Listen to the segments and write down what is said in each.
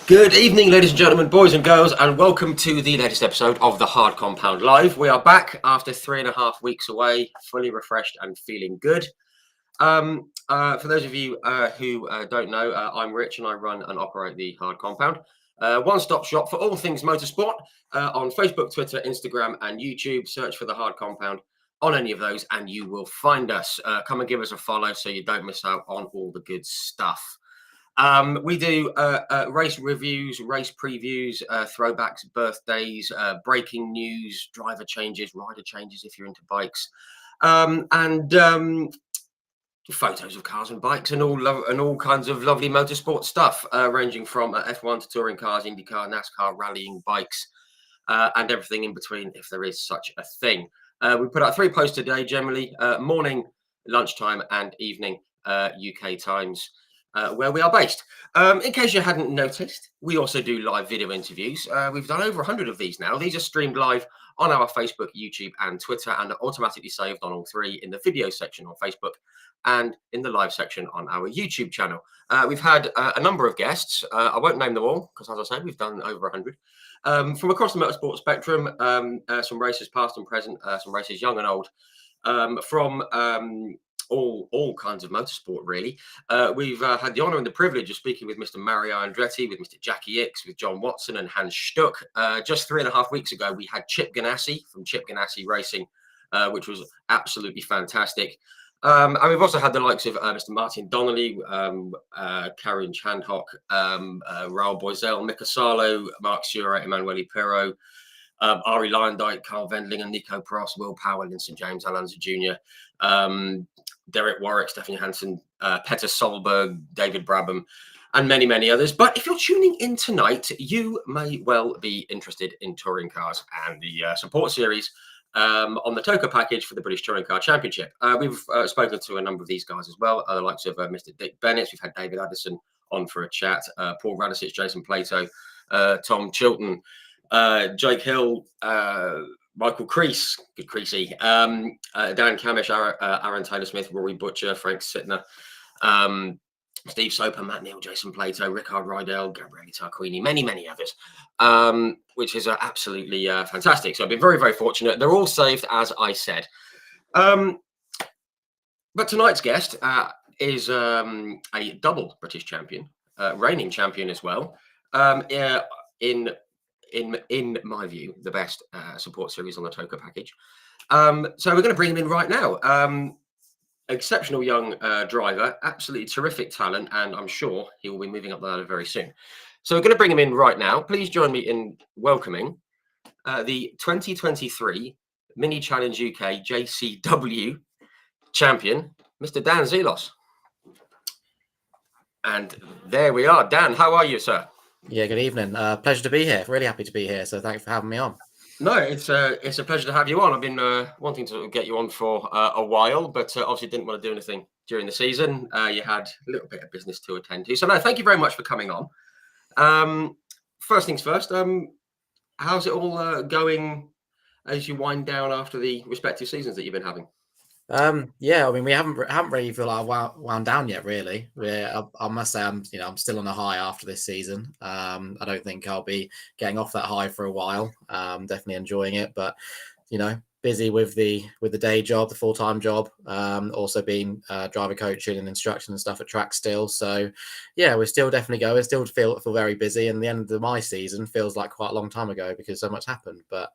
Good evening, ladies and gentlemen, boys and girls, and welcome to the latest episode of the Hard Compound Live. We are back after 3.5 weeks away, fully refreshed and feeling good. For those of you who don't know, I'm Rich and I run and operate the Hard Compound. One-stop shop for all things motorsport on Facebook, Twitter, Instagram and YouTube. Search for the Hard Compound on any of those and you will find us. Come and give us a follow so you don't miss out on all the good stuff. We do race reviews, race previews, throwbacks, birthdays, breaking news, driver changes, rider changes if you're into bikes, and photos of cars and bikes and all kinds of lovely motorsport stuff, ranging from F1 to touring cars, IndyCar, NASCAR, rallying bikes, and everything in between, if there is such a thing. We put out 3 posts a day, generally morning, lunchtime, and evening UK times. Where we are based. In case you hadn't noticed, we also do live video interviews. We've done over 100 of these now. These are streamed live on our Facebook, YouTube, and Twitter, and are automatically saved on all 3 in the video section on Facebook and in the live section on our YouTube channel. We've had a number of guests. I won't name them all because, as I say, we've done over 100. From across the motorsport spectrum, some racers past and present, some racers young and old, from all kinds of motorsport, really. We've had the honour and the privilege of speaking with Mr. Mario Andretti, with Mr. Jackie Ickx, with John Watson and Hans Stuck. Just 3.5 weeks ago, we had Chip Ganassi from Chip Ganassi Racing, which was absolutely fantastic. And we've also had the likes of Mr. Martin Donnelly, Karen Chandhok, Raul Boisel, Mika Salo, Mark Sura, Emanuele Pirro, Ari Lyondike, Carl Vendling and Nico Prost, Will Powell and St. James Alonso Jr., Derek Warwick, Stephanie Hansen, Petter Solberg, David Brabham, and many, many others. But if you're tuning in tonight, you may well be interested in touring cars and the support series on the TOCA package for the British Touring Car Championship. We've spoken to a number of these guys as well, the likes of Mr. Dick Bennett. We've had David Addison on for a chat, Paul Radisich, Jason Plato, Tom Chilton, Jake Hill, Michael Crease, good Creasy, Dan Camish, Aaron Taylor-Smith, Rory Butcher, Frank Sittner, Steve Soper, Matt Neal, Jason Plato, Rickard Rydell, Gabriele Tarquini, many, many others, which is absolutely fantastic. So I've been very, very fortunate. They're all saved, as I said. But tonight's guest is a double British champion, reigning champion as well, in my view, the best support series on the TOCA package. So we're going to bring him in right now. Exceptional young driver, absolutely terrific talent, and I'm sure he will be moving up the ladder very soon. So we're going to bring him in right now. Please join me in welcoming the 2023 Mini Challenge UK JCW champion, Mr. Dan Zelos. And there we are. Dan, how are you, sir? Yeah, good evening. Pleasure to be here. Really happy to be here. So thanks for having me on. No, it's a pleasure to have you on. I've been wanting to get you on for a while, but obviously didn't want to do anything during the season. You had a little bit of business to attend to. So no, thank you very much for coming on. First things first, how's it all going as you wind down after the respective seasons that you've been having? Yeah, I mean, we haven't really feel like wound down yet, really. I must say, I'm still on a high after this season. I don't think I'll be getting off that high for a while. Definitely enjoying it, but busy with the day job, the full-time job. Also being driver coaching and instruction and stuff at track still. So yeah, we're still definitely going. Still feel very busy. And the end of my season feels like quite a long time ago because so much happened. But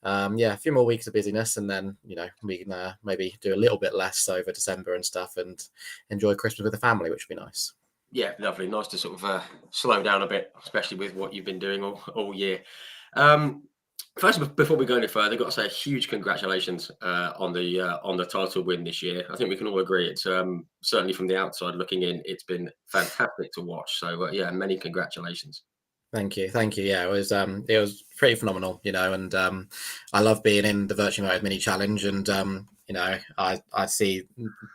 yeah, a few more weeks of busyness, and then we can maybe do a little bit less over December and stuff, and enjoy Christmas with the family, which would be nice. Yeah, lovely. Nice to sort of slow down a bit, especially with what you've been doing all year. First, before we go any further, I've got to say a huge congratulations on the title win this year. I think we can all agree it's certainly from the outside looking in, it's been fantastic to watch. So yeah, many congratulations. Thank you. Yeah, it was pretty phenomenal, and I love being in the Virtual Motors Mini Challenge, and I see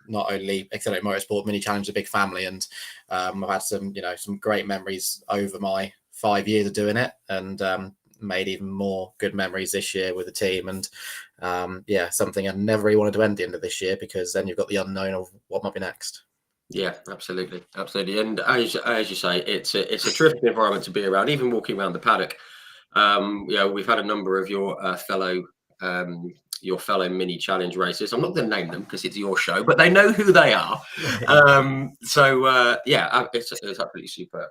not only EXCELR8 Motorsport Mini Challenge a big family, and I've had some great memories over my 5 years of doing it, and made even more good memories this year with the team, and yeah, something I never really wanted to end the end of this year, because then you've got the unknown of what might be next. Yeah, absolutely, absolutely. And as you say, it's a terrific environment to be around. Even walking around the paddock, we've had a number of your fellow mini challenge racers. I'm not going to name them because it's your show, but they know who they are. It's absolutely superb.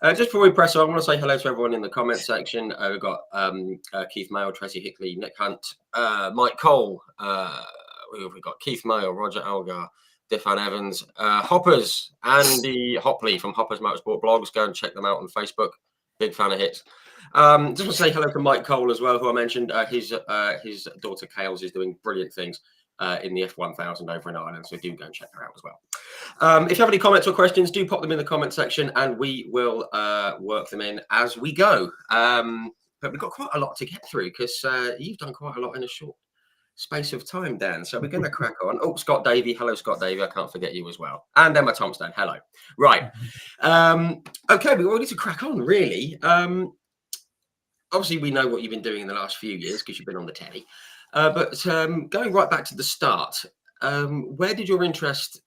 Just before we press on, I want to say hello to everyone in the comment section. We've got Keith Mayle, Tracy Hickley, Nick Hunt, Mike Cole. We've got Keith Mayle, Roger Algar, Diffan Evans, Hoppers, Andy Hopley from Hoppers Motorsport blogs. Go and check them out on Facebook. Big fan of hits. Just want to say hello to Mike Cole as well, who I mentioned. His daughter Kales is doing brilliant things in the F1000 over in Ireland, so do go and check her out as well. If you have any comments or questions, do pop them in the comment section, and we will work them in as we go. But we've got quite a lot to get through because you've done quite a lot in a short space of time, Dan. So we're going to crack on. Oh, Scott Davey. Hello, Scott Davey. I can't forget you as well. And Emma Thompson. Hello. Right. Okay, we're ready to crack on, really. Obviously, we know what you've been doing in the last few years because you've been on the telly. But going right back to the start, where did your interest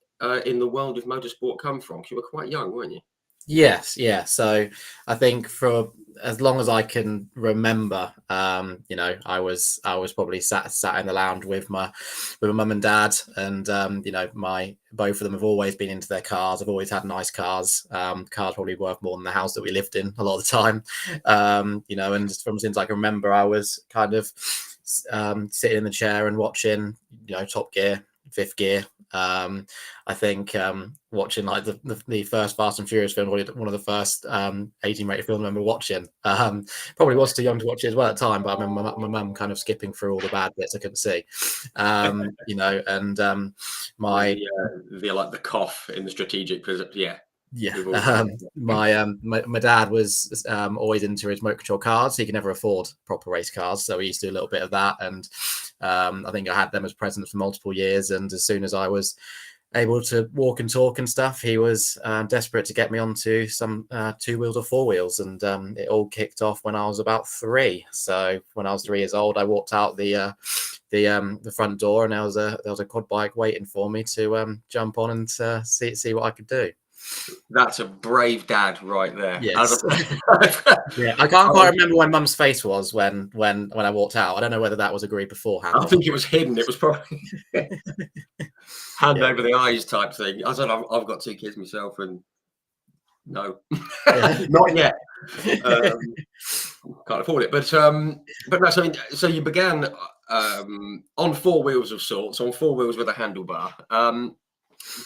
in the world of motorsport come from? Because you were quite young, weren't you? Yes, yeah. So I think for as long as I can remember, I was probably sat in the lounge with my mum and dad, and both of them have always been into their cars. I've always had nice cars. Cars probably worth more than the house that we lived in a lot of the time. And just from since I can remember, I was kind of sitting in the chair and watching, Top Gear, Fifth Gear. I think watching like the first Fast and Furious film, probably one of the first 18-rated films I remember watching. Probably was too young to watch it as well at the time, but I remember my mum kind of skipping through all the bad bits I couldn't see. My the cough in the strategic, my dad was always into his motor control cars. He could never afford proper race cars, so we used to do a little bit of that, and I think I had them as presents for multiple years. And as soon as I was able to walk and talk and stuff, he was desperate to get me onto some 2 wheels or 4 wheels, and it all kicked off when I was about 3. So when I was 3 years old, I walked out the front door, and there was a quad bike waiting for me to jump on and see what I could do. That's a brave dad right there. Yes. Yeah, I can't quite remember when Mum's face was when I walked out. I don't know whether that was agreed beforehand. I think it was hidden. It was probably hand over the eyes type thing. I said, I've got 2 kids myself, and no, not yet. Can't afford it. But that's, I mean, so you began on 4 wheels of sorts, on 4 wheels with a handlebar.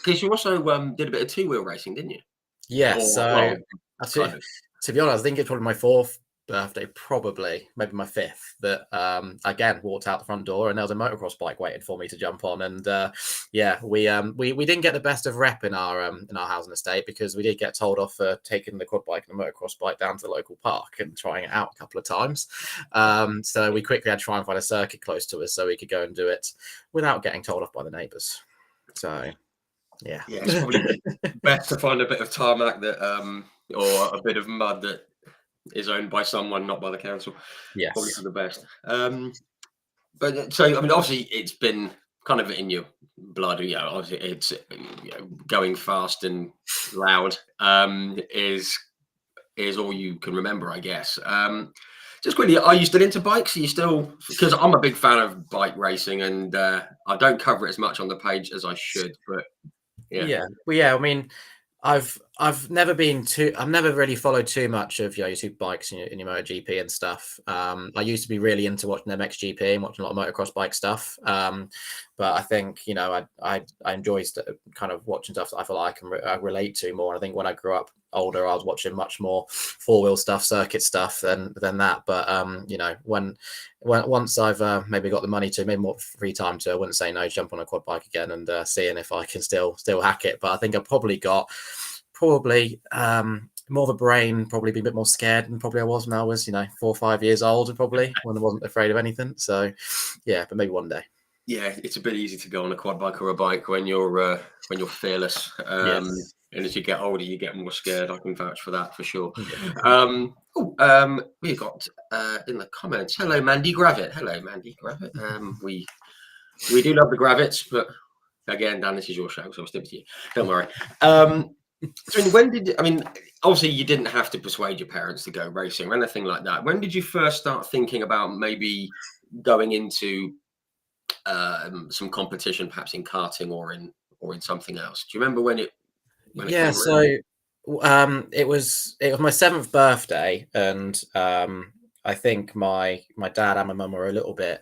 Because you also did a bit of 2-wheel racing, didn't you? Yes. To be honest, I think it's probably my 4th birthday, probably maybe my 5th, that again walked out the front door, and there was a motocross bike waiting for me to jump on. And we didn't get the best of rep in our housing estate, because we did get told off for taking the quad bike and the motocross bike down to the local park and trying it out a couple of times. So we quickly had to try and find a circuit close to us so we could go and do it without getting told off by the neighbours. So yeah, it's probably best to find a bit of tarmac that or a bit of mud that is owned by someone, not by the council. Yes, probably for the best. But so, I mean, obviously it's been kind of in your blood. Obviously it's going fast and loud is all you can remember, I guess. Just quickly, are you still into bikes? Are you still, because I'm a big fan of bike racing, and I don't cover it as much on the page as I should, but yeah. I mean, I've never really followed too much of your super bikes in your MotoGP and stuff. I used to be really into watching MXGP and watching a lot of motocross bike stuff. But I think I enjoy kind of watching stuff that I feel like I relate to more. I think when I grew up older, I was watching much more 4-wheel stuff, circuit stuff than that. But once I've maybe got the money to, maybe more free time to, I wouldn't say no, jump on a quad bike again and seeing if I can still hack it. But I think I've probably got more of a brain, probably be a bit more scared than probably I was when I was 4 or 5 years old, probably, when I wasn't afraid of anything. So yeah, but maybe one day. Yeah, it's a bit easy to go on a quad bike or a bike when you're fearless. Yes. And as you get older, you get more scared. I can vouch for that for sure. Yeah. We've got in the comments, hello Mandy Gravit. Hello Mandy Gravit. We do love the Gravits, but again, Dan, this is your show, so I'll stick with you. Don't worry. So obviously you didn't have to persuade your parents to go racing or anything like that. When did you first start thinking about maybe going into some competition, perhaps in karting or in something else? Do you remember when it Yeah, came so around? it was my 7th birthday, and I think my dad and my mum were a little bit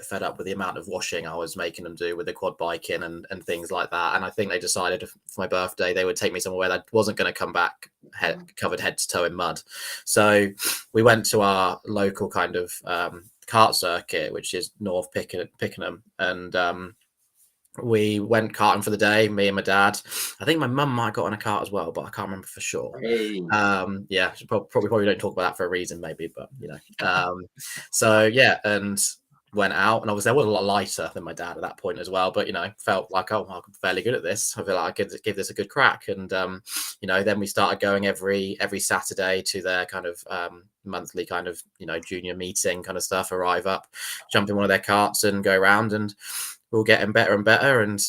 fed up with the amount of washing I was making them do with the quad biking and things like that. And I think they decided for my birthday they would take me somewhere that wasn't going to come back covered head to toe in mud. So we went to our local kind of kart circuit, which is North Pickenham, and we went karting for the day, me and my dad. I think my mum might have got on a kart as well, but I can't remember for sure. Hey. Yeah, probably don't talk about that for a reason, maybe, but so yeah, and went out, and obviously I was a lot lighter than my dad at that point as well, but felt like, oh, I'm fairly good at this. I feel like I could give this a good crack, and then we started going every Saturday to their kind of monthly kind of junior meeting kind of stuff. Arrive up, jump in one of their karts, and go around, and we were getting better and better, and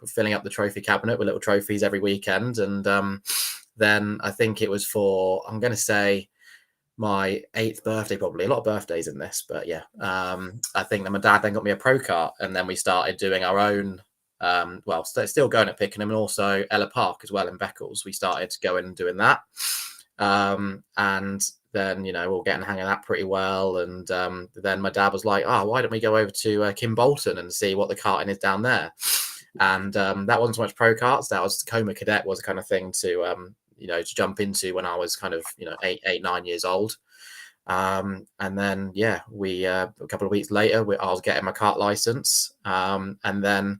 filling up the trophy cabinet with little trophies every weekend. And then I think it was for, I'm going to say, my 8th birthday, probably a lot of birthdays in this, but yeah, I think that my dad then got me a pro kart, and then we started doing our own. Still going at Pickenham, and also Ella Park as well in Beccles. We started going and doing that, and then we'll get and hang of that pretty well. And then my dad was like, "Oh, why don't we go over to Kim Bolton and see what the karting is down there?" And that wasn't so much pro karts. That was Coma Cadet was the kind of thing to to jump into when I was kind of 8, 9 years old. And then we a couple of weeks later I was getting my kart license, and then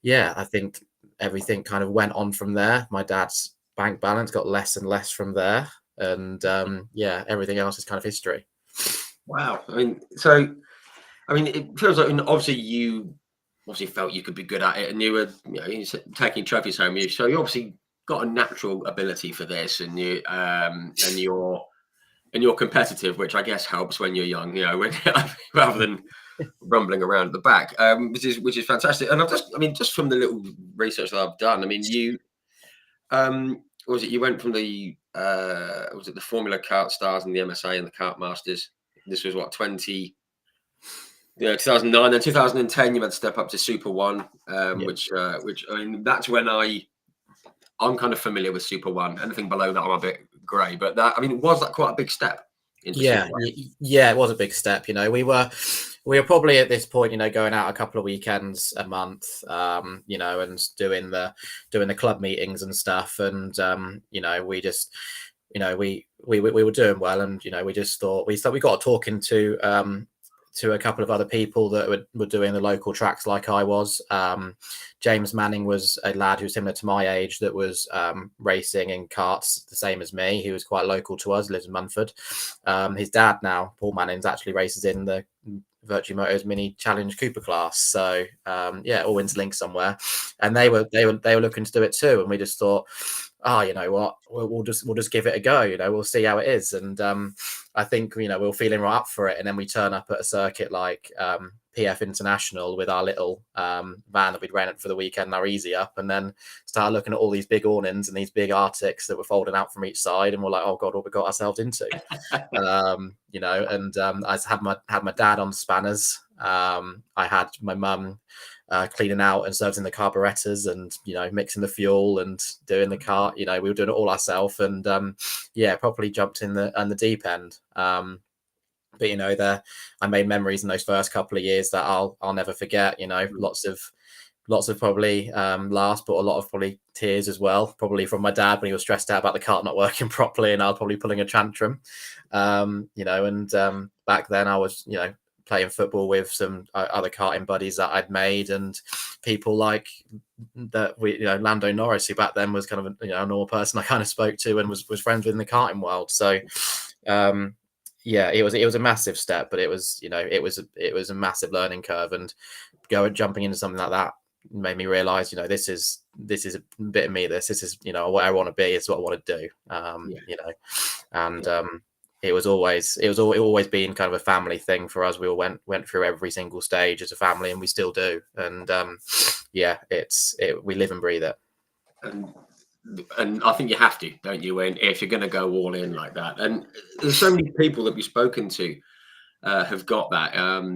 I think everything kind of went on from there. My dad's bank balance got less and less from there, and everything else is kind of history. Wow. It feels like, obviously you felt you could be good at it, and you were taking trophies home. So you obviously got a natural ability for this, and you're competitive, which I guess helps when you're young, rather than rumbling around at the back, which is fantastic. And just from the little research that I've done, you you went from the was it the Formula Kart Stars and the MSA and the Kart Masters. This was what, 2009. Then 2010 you had to step up to Super One, which that's when I'm kind of familiar with Super One. Anything below that I'm a bit grey, but was that quite a big step into Super One? Yeah, it was a big step. We were probably at this point, going out a couple of weekends a month, and doing the club meetings and stuff. And we just, we were doing well, and we just thought we got talking to a couple of other people that were doing the local tracks like I was. James Manning was a lad who was similar to my age that was racing in karts the same as me. He was quite local to us, lives in Munford. His dad now, Paul Mannings, actually races in the Virtue Motors Mini Challenge Cooper class. So all interlinked somewhere. And they were looking to do it too. And we just thought, you know what, we'll just give it a go. We'll see how it is. And I think we were feeling right up for it. And then we turn up at a circuit like PF International with our little van that we'd rented for the weekend, our Easy Up, and then start looking at all these big awnings and these big Arctics that were folding out from each side, and we're like, oh god, what we got ourselves into. I had my dad on spanners. I had my mum cleaning out and servicing the carburetors, and mixing the fuel and doing the kart. We were doing it all ourselves, and properly jumped in the deep end. But I made memories in those first couple of years that I'll never forget. Lots of probably laughs, but a lot of probably tears as well. Probably from my dad when he was stressed out about the kart not working properly, and I was probably pulling a tantrum. Back then I was playing football with some other karting buddies that I'd made, and people like that. Lando Norris, who back then was kind of a normal person I kind of spoke to and was friends with in the karting world. So. It was a massive step, but it was a massive learning curve, and jumping into something like that made me realize this is a bit of me. This is what I want to be. It's what I want to do. it was always been kind of a family thing for us. We all went through every single stage as a family, and we still do. And yeah, we live and breathe it. And I think you have to, don't you? And if you're going to go all in like that, and there's so many people that we've spoken to have got that.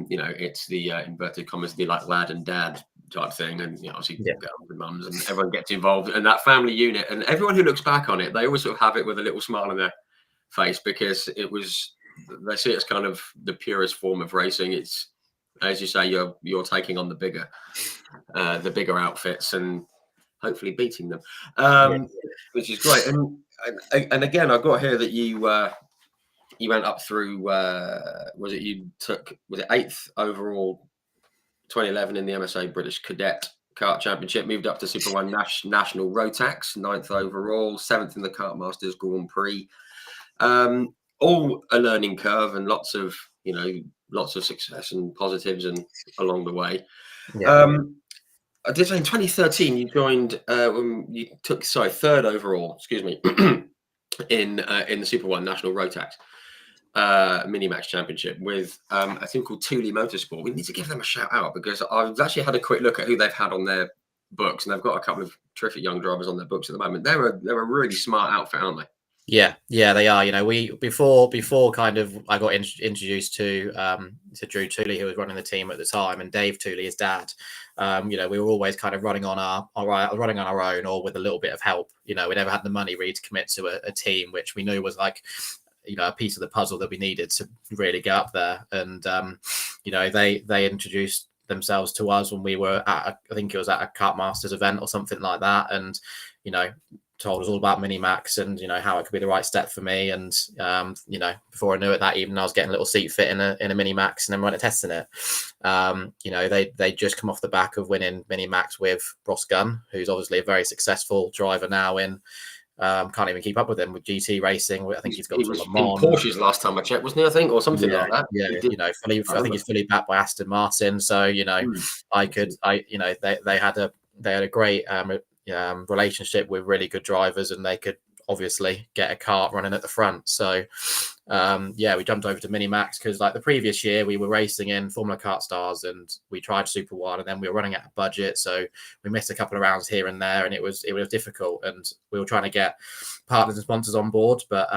It's the inverted commas, the like lad and dad type thing, and obviously girls and mums, and everyone gets involved, and that family unit, and everyone who looks back on it, they always sort of have it with a little smile on their face, because they see it as kind of the purest form of racing. It's, as you say, you're taking on the bigger outfits and hopefully beating them, which is great. And again, I've got here that you went up through, was it 8th overall 2011 in the MSA British Cadet Kart Championship, moved up to Super 1 National Rotax, 9th overall, 7th in the Kart Masters Grand Prix. All a learning curve, and lots of success and positives and along the way. I did say in 2013 you joined when you took 3rd overall, excuse me, in the Super 1 National Rotax Minimax Championship with a team called Thule Motorsport. We need to give them a shout out, because I've actually had a quick look at who they've had on their books, and they've got a couple of terrific young drivers on their books at the moment. They're a really smart outfit, aren't they? Yeah, they are. We before kind of I got introduced to Drew Thule, who was running the team at the time, and Dave Thule, his dad. We were always kind of running on our own, or with a little bit of help. We never had the money really to commit to a team, which we knew was like a piece of the puzzle that we needed to really get up there. And they introduced themselves to us when we were at I think it was at a Kart Masters event or something like that, and told us all about Minimax and how it could be the right step for me. And before I knew it, that evening I was getting a little seat fit in a Minimax, and then went testing it. They just come off the back of winning Minimax with Ross Gunn, who's obviously a very successful driver now in can't even keep up with him with GT racing. I think he's gone to Le Mans. Porsche's last time I checked, wasn't he? I think, or something like that. Yeah, I think he's fully backed by Aston Martin. So they had a great relationship with really good drivers, and they could obviously get a kart running at the front. So we jumped over to Minimax because like the previous year we were racing in Formula Kart Stars, and we tried Super 1, and then we were running out of budget, so we missed a couple of rounds here and there, and it was difficult, and we were trying to get partners and sponsors on board, but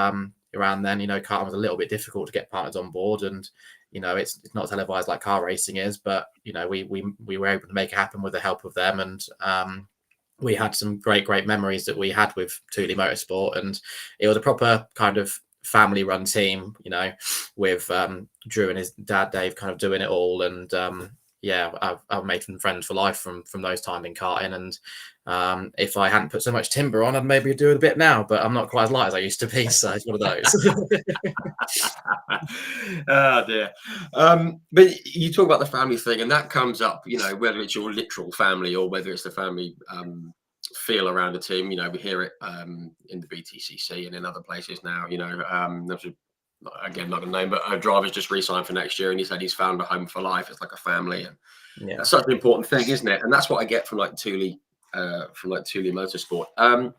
around then karting was a little bit difficult to get partners on board, and it's not televised like car racing is, but we were able to make it happen with the help of them. And we had some great memories that we had with Thule Motorsport, and it was a proper kind of family run team, with Drew and his dad Dave kind of doing it all. And I've made some friends for life from those time in karting. And if I hadn't put so much timber on, I'd maybe do it a bit now, but I'm not quite as light as I used to be. So it's one of those. Oh dear. But you talk about the family thing, and that comes up, whether it's your literal family or whether it's the family feel around the team. We hear it in the BTCC and in other places now. Again, not a name, but a driver's just re-signed for next year, and he said he's found a home for life. It's like a family, and that's such an important thing, isn't it? And that's what I get from Thule Motorsport.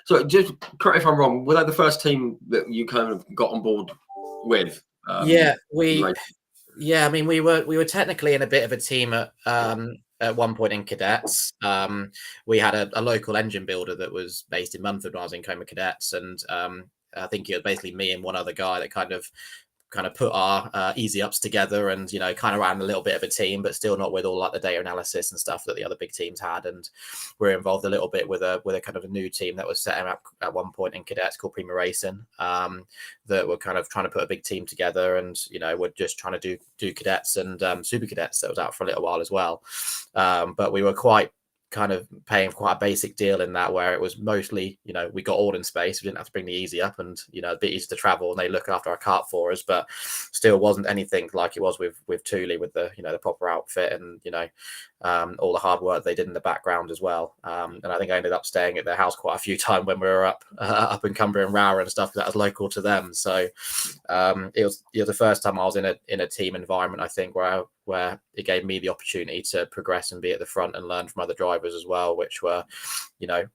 So just correct if I'm wrong, were they the first team that you kind of got on board with? We were technically in a bit of a team at one point in cadets. We had a local engine builder that was based in Munford when I was in Coma Cadets, and I think it was basically me and one other guy that kind of put our easy ups together, and kind of ran a little bit of a team, but still not with all like the data analysis and stuff that the other big teams had. And we're involved a little bit with a kind of a new team that was setting up at one point in cadets called Prima Racing, that were kind of trying to put a big team together, and we're just trying to do cadets and super cadets that was out for a little while as well. But we were quite kind of paying quite a basic deal in that, where it was mostly we got all in space, we didn't have to bring the easy up, and a bit easy to travel, and they look after our kart for us, but still wasn't anything like it was with Thule, with the the proper outfit and all the hard work they did in the background as well. And I think I ended up staying at their house quite a few times when we were up in Cumbria and Rower and stuff, because that was local to them. So it was the first time I was in a team environment, I think, where where it gave me the opportunity to progress and be at the front and learn from other drivers as well, which were,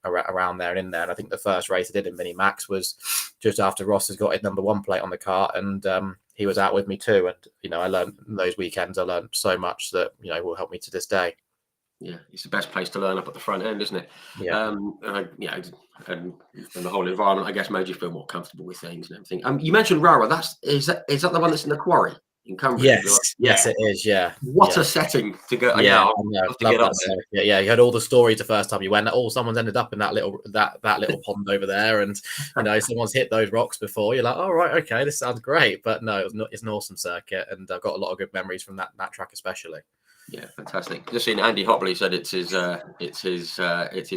around there and in there. And I think the first race I did in Mini Max was just after Ross has got his number 1 plate on the kart, and he was out with me too. And I learned those weekends. I learned so much that will help me to this day. Yeah, it's the best place to learn, up at the front end, isn't it? Yeah. And the whole environment, I guess, made you feel more comfortable with things and everything. You mentioned Rara. Is that the one that's in the quarry in Cumbria? Yes, it is. Yeah. What a setting to go! Yeah, I'll have to get up there. Yeah, you heard all the stories the first time you went. Someone's ended up in that little pond over there, and someone's hit those rocks before. You're like, oh right, okay, this sounds great. But no, it's an awesome circuit, and I've got a lot of good memories from that track especially. Yeah, fantastic. Just seen Andy Hopley said it's his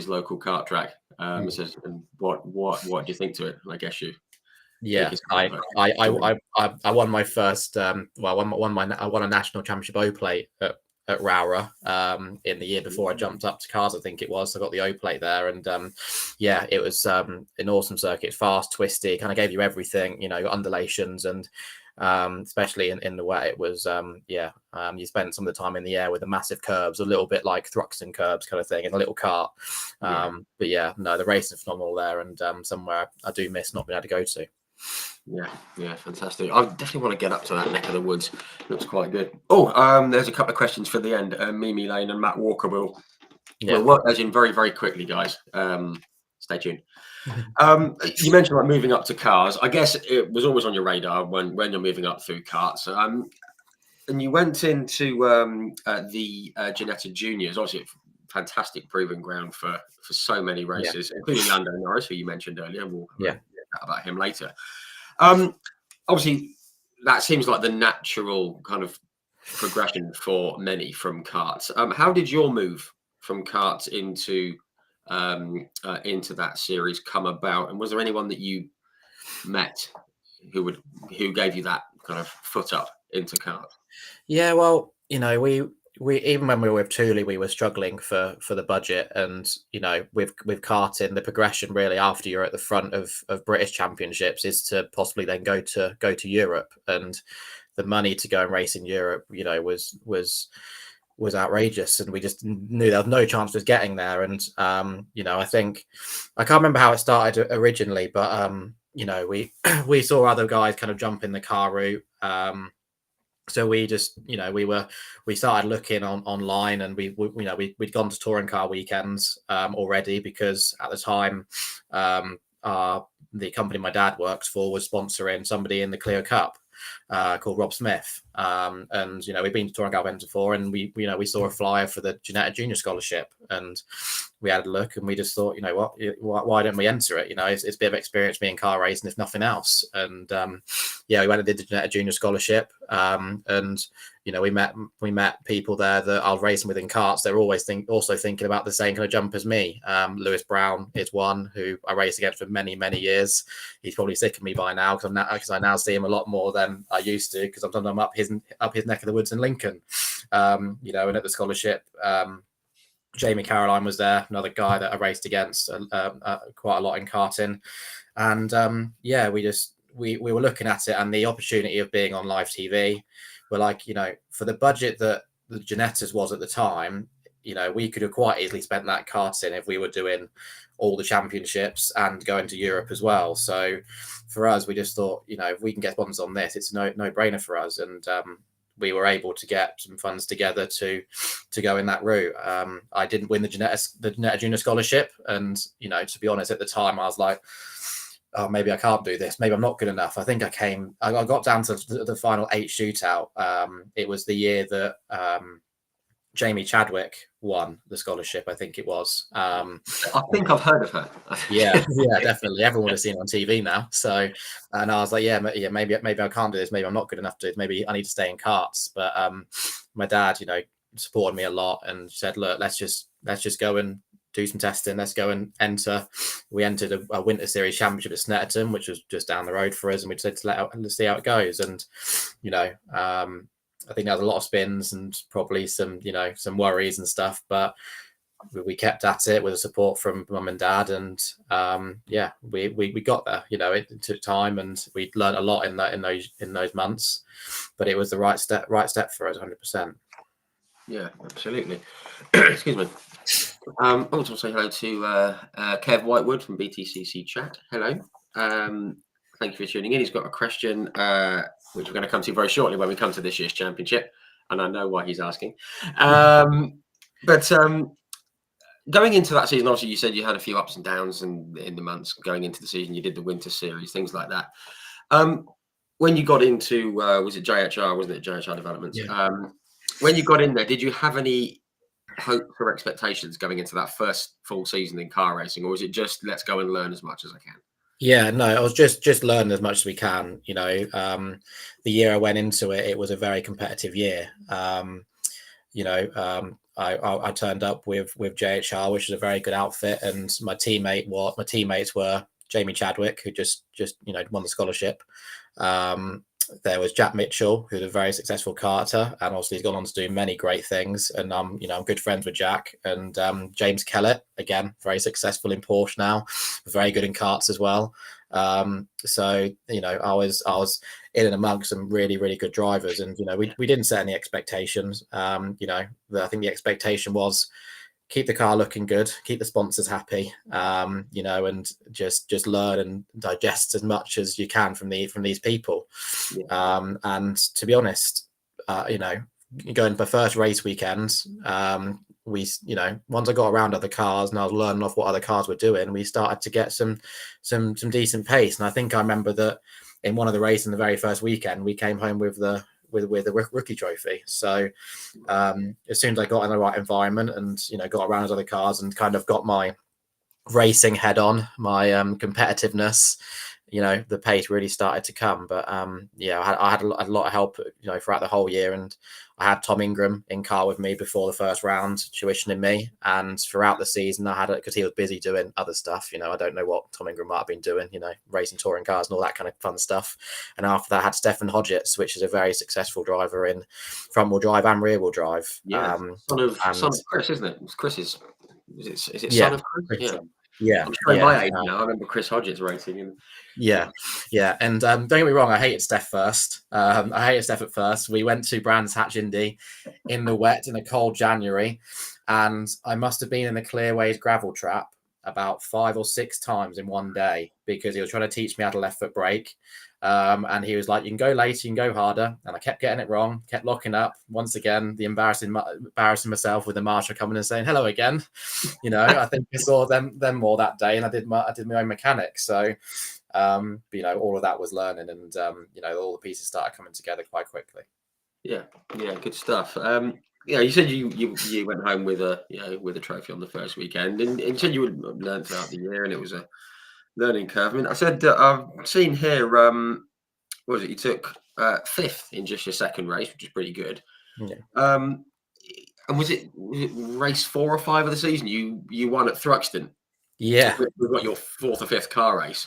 local kart track. It says, and what do you think to it? I guess you. Yeah, I won my first. I won a national championship O plate at Rowra in the year before I jumped up to cars. I think it was. I got the O plate there, and it was an awesome circuit. Fast, twisty, kind of gave you everything. Undulations and. Especially in the wet, it was you spent some of the time in the air with the massive curves, a little bit like Thruxton curves kind of thing in a little cart. But the racing is phenomenal there, and somewhere I do miss not being able to go to. Yeah, fantastic. I definitely want to get up to that neck of the woods. Looks quite good. There's a couple of questions for the end. Mimi Lane and Matt Walker will work those in very, very quickly, guys. Stay tuned. You mentioned like moving up to cars. I guess it was always on your radar when you're moving up through karts. And you went into the Ginetta Juniors, obviously a fantastic proving ground for so many races, including Lando Norris, who you mentioned earlier. We'll chat about him later. Obviously, that seems like the natural kind of progression for many from karts. How did your move from karts into that series come about, and was there anyone that you met who gave you that kind of foot up into kart? Yeah, well, we even when we were with Thule, we were struggling for the budget, and with karting, the progression really after you're at the front of British championships is to possibly then go to Europe, and the money to go and race in Europe was outrageous, and we just knew there was no chance of getting there. And I think I can't remember how it started originally, but we saw other guys kind of jump in the car route. So we just we started looking online, and we'd gone to touring car weekends already, because at the time the company my dad works for was sponsoring somebody in the Clio Cup called Rob Smith, and we've been to touring car events before, and we saw a flyer for the Ginetta Junior Scholarship, and we had a look, and we just thought, why don't we enter it? It's a bit of experience being car racing, if nothing else. And we went and did the Ginetta Junior Scholarship, and we met people there that I was racing with in karts. They're always also thinking about the same kind of jump as me. Lewis Brown is one who I raced against for many, many years. He's probably sick of me by now, because I now see him a lot more than I used to, because I'm up his neck of the woods in Lincoln. And at the scholarship, Jamie Caroline was there, another guy that I raced against quite a lot in karting. And we were looking at it, and the opportunity of being on live TV. We're like, for the budget that the Ginettas was at the time, we could have quite easily spent that karting if we were doing all the championships and going to Europe as well. So for us, we just thought, if we can get sponsors on this, it's no brainer for us. And we were able to get some funds together to go in that route. I didn't win the Ginetta Junior Scholarship, and to be honest, at the time I was like, oh, maybe I can't do this. Maybe I'm not good enough. I think I got down to the final 8 shootout. It was the year that Jamie Chadwick won the scholarship, I think it was. I think I've heard of her. yeah, definitely. Everyone would have seen it on TV now. So, and I was like, maybe I can't do this. Maybe I'm not good enough to do this. Maybe I need to stay in karts. But my dad, supported me a lot and said, look, let's just go and do some testing. Let's go and enter. We entered a Winter Series Championship at Snetterton, which was just down the road for us, and we decided to let's see how it goes. And I think there was a lot of spins and probably some worries and stuff, but we kept at it with the support from mum and dad, and we got there. It took time, and we learned a lot in those months, but it was the right step for us, 100%. Yeah, absolutely. Excuse me. I want to say hello to Kev Whitewood from BTCC Chat. Hello. Thank you for tuning in. He's got a question, which we're going to come to very shortly when we come to this year's championship, and I know why he's asking. But going into that season, obviously, you said you had a few ups and downs, and in the months going into the season, you did the Winter Series, things like that. When you got into, was it JHR? Wasn't it JHR Developments? Yeah. When you got in there, did you have any hope or expectations going into that first full season in car racing, or was it just let's go and learn as much as I can? Yeah, no, I was just learning as much as we can. The year I went into it, it was a very competitive year. I turned up with JHR, which is a very good outfit, and my teammates were Jamie Chadwick, who just won the scholarship. There was Jack Mitchell, who's a very successful karter, and obviously he's gone on to do many great things. And I'm good friends with Jack, and James Kellett, again, very successful in Porsche now, very good in karts as well. So I was in and amongst some really, really good drivers, and we didn't set any expectations. I think the expectation was keep the car looking good, keep the sponsors happy, and just learn and digest as much as you can from these people. Yeah. And to be honest, going for first race weekend, once I got around other cars and I was learning off what other cars were doing, we started to get some decent pace. And I think I remember that in one of the races in the very first weekend, we came home with the rookie trophy. So as soon as I got in the right environment and got around other cars and kind of got my racing head on, my competitiveness, the pace really started to come. But I had a lot of help throughout the whole year, and I had Tom Ingram in car with me before the first round, tuitioning me, and throughout the season I had it because he was busy doing other stuff. I don't know what Tom Ingram might have been doing, racing touring cars and all that kind of fun stuff. And after that I had Stefan Hodgetts, which is a very successful driver in front wheel drive and rear wheel drive. Son of Chris, isn't it? It's Chris's. Is it yeah, son of Chris? Yeah. I'm showing my age now. I remember Chris Hodgetts racing. And don't get me wrong, I hated Steph first. I hated Steph at first. We went to Brands Hatch Indy in the wet in a cold January, and I must have been in the Clearways gravel trap about 5 or 6 times in one day because he was trying to teach me how to left foot brake. And he was like, you can go later, you can go harder. And I kept getting it wrong, kept locking up. Once again, the embarrassing myself with the marshal coming and saying hello again. I think I saw them more that day, and I did my own mechanics. So, all of that was learning, and all the pieces started coming together quite quickly. Yeah, good stuff. You said you went home with a trophy on the first weekend, and you said you would learn throughout the year, and it was a learning curve. I mean, I said I've seen here. What was it? You took 5th in just your second race, which is pretty good. Yeah. And was it race 4 or 5 of the season? You won at Thruxton. Yeah, we've got your 4th or 5th car race.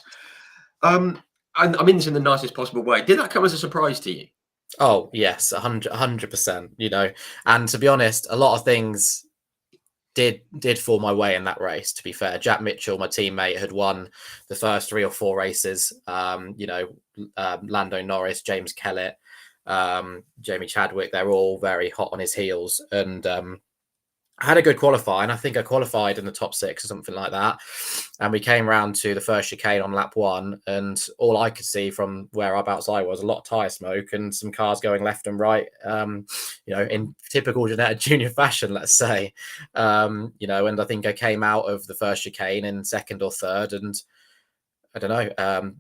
I mean this in the nicest possible way. Did that come as a surprise to you? Oh yes, 100%. And to be honest, a lot of things did fall my way in that race. To be fair, Jack Mitchell, my teammate, had won the first 3 or 4 races. Lando Norris, James Kellett, Jamie Chadwick, they're all very hot on his heels, and I had a good qualifying. I think I qualified in the top 6 or something like that. And we came round to the first chicane on lap 1. And all I could see from whereabouts I was a lot of tyre smoke and some cars going left and right, in typical Ginetta Junior fashion, let's say. And I think I came out of the first chicane in 2nd or 3rd. And I don't know.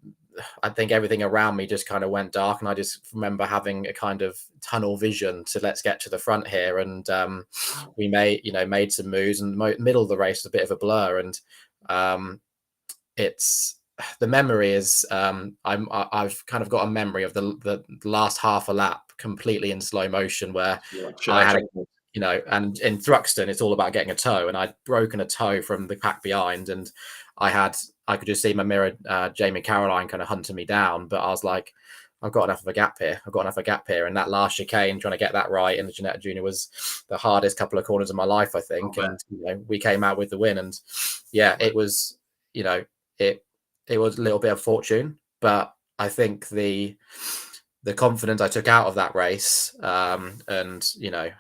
I think everything around me just kind of went dark, and I just remember having a kind of tunnel vision to let's get to the front here. And we made some moves, and the middle of the race was a bit of a blur. And it's the memory is I've kind of got a memory of the last half a lap completely in slow motion where I had and in Thruxton it's all about getting a toe, and I'd broken a toe from the pack behind, and I could just see my mirror, Jamie Caroline, kind of hunting me down. But I was like, I've got enough of a gap here. And that last chicane, trying to get that right in the Ginetta Junior was the hardest couple of corners of my life, I think. And we came out with the win. And it was, it was a little bit of fortune, but I think the the confidence I took out of that race, and I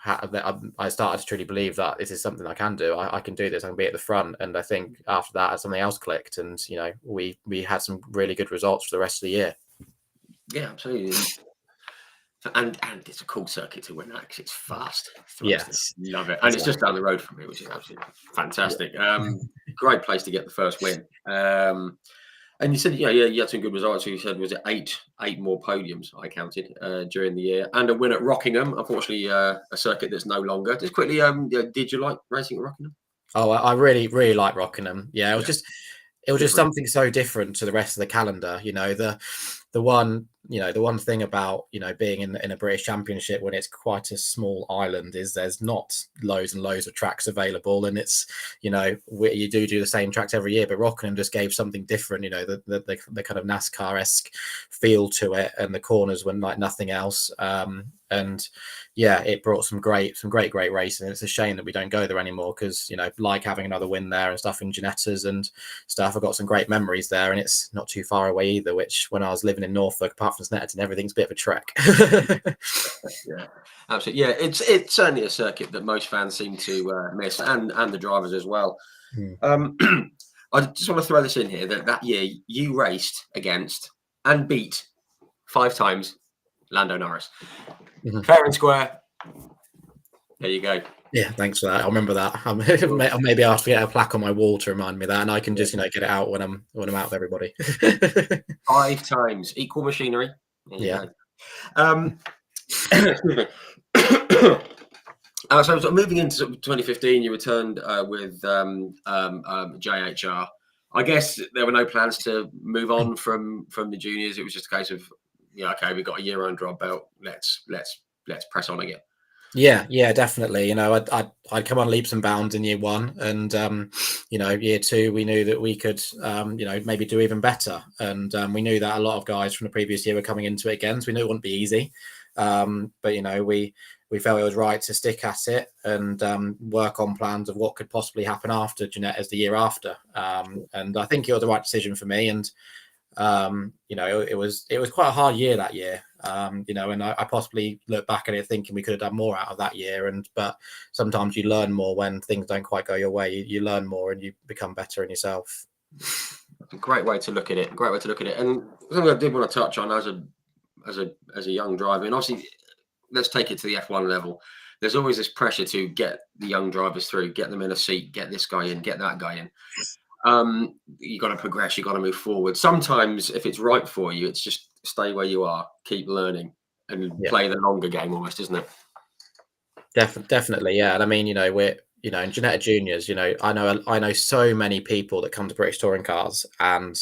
started to truly believe that this is something I can do. I can do this. I can be at the front. And I think after that, something else clicked, and we had some really good results for the rest of the year. Yeah, absolutely. And it's a cool circuit to win at because it's fast. Yes, love it, and it's just down the road from me, which is absolutely fantastic. Great place to get the first win. And you said, you had some good results. You said, was it eight more podiums I counted during the year, and a win at Rockingham. Unfortunately, a circuit that's no longer. Just quickly, did you like racing at Rockingham? Oh, I really, really like Rockingham. Yeah, it was just something so different to the rest of the calendar. The one thing about being in a British Championship when it's quite a small island is there's not loads and loads of tracks available, and it's you do the same tracks every year, but Rockingham just gave something different. The kind of NASCAR-esque feel to it, and the corners were like nothing else. And yeah, it brought some great racing. It's a shame that we don't go there anymore because like having another win there and stuff in Ginettas and stuff. I've got some great memories there, and it's not too far away either. Which when I was living in Norfolk, apart from Snetterton, everything's a bit of a trek. Yeah, absolutely. Yeah, it's certainly a circuit that most fans seem to miss, and the drivers as well. I just want to throw this in here that year you raced against and beat 5 times Lando Norris. Fair and square. There you go. Yeah, thanks for that. I'll remember that. I'll maybe ask to get a plaque on my wall to remind me that, and I can just get it out when I'm out with everybody. 5 times, equal machinery. Yeah. So moving into 2015, you returned with JHR. I guess there were no plans to move on from the juniors. It was just a case of, okay, we've got a year under our belt. Let's press on again. Yeah, definitely. I'd come on leaps and bounds in year 1, and year 2 we knew that we could maybe do even better, and we knew that a lot of guys from the previous year were coming into it again, so we knew it wouldn't be easy. But we felt it was right to stick at it and work on plans of what could possibly happen after Ginettas the year after. And I think it was the right decision for me. And it was quite a hard year that year. And I possibly look back at it thinking we could have done more out of that year. But sometimes you learn more when things don't quite go your way. You learn more and you become better in yourself. Great way to look at it. And something I did want to touch on as a young driver, and obviously, let's take it to the F1 level. There's always this pressure to get the young drivers through, get them in a seat, get this guy in, get that guy in. You got to progress, you got to move forward. Sometimes if it's right for you, it's just stay where you are, keep learning, and play the longer game almost, isn't it? Definitely, yeah. And I mean, we're in Ginetta Juniors, I know so many people that come to British touring cars and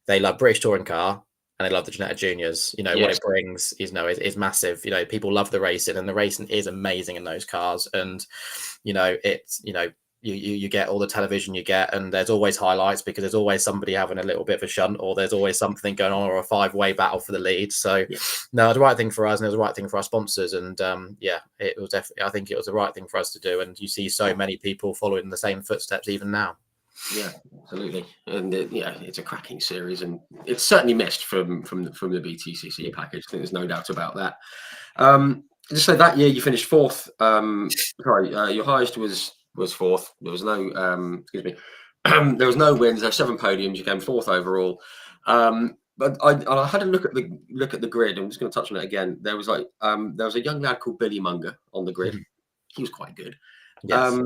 they love British touring car and they love the Ginetta Juniors. What it brings is massive. People love the racing, and the racing is amazing in those cars. And it's you get all the television you get, and there's always highlights because there's always somebody having a little bit of a shunt, or there's always something going on, or a 5-way battle for the lead. So no, the right thing for us, and it was the right thing for our sponsors. And it was definitely, I think it was the right thing for us to do. And you see so many people following the same footsteps even now. Yeah, absolutely. And it's a cracking series, and it's certainly missed from the BTCC package. I think there's no doubt about that. Just so that year you finished 4th. Your highest was 4th. There was no there was no wins. There's 7 podiums. You came 4th overall. But I had a look at the grid. I'm just going to touch on it again. There was a young lad called Billy Munger on the grid. He was quite good. Yes.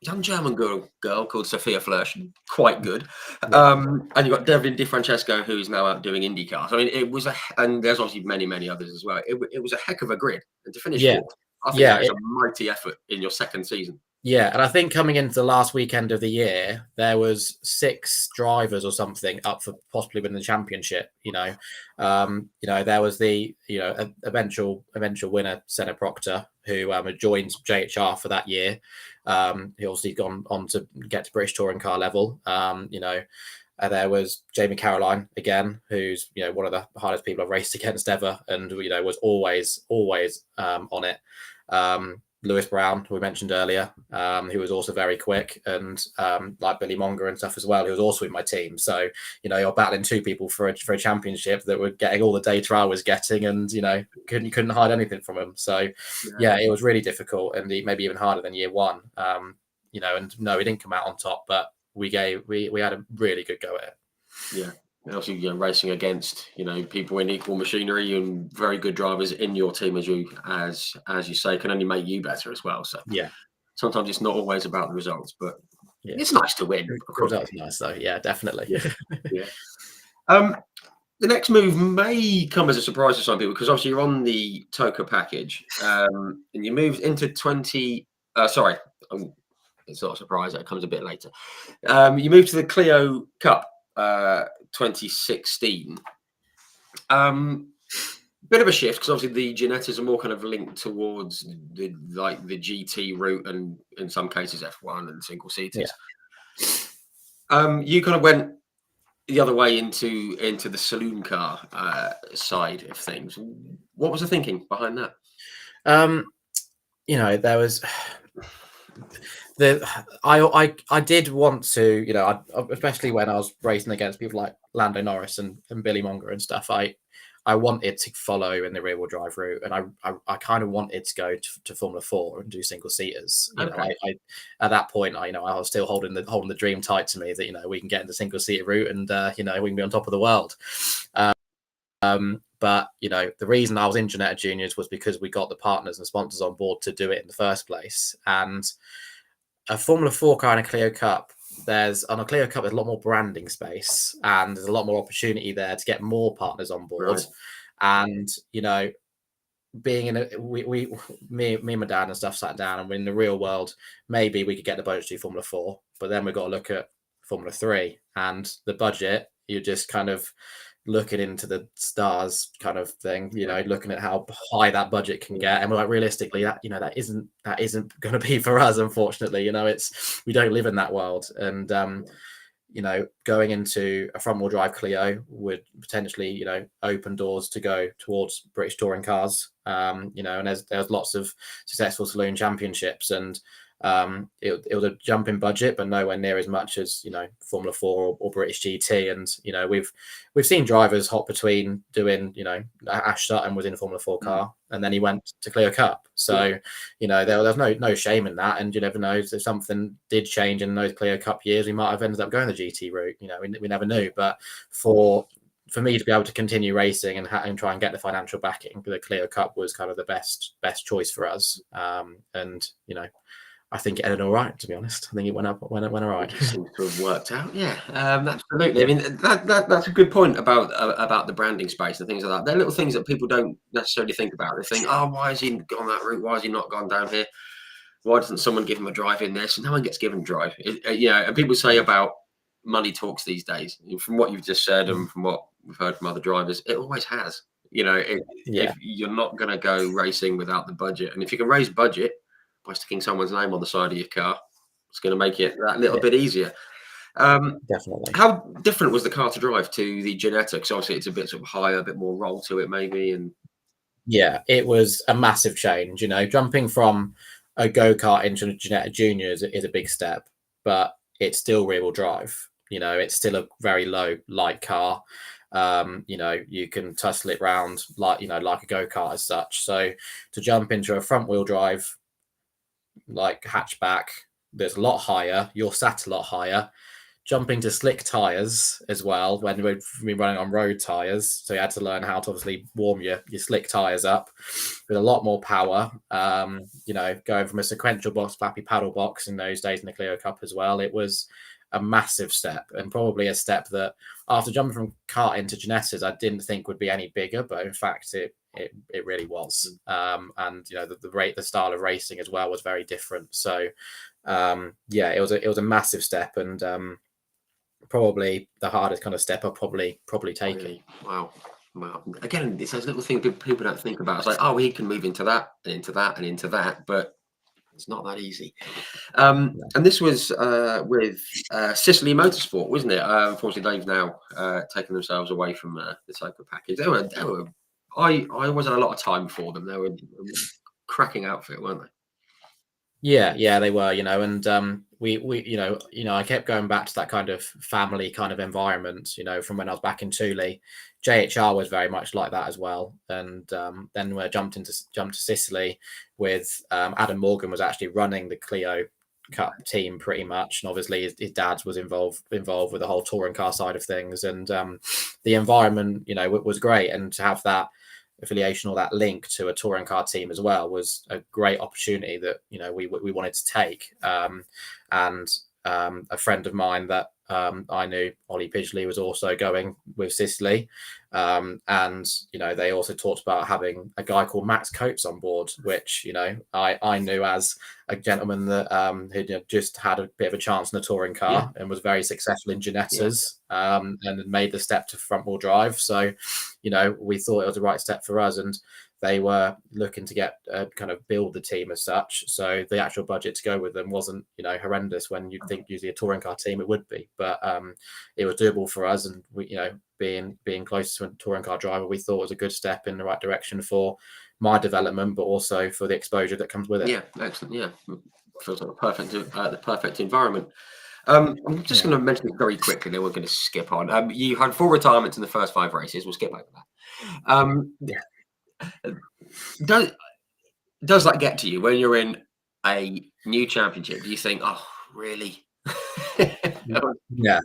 Young German girl called Sophia Flörsch, quite good. And you've got Devin DiFrancesco, who's now out doing IndyCar. So, I mean, and there's obviously many others as well. It was a heck of a grid. And to finish 4th, I think that is a mighty effort in your 2nd season. Yeah, and I think coming into the last weekend of the year, there was 6 drivers or something up for possibly winning the championship. There was the eventual winner, Senna Proctor, who had joined JHR for that year. He obviously gone on to get to British touring car level. There was Jamie Caroline again, who's one of the hardest people I've raced against ever, and was always on it. Lewis Brown, who we mentioned earlier, who was also very quick, and like Billy Monger and stuff as well, who was also in my team. So, you're battling two people for a championship that were getting all the data I was getting, and couldn't hide anything from them. So yeah, it was really difficult, and maybe even harder than year one. And no, we didn't come out on top, but we had a really good go at it. Yeah. And also, racing against, people in equal machinery and very good drivers in your team, as you say, can only make you better as well. So yeah, sometimes it's not always about the results, but yeah, it's nice to win. the results nice though. Yeah, definitely. Yeah. The next move may come as a surprise to some people because obviously you're on the Toka package, and you moved into 20. Sorry, it's not a surprise. That comes a bit later. You moved to the Clio Cup 2016. Bit of a shift because obviously the Ginettas are more kind of linked towards the GT route and in some cases F1 and single seaters. Yeah. You kind of went the other way into the saloon car side of things. What was the thinking behind that? There was I did want to, especially when I was racing against people like Lando Norris and Billy Monger and stuff. I wanted to follow in the rear wheel drive route, and I kind of wanted to go to Formula 4 and do single seaters. Okay. I at that point, I was still holding the dream tight to me that we can get into single seater route and we can be on top of the world. But the reason I was in Ginetta Juniors was because we got the partners and sponsors on board to do it in the first place. And a Formula 4 car in a Clio Cup, on a Clio Cup, there's a lot more branding space and there's a lot more opportunity there to get more partners on board. Right. And, being in me and my dad and stuff sat down, and in the real world, maybe we could get the budget to do Formula 4, but then we've got to look at Formula 3 and the budget. You're just kind of looking into the stars kind of thing, looking at how high that budget can get. And we're like, realistically, that isn't going to be for us, unfortunately. We don't live in that world. And, going into a front wheel drive Clio would potentially, open doors to go towards British touring cars. And there's lots of successful saloon championships, and it was a jump in budget, but nowhere near as much as Formula 4 or British GT. And we've seen drivers hop between doing Ash Sutton was in a Formula 4 car and then he went to Clio Cup. So there's no shame in that, and you never know if something did change in those Clio Cup years, we might have ended up going the GT route. We never knew. But for me to be able to continue racing and try and get the financial backing, the Clio Cup was kind of the best choice for us. And I think it ended all right, to be honest. I think it went all right. It seems to have worked out. Yeah, absolutely. I mean, that's a good point about the branding space and things like that. They're little things that people don't necessarily think about. They think, oh, why has he gone that route? Why has he not gone down here? Why doesn't someone give him a drive in this? No one gets given drive. And people say about money talks these days. From what you've just said and from what we've heard from other drivers, it always has. If you're not going to go racing without the budget, and if you can raise budget by sticking someone's name on the side of your car, it's going to make it that little bit easier. Definitely. How different was the car to drive to the Ginetta? Because obviously it's a bit sort of higher, a bit more roll to it, maybe. And yeah, it was a massive change. Jumping from a go-kart into a Ginetta Junior is a big step, but it's still rear-wheel drive. It's still a very light car. You can tussle it around like a go-kart as such. So to jump into a front-wheel drive like hatchback that's a lot higher, you're sat a lot higher, jumping to slick tires as well when we've been running on road tires, so you had to learn how to obviously warm your slick tires up with a lot more power. Going from a sequential box flappy paddle box in those days in the Clio Cup as well, it was a massive step, and probably a step that after jumping from kart into Ginettas I didn't think would be any bigger, but in fact it really was. And the style of racing as well was very different. So it was a massive step, and probably the hardest kind of step I've probably taken. Really? Wow. Again, it's those little things people don't think about. It's like, oh, he can move into that and into that and into that, but it's not that easy. And this was with EXCELR8 Motorsport, wasn't it? Unfortunately, they've now taken themselves away from the Toka package. I always had a lot of time for them. They were a cracking outfit, weren't they? Yeah, they were, and we, I kept going back to that kind of family kind of environment, from when I was back in Thule. JHR was very much like that as well, and then we jumped to Sicily with Adam Morgan was actually running the Clio Cup team pretty much, and obviously his dad was involved with the whole touring car side of things, and the environment, was great, and to have that affiliation or that link to a touring car team as well was a great opportunity that we wanted to take. And a friend of mine that I knew, Ollie Pidgley, was also going with Sicily, and they also talked about having a guy called Max Coates on board, which I knew as a gentleman that who just had a bit of a chance in a touring car and was very successful in Ginettas, and made the step to front wheel drive. So we thought it was the right step for us, and they were looking to get kind of build the team as such. So the actual budget to go with them wasn't horrendous when you'd think usually a touring car team it would be, but it was doable for us, and we being close to a touring car driver, we thought was a good step in the right direction for my development, but also for the exposure that comes with it. Yeah, excellent. Yeah, feels like the perfect environment. I'm just going to mention it very quickly, then we're going to skip on. You had 4 retirements in the first 5 races. We'll skip over that. Does that get to you when you're in a new championship? Do you think, oh, really? Yeah,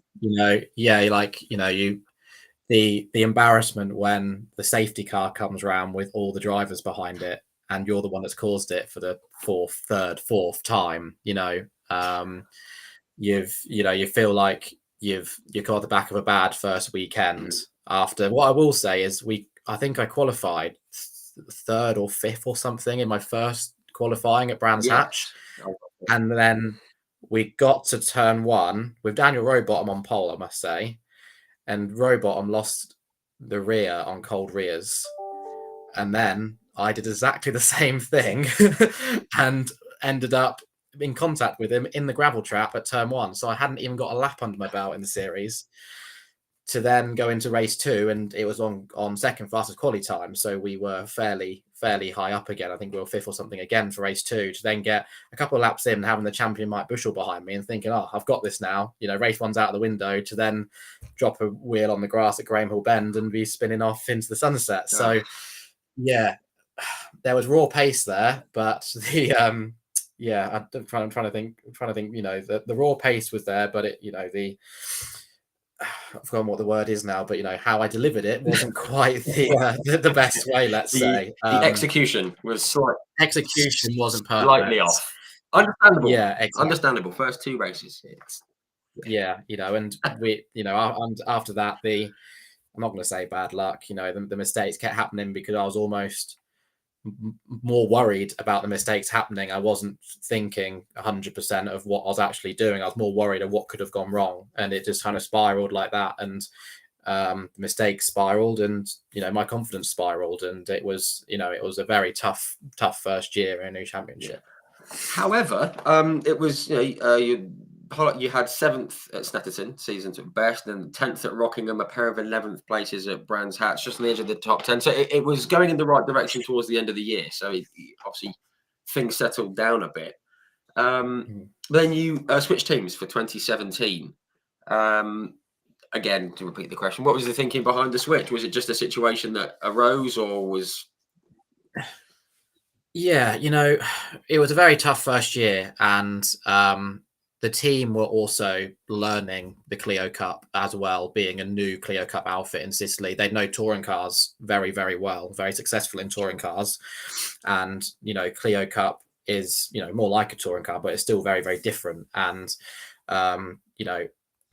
the embarrassment when the safety car comes around with all the drivers behind it, and you're the one that's caused it for the fourth time. You feel like you've got the back of a bad first weekend. After what I will say is I think I qualified 3rd or 5th or something in my first qualifying at Brands Hatch, and then we got to turn 1 with Daniel Rowbottom on pole, I must say, and Rowbottom lost the rear on cold rears, and then I did exactly the same thing and ended up in contact with him in the gravel trap at turn 1. So I hadn't even got a lap under my belt in the series to then go into race 2, and it was on second fastest quality time. So we were fairly high up again. I think we were 5th or something again for race 2, to then get a couple of laps in, having the champion Mike Bushell behind me and thinking, oh, I've got this now. Race 1's out of the window, to then drop a wheel on the grass at Graham Hill Bend and be spinning off into the sunset. So yeah, there was raw pace there, but the I'm trying to think, the raw pace was there, but I've forgotten what the word is now, but how I delivered it wasn't quite the best way. Let's say the execution was execution wasn't perfect, slightly off. Understandable. Yeah, exactly. Understandable. First 2 races. And we, and after that, I'm not going to say bad luck. The mistakes kept happening because I was almost more worried about the mistakes happening. I wasn't thinking 100% of what I was actually doing. I was more worried of what could have gone wrong, and it just kind of spiraled like that. And the mistakes spiraled, and my confidence spiraled, and it was a very tough first year in a new championship. However, it was you had 7th at Snetterton, seasons at best, and 10th at Rockingham, a pair of 11th places at Brands Hatch, just on the edge of the top 10. So it was going in the right direction towards the end of the year. So obviously things settled down a bit. Then you switched teams for 2017. Again, to repeat the question, what was the thinking behind the switch? Was it just a situation that arose, or was... Yeah, it was a very tough first year, and the team were also learning the Clio Cup as well, being a new Clio Cup outfit in Sicily. They'd know touring cars very, very well, very successful in touring cars. And, Clio Cup is, more like a touring car, but it's still very, very different. And,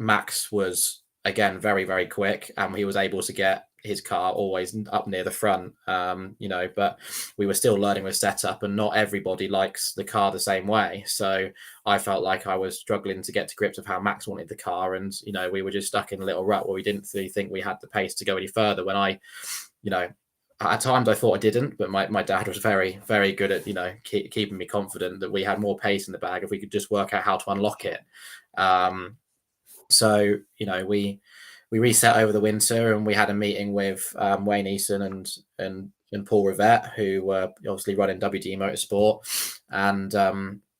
Max was, again, very, very quick, and he was able to get his car always up near the front, but we were still learning with setup, and not everybody likes the car the same way. So I felt like I was struggling to get to grips of how Max wanted the car, and we were just stuck in a little rut where we didn't really think we had the pace to go any further. When at times I thought I didn't, but my dad was very, very good at keeping me confident that we had more pace in the bag if we could just work out how to unlock it. So we reset over the winter, and we had a meeting with Wayne Eason and Paul Rivette, who were obviously running WD Motorsport. And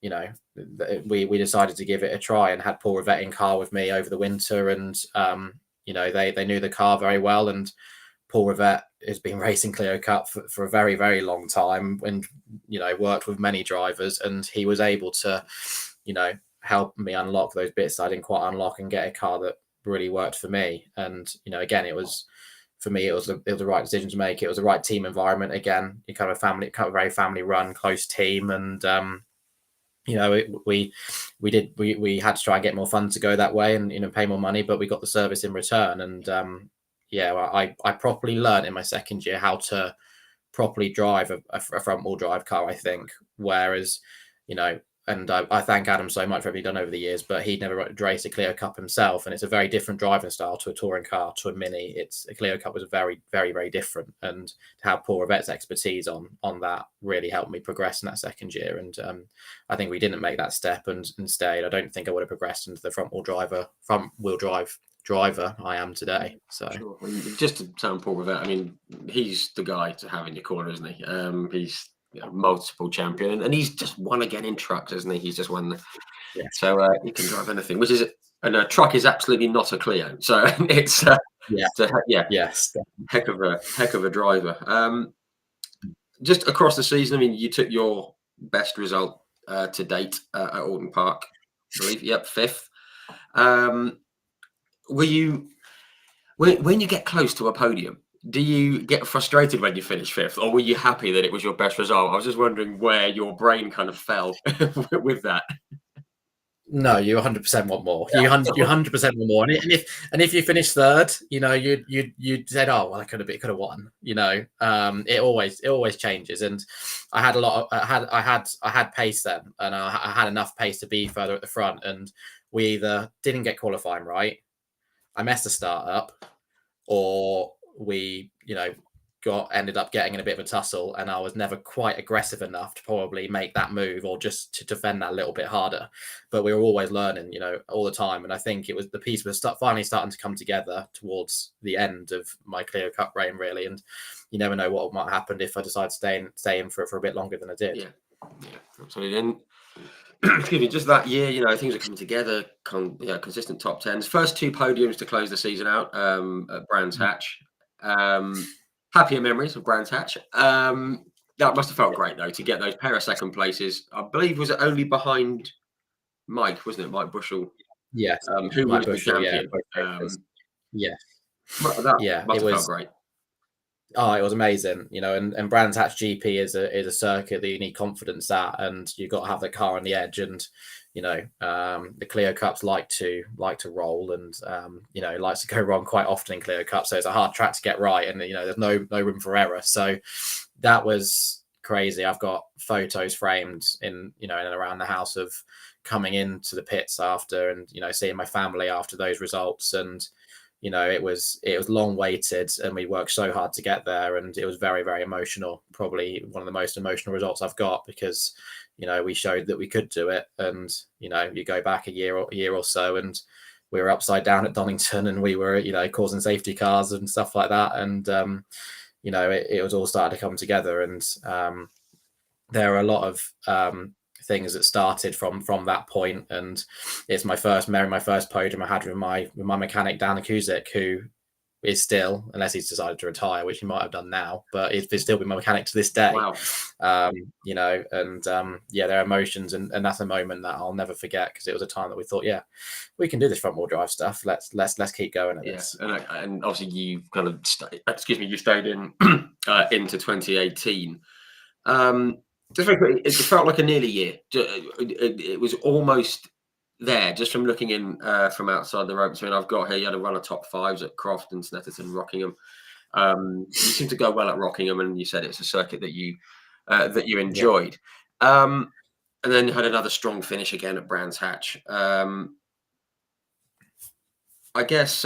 we decided to give it a try and had Paul Rivette in car with me over the winter, and they knew the car very well, and Paul Rivette has been racing Clio Cup for a very, very long time, and worked with many drivers, and he was able to help me unlock those bits that I didn't quite unlock and get a car that really worked for me. And again, it was, for me, it was the right decision to make. It was the right team environment. Again, you kind of very family run, close team, and we had to try and get more funds to go that way and pay more money, but we got the service in return. And I properly learned in my second year how to properly drive a front wheel drive car, I think. Whereas, and I thank Adam so much for everything he's done over the years, but he'd never raced a Clio Cup himself, and it's a very different driving style to a touring car, to a Mini. A Clio Cup was very, very, very different, and to have Paul Rivette's expertise on that really helped me progress in that second year. And I think we didn't make that step and stayed. I don't think I would have progressed into the front wheel drive driver I am today. So sure. Well, just to sound Paul Rivette, I mean, he's the guy to have in your corner, isn't he? He's multiple champion, and he's just won again in trucks, isn't he? He's just won so he can drive anything, which is, and a truck is absolutely not a Clio, so it's yes, heck of a driver. Just across the season, I mean, you took your best result to date at Alton Park, I believe. Yep, 5th. Were you, when you get close to a podium, do you get frustrated when you finish 5th, or were you happy that it was your best result? I was just wondering where your brain kind of fell with that. No, you 100% want more. You 100% want more. And if you finish 3rd, you said, oh well, I could have won. It always changes. And I had I had pace then, and I had enough pace to be further at the front. And we either didn't get qualifying right, I messed the start up, or we ended up getting in a bit of a tussle, and I was never quite aggressive enough to probably make that move, or just to defend that a little bit harder. But we were always learning, all the time. And I think it was the piece was finally starting to come together towards the end of my Clio Cup reign, really. And you never know what might happen if I decide to stay in for a bit longer than I did. Yeah, absolutely. And excuse me, just that year, things are coming together. Consistent top 10s. First 2 podiums to close the season out at Brands Hatch. Happier memories of Brands Hatch. That must have felt great, though, to get those pair of second places. I believe, was it only behind Mike, wasn't it? Mike Bushell. Yes. Who was the champion. It must have felt great. Oh, it was amazing, and Brands Hatch GP is a circuit that you need confidence at, and you've got to have the car on the edge. And the Clio Cups like to roll, and likes to go wrong quite often in Clio Cup. So it's a hard track to get right, and there's no room for error. So that was crazy. I've got photos framed in and around the house of coming into the pits after, and seeing my family after those results. And it was long waited, and we worked so hard to get there, and it was very, very emotional. Probably one of the most emotional results I've got, because we showed that we could do it. And you go back a year or so, and we were upside down at Donington, and we were causing safety cars and stuff like that. And it was all starting to come together. And there are a lot of things that started from that point. And it's my first podium I had with my mechanic Dan Kuzik, who is still, unless he's decided to retire, which he might have done now, but he's still been my mechanic to this day. Wow. There are emotions, and that's a moment that I'll never forget, because it was a time that we thought, we can do this front wheel drive stuff. Let's keep going at this. And obviously you kind of you stayed in into 2018. Just very quickly, it felt like a nearly year. It was almost there, just from looking in from outside the ropes. I mean, I've got here, you had a run of top 5s at Croft and Snetterton, Rockingham. You seem to go well at Rockingham, and you said it's a circuit that you enjoyed. And then you had another strong finish again at Brands Hatch. I guess,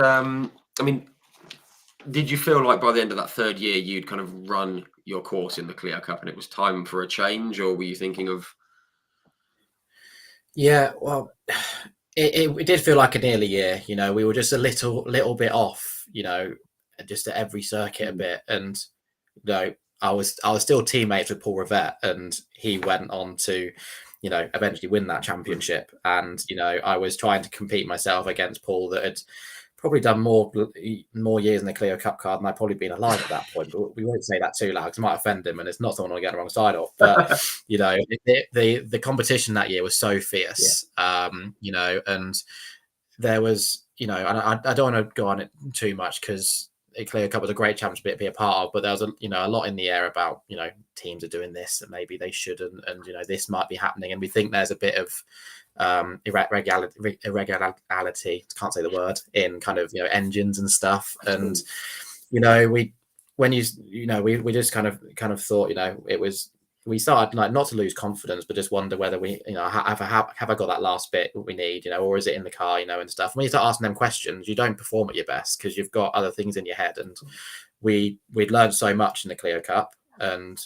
did you feel like by the end of that 3rd year you'd kind of run your course in the Clio Cup and it was time for a change, or were you thinking of? Yeah, well, it did feel like a nearly year. We were just a little bit off, just at every circuit a bit. And I was still teammates with Paul Rivette, and he went on to eventually win that championship. And, I was trying to compete myself against Paul that had probably done more years in the Clio Cup car than I'd probably been alive at that point. But we won't say that too loud because it might offend him, and it's not someone I want to get the wrong side of. But the competition that year was so fierce, and there was, and I don't want to go on it too much because the Clio Cup was a great championship to be a part of, but there was a lot in the air about teams are doing this and maybe they shouldn't, and this might be happening, and we think there's a bit of irregularity, can't say the word, in kind of engines and stuff. And we just kind of thought it was, we started like not to lose confidence, but just wonder whether we have I got that last bit we need, or is it in the car, and stuff. And when you start asking them questions, you don't perform at your best because you've got other things in your head. And we'd learned so much in the Clio Cup, and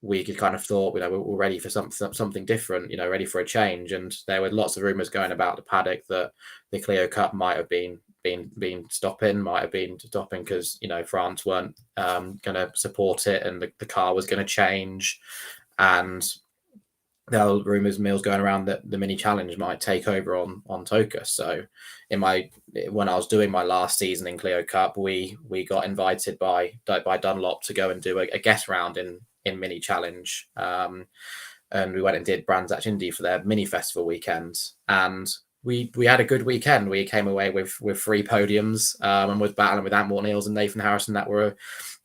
we could kind of thought, we're ready for something different, ready for a change. And there were lots of rumors going about the paddock that the Clio Cup might have been stopping because France weren't going to support it, and the car was going to change. And there were rumors, mills going around that the mini challenge might take over on Toka. So when I was doing my last season in Clio Cup, we got invited by Dunlop to go and do a guest round in mini challenge, and we went and did Brands Hatch Indy for their mini festival weekend, and we had a good weekend. We came away with 3 podiums, and was battling with Ant Morton-Eels and Nathan Harrison that were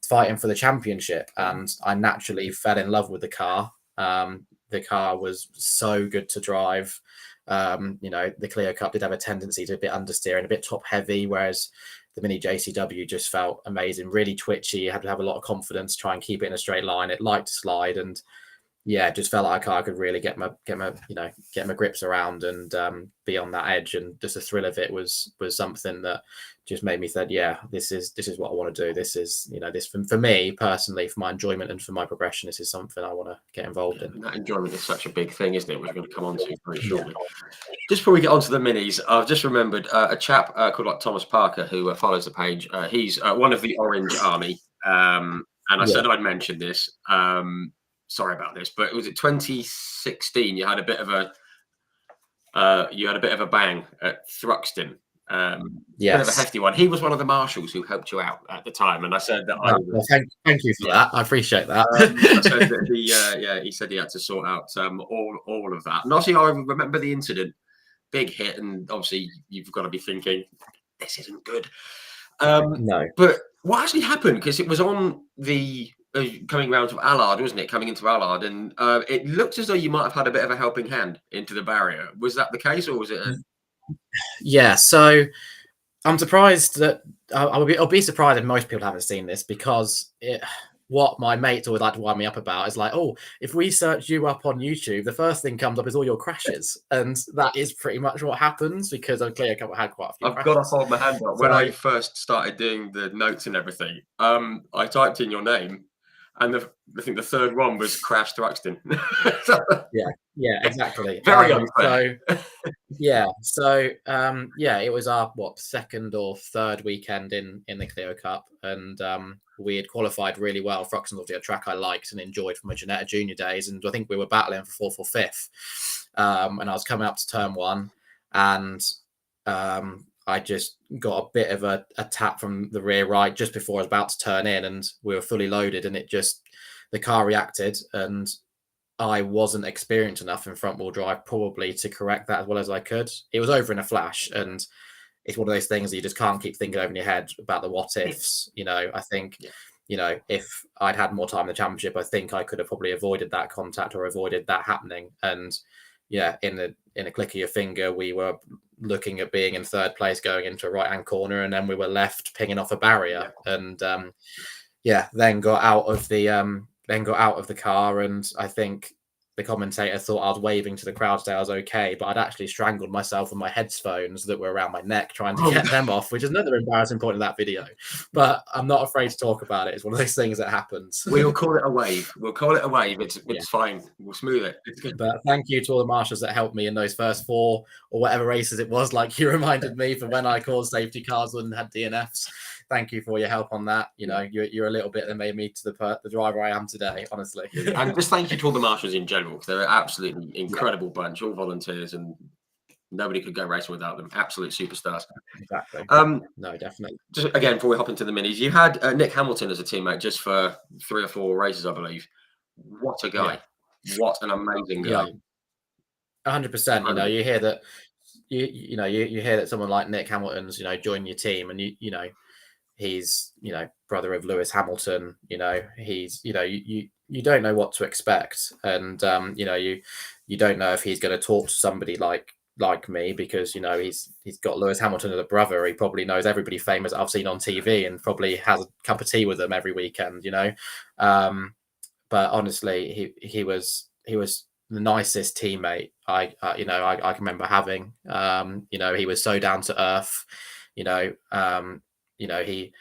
fighting for the championship. And I naturally fell in love with the car. The car was so good to drive. The Clio Cup did have a tendency to be a bit understeer and a bit top heavy, whereas the mini JCW just felt amazing, really twitchy. You had to have a lot of confidence, try and keep it in a straight line. It liked to slide, and it just felt like a car I could really get my grips around and be on that edge. And just the thrill of it was something that just made me think, this is what I want to do. This is this for me personally, for my enjoyment and for my progression, this is something I want to get involved in. And that enjoyment is such a big thing, isn't it? Which we're going to come on to very shortly. Just before we get onto the minis, I've just remembered a chap called Thomas Parker who follows the page. He's one of the Orange Army, and I said I'd mention this. Sorry about this, but was it 2016? You had a bit of a bang at Thruxton. Bit of a hefty one. He was one of the marshals who helped you out at the time, and I said that thank you for that. I appreciate that. I said that he said he had to sort out all of that. And obviously, I remember the incident, big hit, and obviously you've got to be thinking this isn't good. No, but what actually happened? Because it was on the coming round to Allard, wasn't it? Coming into Allard, and it looked as though you might have had a bit of a helping hand into the barrier. Was that the case, or was it? Yeah. So I'm surprised that I'll be surprised if most people haven't seen this, because what my mates always like to wind me up about is like, oh, if we search you up on YouTube, the first thing comes up is all your crashes, and that is pretty much what happens, because I'm clear I had quite a few. I've got to hold my hand up. When I first started doing the notes and everything, I typed in your name, and I think the third one was Crash Thruxton. Yeah, exactly. Very unfair. It was our second or third weekend in the Clio Cup, and we had qualified really well. Thruxton's obviously a track I liked and enjoyed from my Ginetta Junior days, and I think we were battling for fourth or fifth. And I was coming up to turn 1, and I just got a bit of a tap from the rear right just before I was about to turn in, and we were fully loaded, and the car reacted, and I wasn't experienced enough in front wheel drive probably to correct that as well as I could. It was over in a flash, and it's one of those things that you just can't keep thinking over in your head about the what ifs. I think, if I'd had more time in the championship, I think I could have probably avoided that contact or avoided that happening. And in a click of your finger, we were looking at being in third place going into a right-hand corner, and then we were left pinging off a barrier, and then got out of the car. And I think the commentator thought I was waving to the crowd to say I was okay, but I'd actually strangled myself with my headphones that were around my neck trying to get them off, which is another embarrassing point in that video. But I'm not afraid to talk about it. It's one of those things that happens. We'll call it a wave. It's fine. We'll smooth it. It's good. But thank you to all the marshals that helped me in those first 4 or whatever races it was, like you reminded me, for when I caused safety cars and had DNFs. thank you for your help on that. You know, you're a little bit that made me to the driver I am today, honestly. And just thank you to all the marshals in general, because they're an absolutely incredible bunch, all volunteers, and nobody could go racing without them. Absolute superstars. Exactly. No, definitely. Just again, before we hop into the minis, you had Nick Hamilton as a teammate just for 3 or 4 races, I believe. What a guy! What an amazing guy! 100%. You know, you hear that. You hear that someone like Nick Hamilton's, you know, joining your team, and you know, he's, you know, brother of Lewis Hamilton. You know, he's, you know, you don't know what to expect, and you know, you don't know if he's going to talk to somebody like me, because you know he's got Lewis Hamilton as a brother. He probably knows everybody famous I've seen on TV, and probably has a cup of tea with them every weekend. You know, but honestly, he was the nicest teammate I can remember having. You know, he was so down to earth. You know, he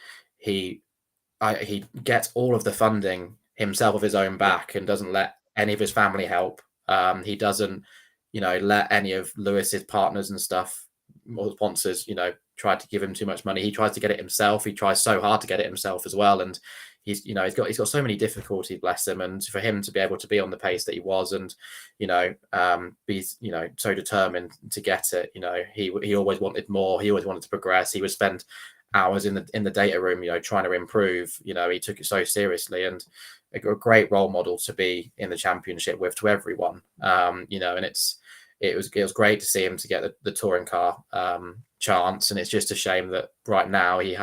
gets all of the funding himself of his own back, and doesn't let any of his family help. He doesn't, you know, let any of Lewis's partners and stuff or sponsors, you know, try to give him too much money. He tries to get it himself. He tries so hard to get it himself as well. And he's got so many difficulties, bless him. And for him to be able to be on the pace that he was, and, you know, be, you know, so determined to get it, you know, he always wanted more. He always wanted to progress. He would spend hours in the data room, you know, trying to improve. You know, he took it so seriously, and a great role model to be in the championship with, to everyone. You know, and it was great to see him to get the touring car chance. And it's just a shame that right now he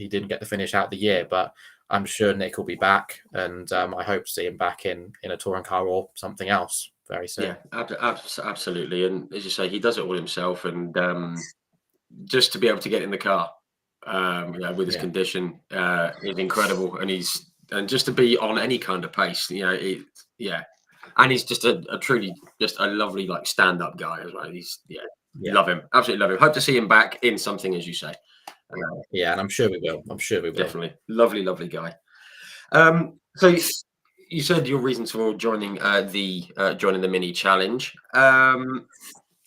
didn't get the finish out the year, but I'm sure Nick will be back, and I hope to see him back in a touring car or something else very soon. Yeah, absolutely. And as you say, he does it all himself, and just to be able to get in the car, you know, with his condition, is incredible. And just to be on any kind of pace, you know, and he's just a truly just a lovely, like, stand-up guy as well. He's love him, absolutely love him. Hope to see him back in something, as you say. And I'm sure we will. Definitely, lovely guy. So you said your reasons for joining the mini challenge.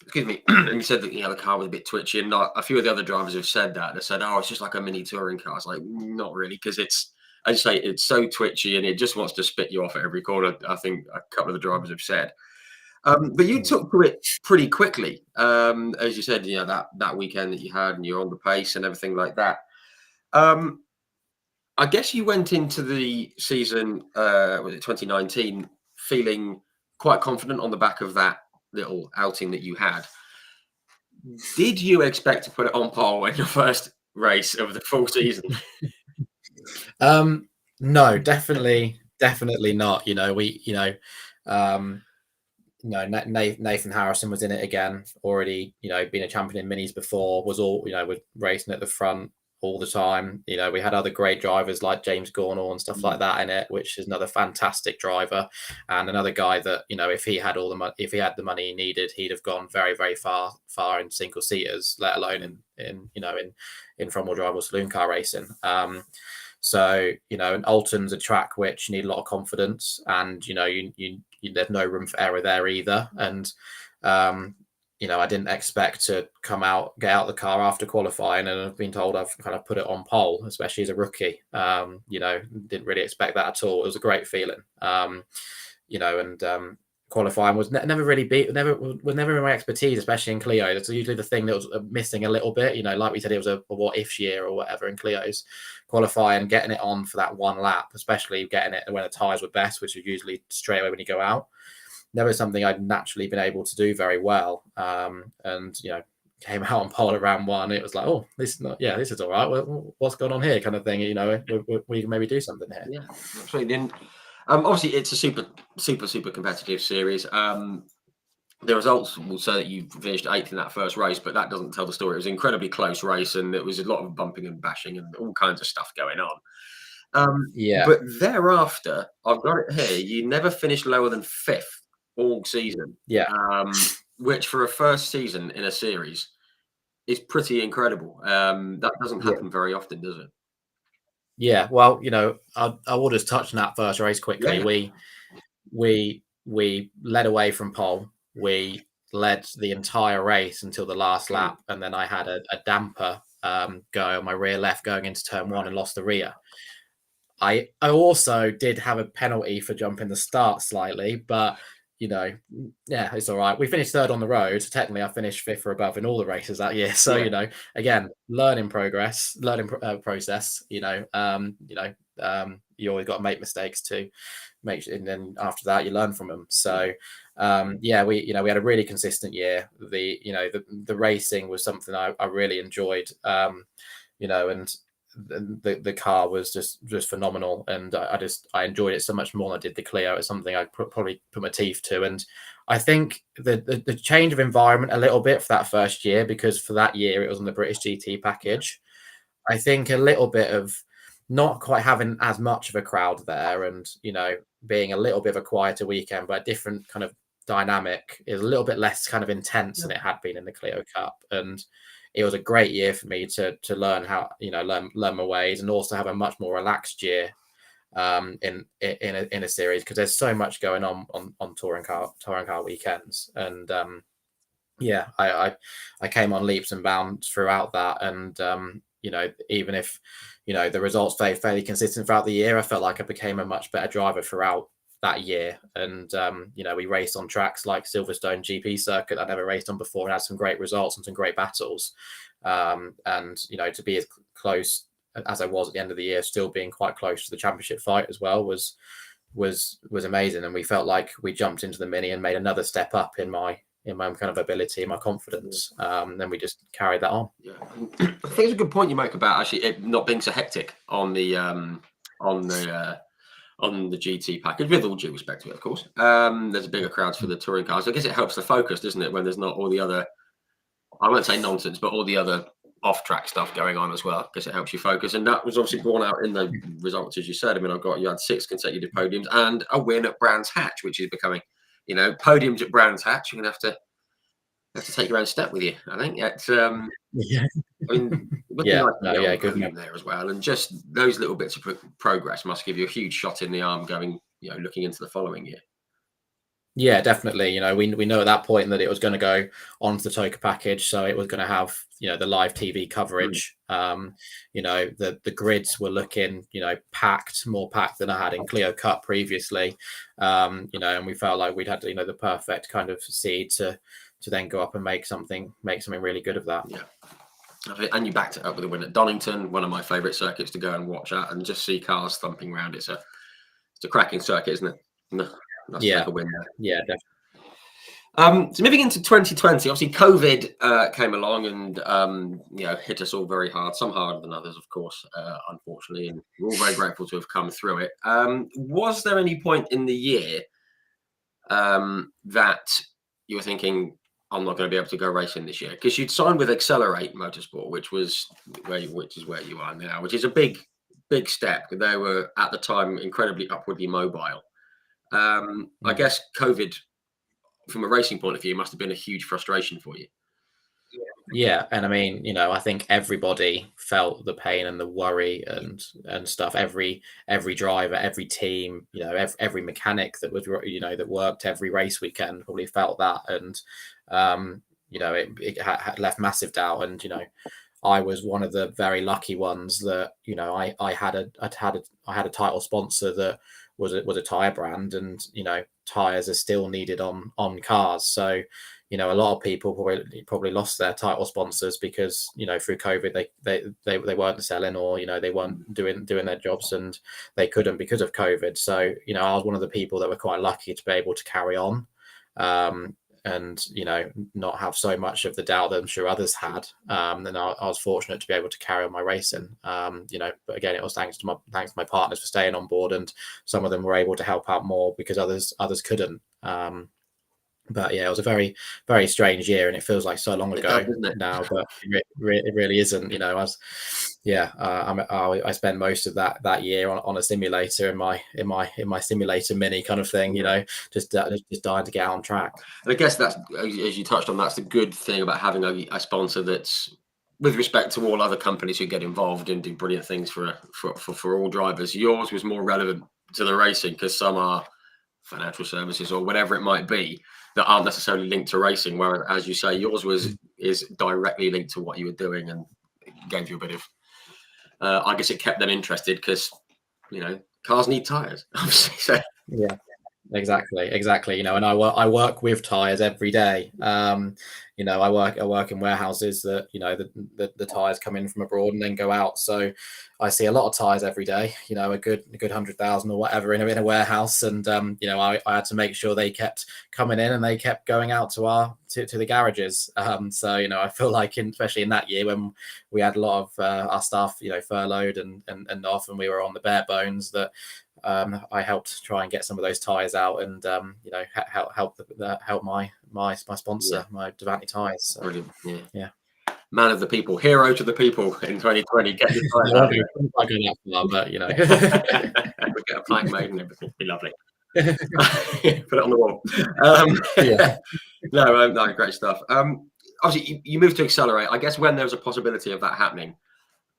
Excuse me. And you said that, you know, the car was a bit twitchy, and a few of the other drivers have said that. They said, "Oh, it's just like a mini touring car." It's like, not really, because it's, as you say, it's so twitchy, and it just wants to spit you off at every corner. I think a couple of the drivers have said. But you took to it pretty quickly, as you said. You know, that weekend that you had, and you're on the pace and everything like that. I guess you went into the season, was it 2019, feeling quite confident on the back of that little outing that you had. Did you expect to put it on pole in your first race of the full season? No, definitely not. You know, Nathan Harrison was in it again, already, you know, been a champion in minis before, was racing at the front all the time. You know, we had other great drivers like James Gornall and stuff like that in it, which is another fantastic driver, and another guy that, you know, if he had the money he needed, he'd have gone very, very far in single seaters, let alone in front wheel drive or saloon car racing. So, you know, and Alton's a track which you need a lot of confidence, and, you know, there's no room for error there either. And you know, I didn't expect to get out the car after qualifying, and I've been told I've kind of put it on pole, especially as a rookie. You know, didn't really expect that at all. It was a great feeling. You know, and qualifying was never in my expertise, especially in Clio. That's usually the thing that was missing a little bit. You know, like we said, it was a what if year or whatever in Clio's. Qualifying, getting it on for that one lap, especially getting it when the tyres were best, which is usually straight away when you go out. Never something I'd naturally been able to do very well. And, you know, came out on pole at round one. It was like, oh, this is all right. Well, what's going on here, kind of thing. You know, we can maybe do something here. Yeah, absolutely. And obviously, it's a super competitive series. The results will say that you finished 8th in that first race, but that doesn't tell the story. It was an incredibly close race, and it was a lot of bumping and bashing and all kinds of stuff going on. But thereafter, I've got it here, you never finished lower than 5th all season. Which for a first season in a series is pretty incredible. That doesn't happen very often, does it? Yeah, well, you know, I will just touch on that first race quickly. We led away from pole. We led the entire race until the last lap, and then I had a damper go on my rear left going into turn one and lost the rear. I also did have a penalty for jumping the start slightly, but yeah, it's all right. We finished third on the road. Technically, I finished fifth or above in all the races that year. So again, learning process. You always got to make mistakes to make, and then after that, you learn from them. So we had a really consistent year. The racing was something I really enjoyed. And the car was just phenomenal, and I enjoyed it so much more than I did the Clio. It's something I probably put my teeth to, and I think the change of environment a little bit for that first year, because for that year it was on the British GT package. I think a little bit of not quite having as much of a crowd there, and being a little bit of a quieter weekend, but a different kind of dynamic, is a little bit less kind of intense than it had been in the Clio Cup. And it was a great year for me to learn how learn my ways, and also have a much more relaxed year in a series, because there's so much going on touring car weekends. And I came on leaps and bounds throughout that. And even if the results stayed fairly consistent throughout the year, I felt like I became a much better driver throughout that year. And we raced on tracks like Silverstone GP circuit I never raced on before, and had some great results and some great battles. And to be as close as I was at the end of the year, still being quite close to the championship fight as well, was amazing. And we felt like we jumped into the Mini and made another step up in my kind of ability, my confidence. Then we just carried that on. Yeah, I think it's a good point you make about actually it not being so hectic on the GT package, with all due respect to it, of course. There's bigger crowds for the touring cars. I guess it helps the focus, doesn't it, when there's not all the other, I won't say nonsense, but all the other off-track stuff going on as well, because it helps you focus. And that was obviously borne out in the results, as you said. I mean, you had 6 consecutive podiums and a win at Brands Hatch, which is becoming, podiums at Brands Hatch. You're going to have to take your own step with you, I think. It's, I mean, good there as well. And just those little bits of progress must give you a huge shot in the arm going, looking into the following year. Yeah, definitely. We know at that point that it was going to go onto the TOCA package, so it was going to have the live TV coverage. The grids were looking more packed than I had in Clio Cup previously. And we felt like we'd had the perfect kind of seed to then go up and make something really good of that. Yeah. And you backed it up with a win at Donington, one of my favourite circuits to go and watch at, and just see cars thumping around. It's a cracking circuit, isn't it? Yeah, a win there. Yeah, definitely. So moving into 2020, obviously COVID came along and hit us all very hard. Some harder than others, of course, unfortunately, and we're all very grateful to have come through it. Was there any point in the year that you were thinking, I'm not going to be able to go racing this year? Because you'd signed with EXCELR8 Motorsport, which is where you are now, which is a big step. They were at the time incredibly upwardly mobile. I guess COVID, from a racing point of view, must have been a huge frustration for you. Yeah, and I mean, I think everybody felt the pain and the worry and stuff. Every driver, every team, every mechanic that was that worked every race weekend probably felt that. And it had left massive doubt. And I was one of the very lucky ones that I had a title sponsor that was a tire brand, and tires are still needed on cars. So a lot of people probably lost their title sponsors because through COVID they weren't selling, or they weren't doing their jobs, and they couldn't because of COVID. So I was one of the people that were quite lucky to be able to carry on, and not have so much of the doubt that I'm sure others had. And I was fortunate to be able to carry on my racing. But again, it was thanks to my partners for staying on board, and some of them were able to help out more because others couldn't. But yeah, it was a very, very strange year, and it feels like so long ago now, but it really isn't. I spent most of that year on a simulator in my simulator Mini kind of thing. Just dying to get out on track. And I guess that's, as you touched on, that's the good thing about having a sponsor that's, with respect to all other companies who get involved and do brilliant things for all drivers. Yours was more relevant to the racing because some are financial services or whatever it might be that aren't necessarily linked to racing, whereas, as you say, yours is directly linked to what you were doing and gave you a bit of, I guess it kept them interested because, cars need tyres, obviously. So. Yeah. Exactly. And I work with tires every day. I work in warehouses that, the tires come in from abroad and then go out. So I see a lot of tires every day, a good 100,000 or whatever in a warehouse. And, I had to make sure they kept coming in and they kept going out to the garages. So, I feel like especially in that year when we had a lot of our staff, furloughed and off, and we were on the bare bones, that I helped try and get some of those tires out and help my sponsor, my Devanti tires. So, brilliant. Yeah. Man of the people, hero to the people in 2020. Get the tires out. I go that far, but we get a plank made and everything. It'd be lovely. Put it on the wall. Yeah. No, great stuff. Obviously, you moved to EXCELR8. I guess when there was a possibility of that happening,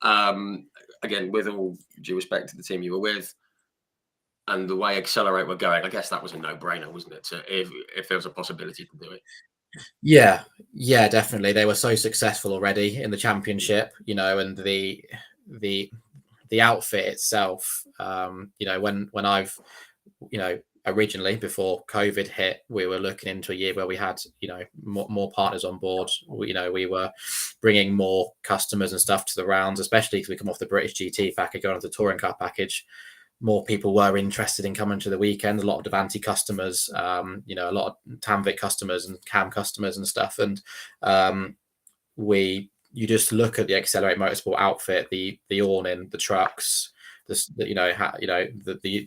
again, with all due respect to the team you were with, and the way EXCELR8 were going, I guess that was a no-brainer, wasn't it? So if there was a possibility to do it. Yeah, definitely. They were so successful already in the championship, and the outfit itself. When I've, originally before COVID hit, we were looking into a year where we had, more partners on board. We were bringing more customers and stuff to the rounds, especially because we come off the British GT package, going on the touring car package. More people were interested in coming to the weekend. A lot of Devanti customers, a lot of Tanvik customers and Cam customers and stuff. And you just look at the EXCELR8 Motorsport outfit, the awning, the trucks, the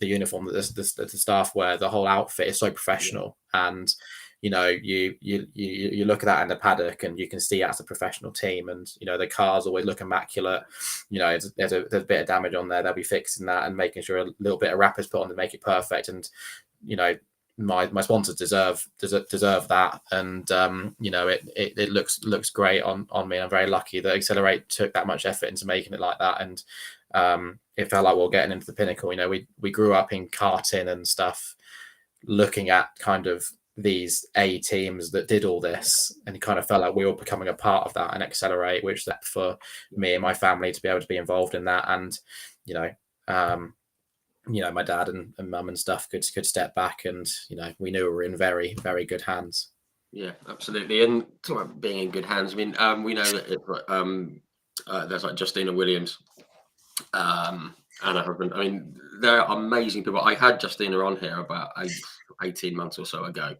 uniform that the staff wear. The whole outfit is so professional, and you look at that in the paddock and you can see that's a professional team, and the cars always look immaculate. There's a bit of damage on there, they'll be fixing that and making sure a little bit of wrap is put on to make it perfect. And my sponsors deserve that, and it looks great on me. I'm very lucky that EXCELR8 took that much effort into making it like that, and it felt like we're getting into the pinnacle. We grew up in karting and stuff, looking at kind of these A teams that did all this, and it kind of felt like we were becoming a part of that in EXCELR8, which led for me and my family to be able to be involved in that. And my dad and mum and stuff could step back, and we knew we were in very, very good hands. Yeah, absolutely. And talking about being in good hands, I mean, we know that there's like Justina Williams and her husband. I mean, they're amazing people. I had Justina on here about 18 months or so ago.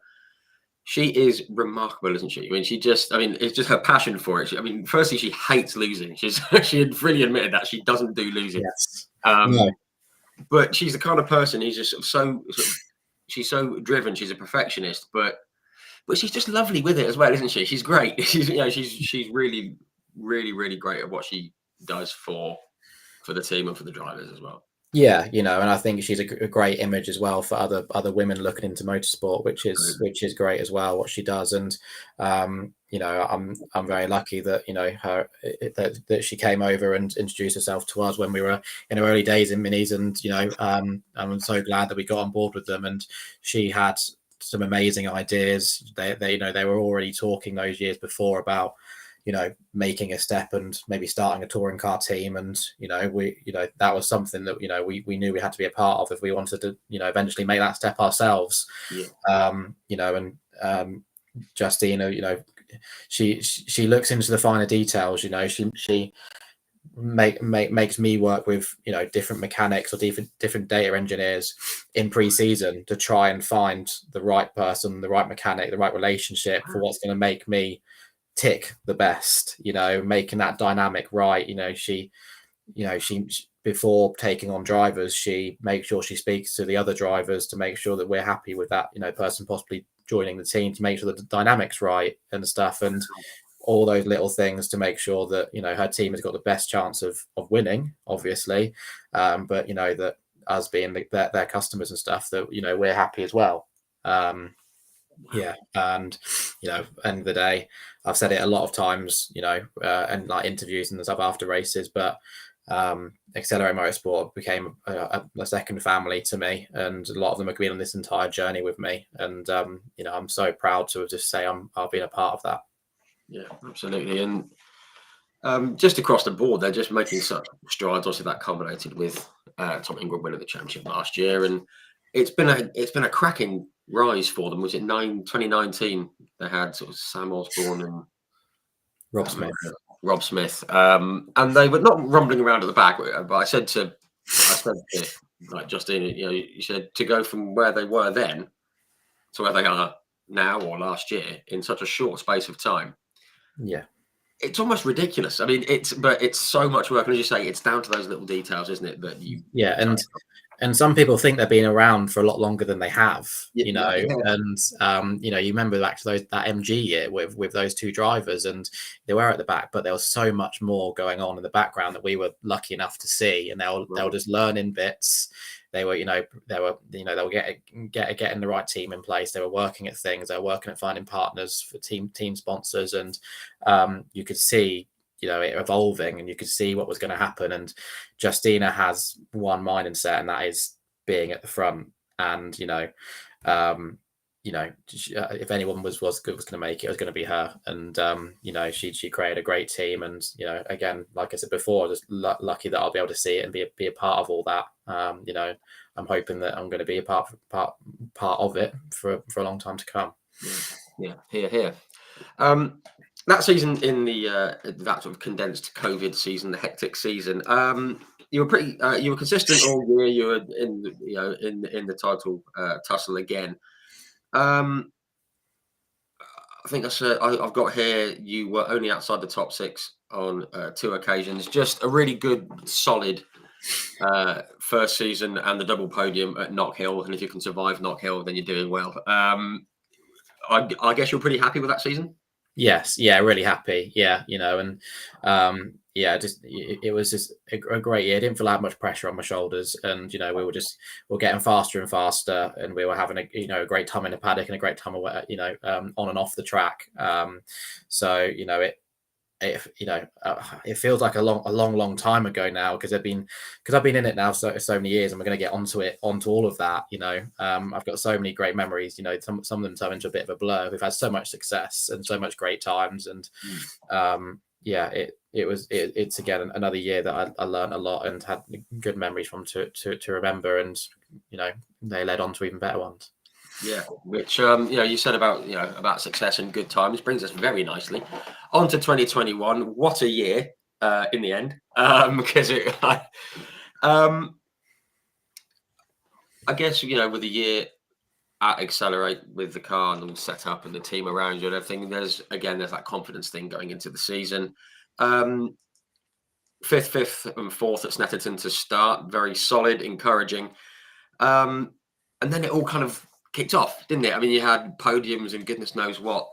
She is remarkable, isn't she? I mean, it's just her passion for it. Firstly, she hates losing. She had freely admitted that she doesn't do losing. Yes. No. But she's the kind of person who's just she's so driven. She's a perfectionist, but she's just lovely with it as well, isn't she? She's great. She's really, really, really great at what she does for the team and for the drivers as well. Yeah, and I think she's a great image as well for other women looking into motorsport, which is great as well what she does. And I'm very lucky that that she came over and introduced herself to us when we were in her early days in minis, and I'm so glad that we got on board with them. And she had some amazing ideas. They were already talking those years before about making a step and maybe starting a touring car team. And, that was something that, we knew we had to be a part of if we wanted to, eventually make that step ourselves. Yeah. Justina, she looks into the finer details. She makes me work with, different mechanics or different data engineers in pre-season to try and find the right person, the right mechanic, the right relationship for what's going to make me tick the best, making that dynamic right. She before taking on drivers, she makes sure she speaks to the other drivers to make sure that we're happy with that person possibly joining the team, to make sure that the dynamic's right and stuff, and all those little things to make sure that her team has got the best chance of winning, obviously, but that us being their customers and stuff, that we're happy as well. Yeah, and end of the day, I've said it a lot of times, and like interviews and stuff after races, but EXCELR8 Motorsport became a second family to me, and a lot of them have been on this entire journey with me, and I'm so proud to just say I've been a part of that. Yeah, absolutely. And Just across the board, they're just making such strides. Obviously, that culminated with Tom Ingram winning the championship last year, and it's been a cracking rise for them. Was it 2019? They had sort of Sam Osborne and Rob Smith. Rob Smith, and they were not rumbling around at the back. But I said to like Justine, you said to go from where they were then to where they are now or last year in such a short space of time. Yeah. It's almost ridiculous. I mean, it's so much work, and as you say, it's down to those little details, isn't it? That you and some people think they've been around for a lot longer than they have, yeah. And you remember back to that MG year with those two drivers, and they were at the back, but there was so much more going on in the background that we were lucky enough to see, and they'll just learn in bits. They were getting the right team in place. They were working at things. They were working at finding partners for team sponsors, and you could see it evolving, and you could see what was going to happen. And Justina has one mindset, and that is being at the front. And if anyone was going to make it was going to be her. And she created a great team. And again, like I said before, just lucky that I'll be able to see it and be a part of all that. I'm hoping that I'm going to be a part of it for a long time to come. Yeah, here. That season in the that sort of condensed COVID season, the hectic season, you were pretty you were consistent all year. You were in the title tussle again. I think I've got here. You were only outside the top 6 on 2 occasions. Just a really good, solid first season, and the double podium at Knock Hill. And if you can survive Knock Hill, then you're doing well. I guess you're pretty happy with that season. Yes, yeah, really happy. Yeah, and it was just a great year. I didn't feel that much pressure on my shoulders, and we were getting faster and faster, and we were having a great time in the paddock and a great time on and off the track. It feels like a long time ago now, because I've been in it now so many years, and we're going to get onto all of that. I've got so many great memories. Some of them turn into a bit of a blur. We've had so much success and so much great times, and it's again another year that I learned a lot and had good memories from to remember, and they led on to even better ones. Yeah, which you said about success and good times brings us very nicely on to 2021. What a year in the end, because I guess with the year at EXCELR8, with the car and all set up and the team around you and everything, there's that confidence thing going into the season. 5th and 4th at Snetterton to start, very solid, encouraging, and then it all kind of kicked off, didn't it? I mean, you had podiums and goodness knows what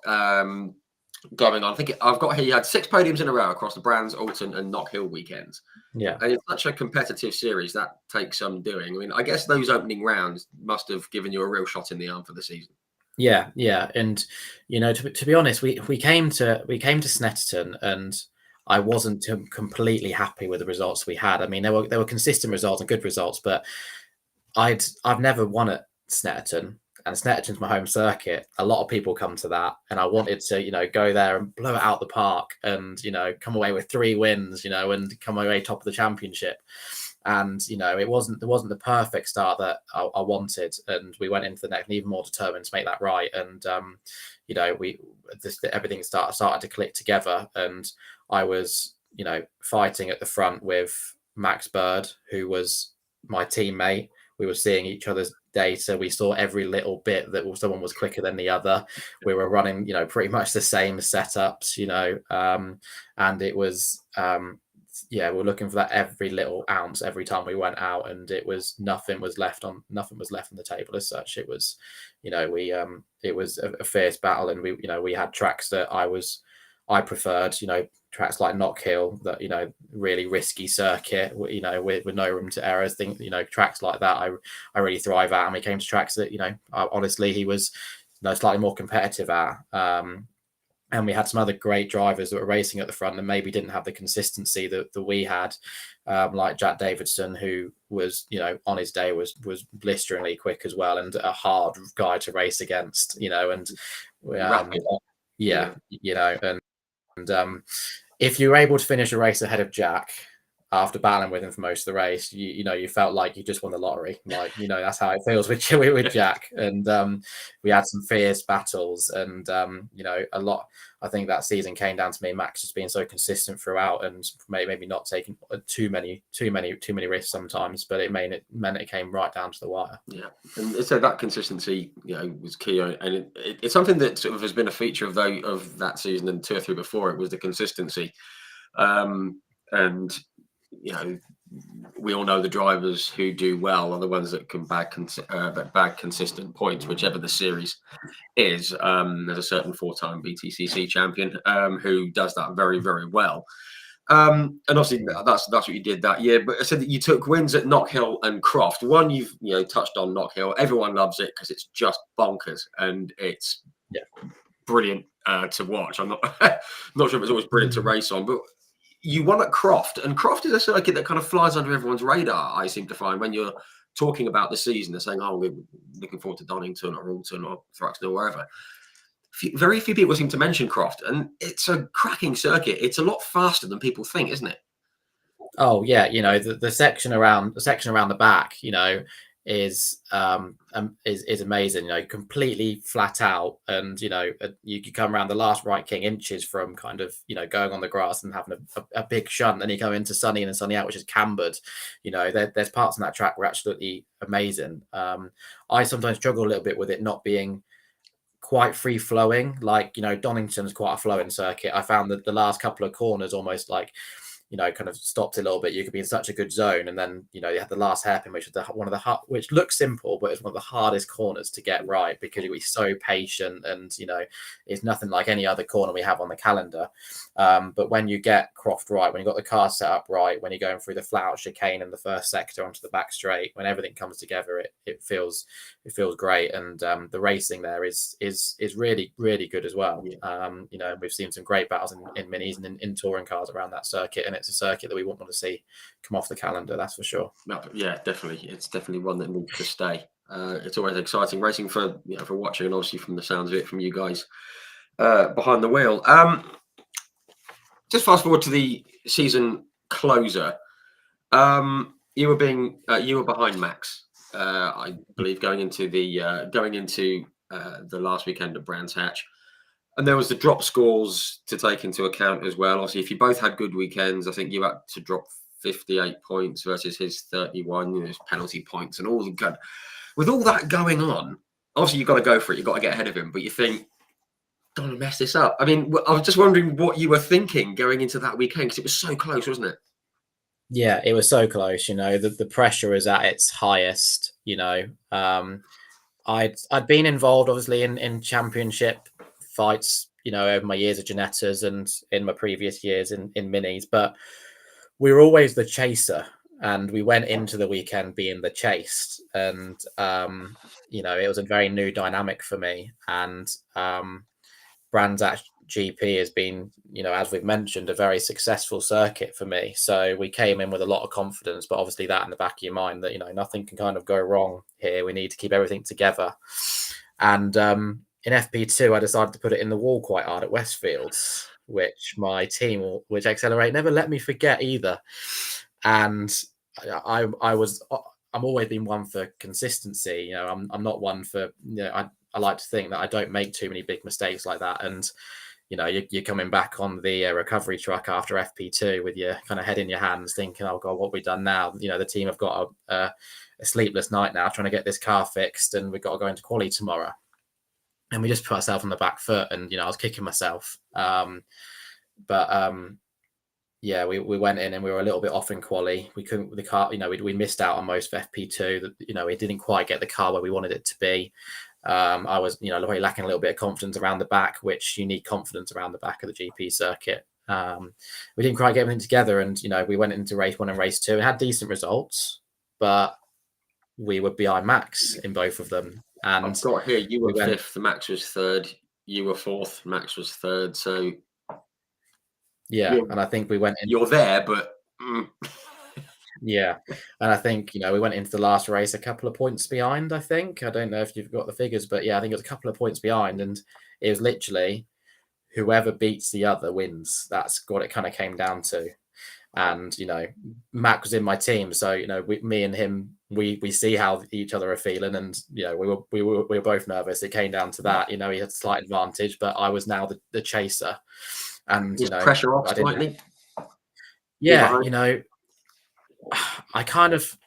going on. I think I've got here, you had 6 podiums in a row across the Brands, Alton and Knock Hill weekends. Yeah. And it's such a competitive series, that takes some doing. I mean, I guess those opening rounds must have given you a real shot in the arm for the season. Yeah. And, to be honest, we came to Snetterton, and I wasn't completely happy with the results we had. I mean, there were consistent results and good results, but I've never won at Snetterton. And Snetterton's my home circuit. A lot of people come to that, and I wanted to, go there and blow it out the park, and come away with 3 wins, and come away top of the championship. And it wasn't the perfect start that I wanted, and we went into the next even more determined to make that right. And everything started to click together, and I was fighting at the front with Max Bird, who was my teammate. We were seeing each other's data. We saw every little bit that someone was quicker than the other. We were running, pretty much the same setups, and it was, we're looking for that every little ounce every time we went out, and it was nothing was left on the table as such. It was, it was a fierce battle, and we had tracks that I preferred, tracks like Knock Hill, that really risky circuit, with no room to errors. Tracks like that I really thrive at. And we came to tracks that honestly he was slightly more competitive at. And we had some other great drivers that were racing at the front and maybe didn't have the consistency that we had, like Jack Davidson, who was on his day was blisteringly quick as well, and a hard guy to race against. if you were able to finish a race ahead of Jack after battling with him for most of the race, you felt like you just won the lottery. Like, that's how it feels with Jack. And we had some fierce battles, and a lot. I think that season came down to me, Max, just being so consistent throughout, and maybe not taking too many risks sometimes, but it meant it came right down to the wire. Yeah, and so that consistency, was key, and it's something that sort of has been a feature of that season and 2 or 3 before it was the consistency, and we all know the drivers who do well are the ones that can bag consistent points, whichever the series is. There's a certain 4-time BTCC champion who does that very, very well. And obviously that's what you did that year. But I said that you took wins at Knockhill and Croft. One you've touched on, Knockhill. Everyone loves it because it's just bonkers and it's brilliant to watch. I'm not not sure if it's always brilliant to race on, but you won at Croft, and Croft is a circuit that kind of flies under everyone's radar. I seem to find when you're talking about the season, they're saying, "Oh, we're looking forward to Donington or Alton or Thruxton or wherever." Very few people seem to mention Croft, and it's a cracking circuit. It's a lot faster than people think, isn't it? Oh yeah, the section around the back, is amazing. Completely flat out, and you come around the last right king inches from kind of going on the grass and having a big shunt. Then you come into sunny and sunny out, which is cambered. There's parts on that track were absolutely amazing. I sometimes struggle a little bit with it not being quite free flowing. Like Donington's quite a flowing circuit. I found that the last couple of corners almost like kind of stopped a little bit. You could be in such a good zone, and then you had the last hairpin, which is which looks simple, but it's one of the hardest corners to get right because you're so patient, and it's nothing like any other corner we have on the calendar. But when you get Croft right, when you got the car set up right, when you're going through the flat out chicane in the first sector onto the back straight, when everything comes together, it feels great, and the racing there is really, really good as well. We've seen some great battles in minis and in touring cars around that circuit, and it's a circuit that we won't want to see come off the calendar, that's for sure. Yeah, definitely. It's definitely one that needs to stay. It's always exciting racing for watching, and obviously from the sounds of it, from you guys behind the wheel. Just fast forward to the season closer. You were behind Max, I believe, going into the last weekend at Brands Hatch. And there was the drop scores to take into account as well. Obviously, if you both had good weekends, I think you had to drop 58 points versus his 31, his penalty points and all the good. With all that going on, obviously you've got to go for it. You've got to get ahead of him. But you think, don't want to mess this up. I mean, I was just wondering what you were thinking going into that weekend because it was so close, wasn't it? Yeah, it was so close. The pressure is at its highest. I'd been involved obviously in championship fights, over my years of Ginettas and in my previous years in minis, but we were always the chaser, and we went into the weekend being the chased, and it was a very new dynamic for me. And Brands Hatch GP has been, as we've mentioned, a very successful circuit for me. So we came in with a lot of confidence, but obviously that in the back of your mind that, nothing can kind of go wrong here. We need to keep everything together. And in FP2, I decided to put it in the wall quite hard at Westfields, which my team, which EXCELR8 never let me forget either. And I'm always been one for consistency. I'm not one for, I like to think that I don't make too many big mistakes like that. And, you're coming back on the recovery truck after FP2 with your kind of head in your hands thinking, oh God, what have we done now? The team have got a sleepless night now trying to get this car fixed, and we've got to go into quali tomorrow. And we just put ourselves on the back foot, and, I was kicking myself. Yeah, we went in and we were a little bit off in quali. We couldn't, the car, we missed out on most of FP2. We didn't quite get the car where we wanted it to be. I was, lacking a little bit of confidence around the back, which you need confidence around the back of the GP circuit. We didn't quite get everything together, and, we went into race 1 and race 2 and had decent results, but we were behind Max in both of them. And I've got here, you were 5th, Max was 3rd, you were 4th, Max was 3rd. So yeah, and I think we went in. You're there, but yeah, and I think we went into the last race a couple of points behind. I think, I don't know if you've got the figures, but yeah, I think it was a couple of points behind, and it was literally whoever beats the other wins. That's what it kind of came down to. And Mac was in my team, so me and him, we see how each other are feeling, and we were both nervous. It came down to that. He had a slight advantage, but I was now the chaser, and Just pressure off slightly. Yeah, I kind of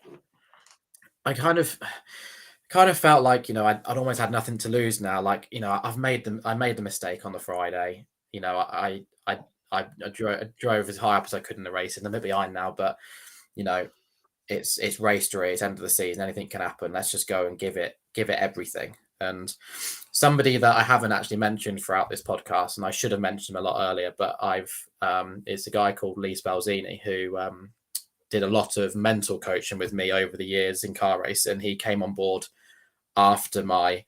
felt like I'd almost had nothing to lose now. Like I made the mistake on the Friday. I drove as high up as I could in the race, and I'm a bit behind now. But it's race to race, end of the season, anything can happen. Let's just go and give it everything. And somebody that I haven't actually mentioned throughout this podcast, and I should have mentioned him a lot earlier, but it's a guy called Lee Spalzini who did a lot of mental coaching with me over the years in car race, and he came on board after my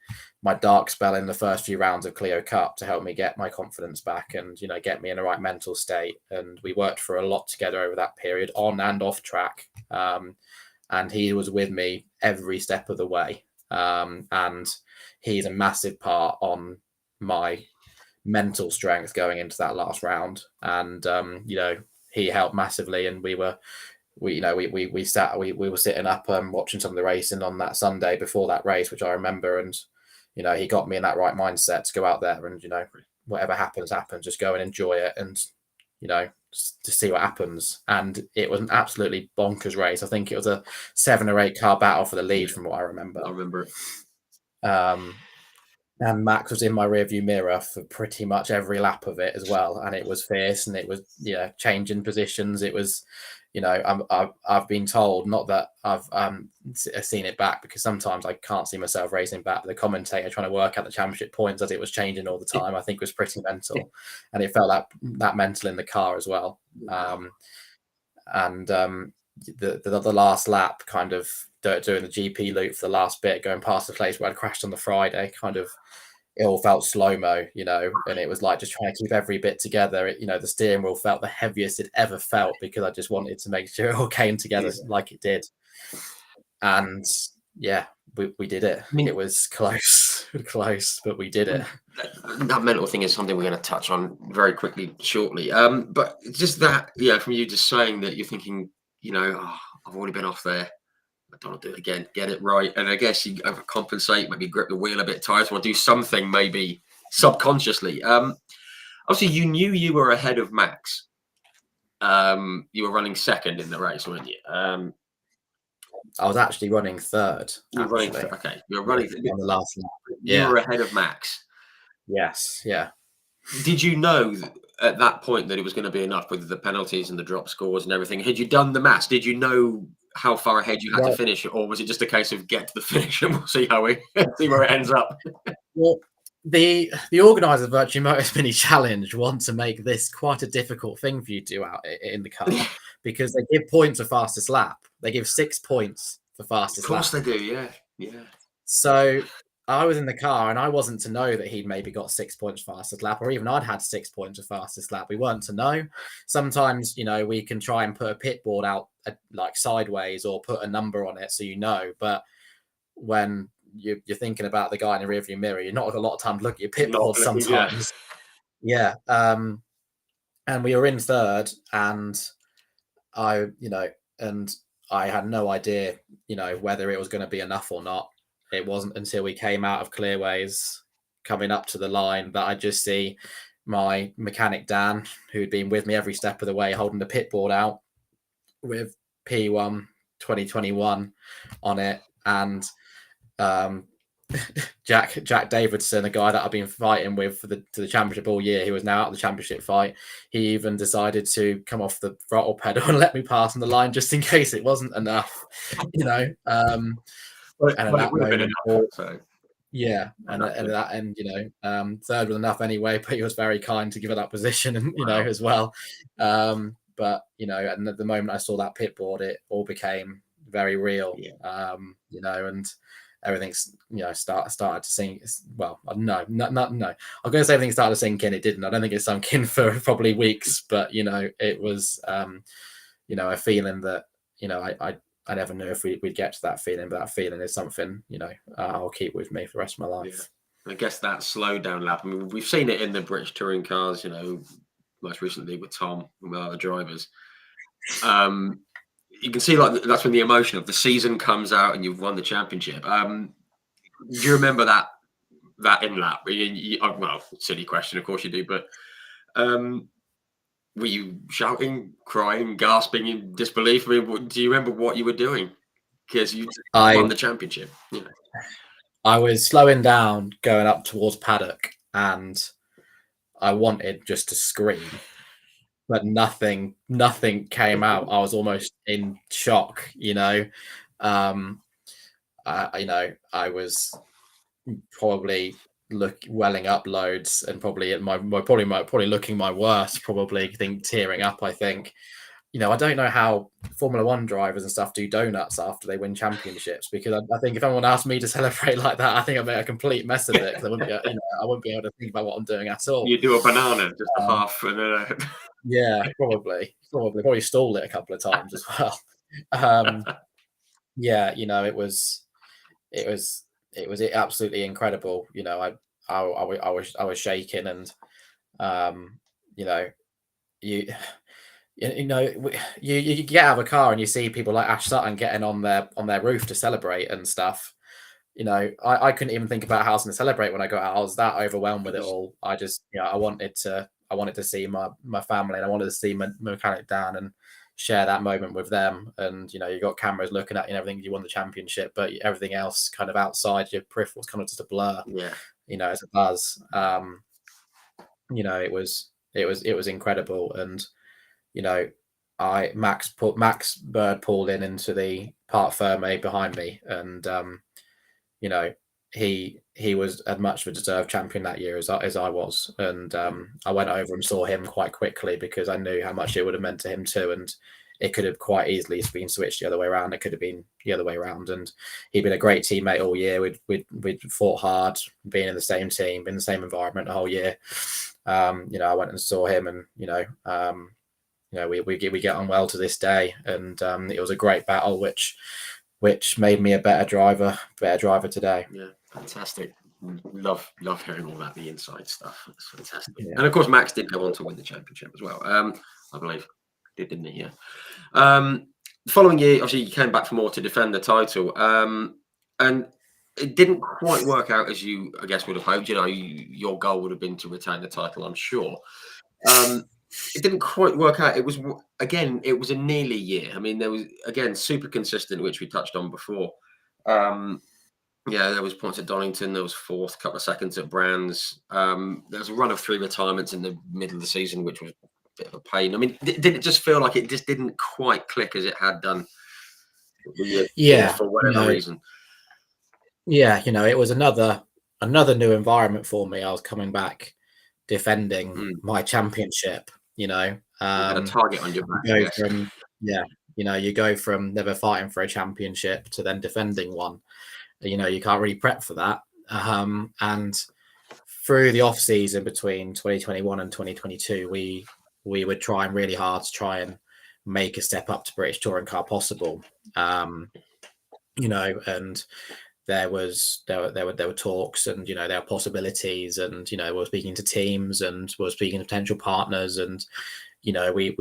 dark spell in the first few rounds of Clio Cup to help me get my confidence back and get me in the right mental state. And we worked for a lot together over that period, on and off track, and he was with me every step of the way, and he's a massive part on my mental strength going into that last round. And he helped massively, and we were sitting up watching some of the racing on that Sunday before that race, which I remember, and he got me in that right mindset to go out there and whatever happens, just go and enjoy it, and to see what happens. And it was an absolutely bonkers race. I think it was a 7 or 8 car battle for the lead, from what I remember. I remember it. And Max was in my rearview mirror for pretty much every lap of it as well, and it was fierce, and it was changing positions. It was I've been told, not that I've seen it back, because sometimes I can't see myself racing back, but the commentator trying to work out the championship points as it was changing all the time, I think was pretty mental. And it felt that mental in the car as well. The last lap, kind of doing the GP loop for the last bit, going past the place where I'd crashed on the Friday, kind of it all felt slow-mo, and it was like just trying to keep every bit together. The steering wheel felt the heaviest it ever felt, because I just wanted to make sure it all came together like it did. And yeah, we did it. I mean, it was close, but we did it. That mental thing is something we're going to touch on very quickly shortly. But just that, from you just saying that you're thinking, I've already been off there, I don't want to do it again, get it right. And I guess you overcompensate, maybe grip the wheel a bit tighter, or do something maybe subconsciously. Obviously, you knew you were ahead of Max. You were running second in the race, weren't you? I was actually running third. You were running okay. You were running on the last lap. You were ahead of Max. Yes, yeah. Did you know at that point that it was going to be enough with the penalties and the drop scores and everything? Had you done the maths? Did you know how far ahead you had to finish, or was it just a case of get to the finish and we'll see where it ends up? Well, the organizer of Virtual Motors Mini Challenge want to make this quite a difficult thing for you to do out in the car, because they give points for fastest lap. They give 6 points for fastest lap. Of course they do, yeah. So I was in the car, and I wasn't to know that he'd maybe got 6 points fastest lap, or even I'd had 6 points of fastest lap. We weren't to know. Sometimes, we can try and put a pit board out like sideways, or put a number on it, so but when you're thinking about the guy in the rearview mirror, you're not got a lot of time to look at your pit board sometimes. Yeah. And we were in third, and I had no idea, whether it was going to be enough or not. It wasn't until we came out of Clearways, coming up to the line, that I just see my mechanic Dan, who'd been with me every step of the way, holding the pit board out with P1 2021 on it. And Jack Davidson, a guy that I've been fighting with to the championship all year, he was now out of the championship fight. He even decided to come off the throttle pedal and let me pass on the line, just in case it wasn't enough, Yeah, and that end, third was enough anyway. But he was very kind to give her that position, and as well. But and at the moment I saw that pit board, it all became very real. And everything's started to sink. Well, no. I'm going to say everything started to sink in. It didn't. I don't think it sunk in for probably weeks. But it was a feeling that I never knew if we'd get to that feeling, but that feeling is something I'll keep with me for the rest of my life. I guess that slowdown lap. I mean, we've seen it in the British touring cars. You know, most recently with Tom and with other drivers. You can see like that's when the emotion of the season comes out and you've won the championship. Do you remember that in lap? Well, silly question, of course you do, but were you shouting, crying, gasping in disbelief? I mean, do you remember what you were doing? Because you won the championship. You know. I was slowing down, going up towards paddock, and I wanted just to scream, but nothing came out. I was almost in shock, you know. I was probably welling up loads, and probably at probably looking my worst, probably tearing up. I think, you know, I don't know how Formula One drivers and stuff do donuts after they win championships, because I think if anyone asked me to celebrate like that, I think I'd make a complete mess of it, because I wouldn't be, I wouldn't be able to think about what I'm doing at all. You do a banana, just a half, and yeah, probably stalled it a couple of times as well. Yeah, you know, it was absolutely incredible. You know, I was shaking, and you know, you get out of a car and you see people like Ash Sutton getting on their roof to celebrate and stuff. You know, I couldn't even think about how I was going to celebrate when I got out. I was that overwhelmed with it all. I just, you know, I wanted to see my family, and I wanted to see my mechanic Dan and share that moment with them. And, you know, you got cameras looking at you and everything. You won the championship, but everything else kind of outside your peripherals kind of just a blur. Yeah. You know, as a buzz. You know, it was incredible. And, you know, Max Bird pulled into the Parc Fermé behind me, and you know, he was as much of a deserved champion that year as I was. And I went over and saw him quite quickly, because I knew how much it would have meant to him too. And it could have quite easily been switched the other way around. It could have been the other way around. And he'd been a great teammate all year. We'd fought hard, being in the same team, in the same environment the whole year. You know, I went and saw him, and you know, we get on well to this day. And it was a great battle, which made me a better driver today. Yeah, fantastic. Love hearing all about the inside stuff. It's fantastic. Yeah. And of course, Max did go on to win the championship as well. I believe didn't he? Yeah. Following year, obviously, you came back for more to defend the title. And it didn't quite work out as you, I guess, would have hoped. You know, your goal would have been to retain the title, I'm sure. It didn't quite work out. It was a nearly year. I mean, there was again super consistent, which we touched on before. Yeah, there was points at Donington. There was fourth, couple of seconds at Brands. There was a run of 3 retirements in the middle of the season, which was a bit of a pain. I mean, did it just feel like it just didn't quite click as it had done? Yeah, for whatever reason. Yeah, you know, it was another new environment for me. I was coming back, defending my championship. You know, you had a target on your back. You go from never fighting for a championship to then defending one. You know, you can't really prep for that. And through the off season between 2021 and 2022, we were trying really hard to try and make a step up to British touring car possible. You know, and there were talks, and you know, there were possibilities, and you know, we're speaking to teams, and we're speaking to potential partners, and you know, we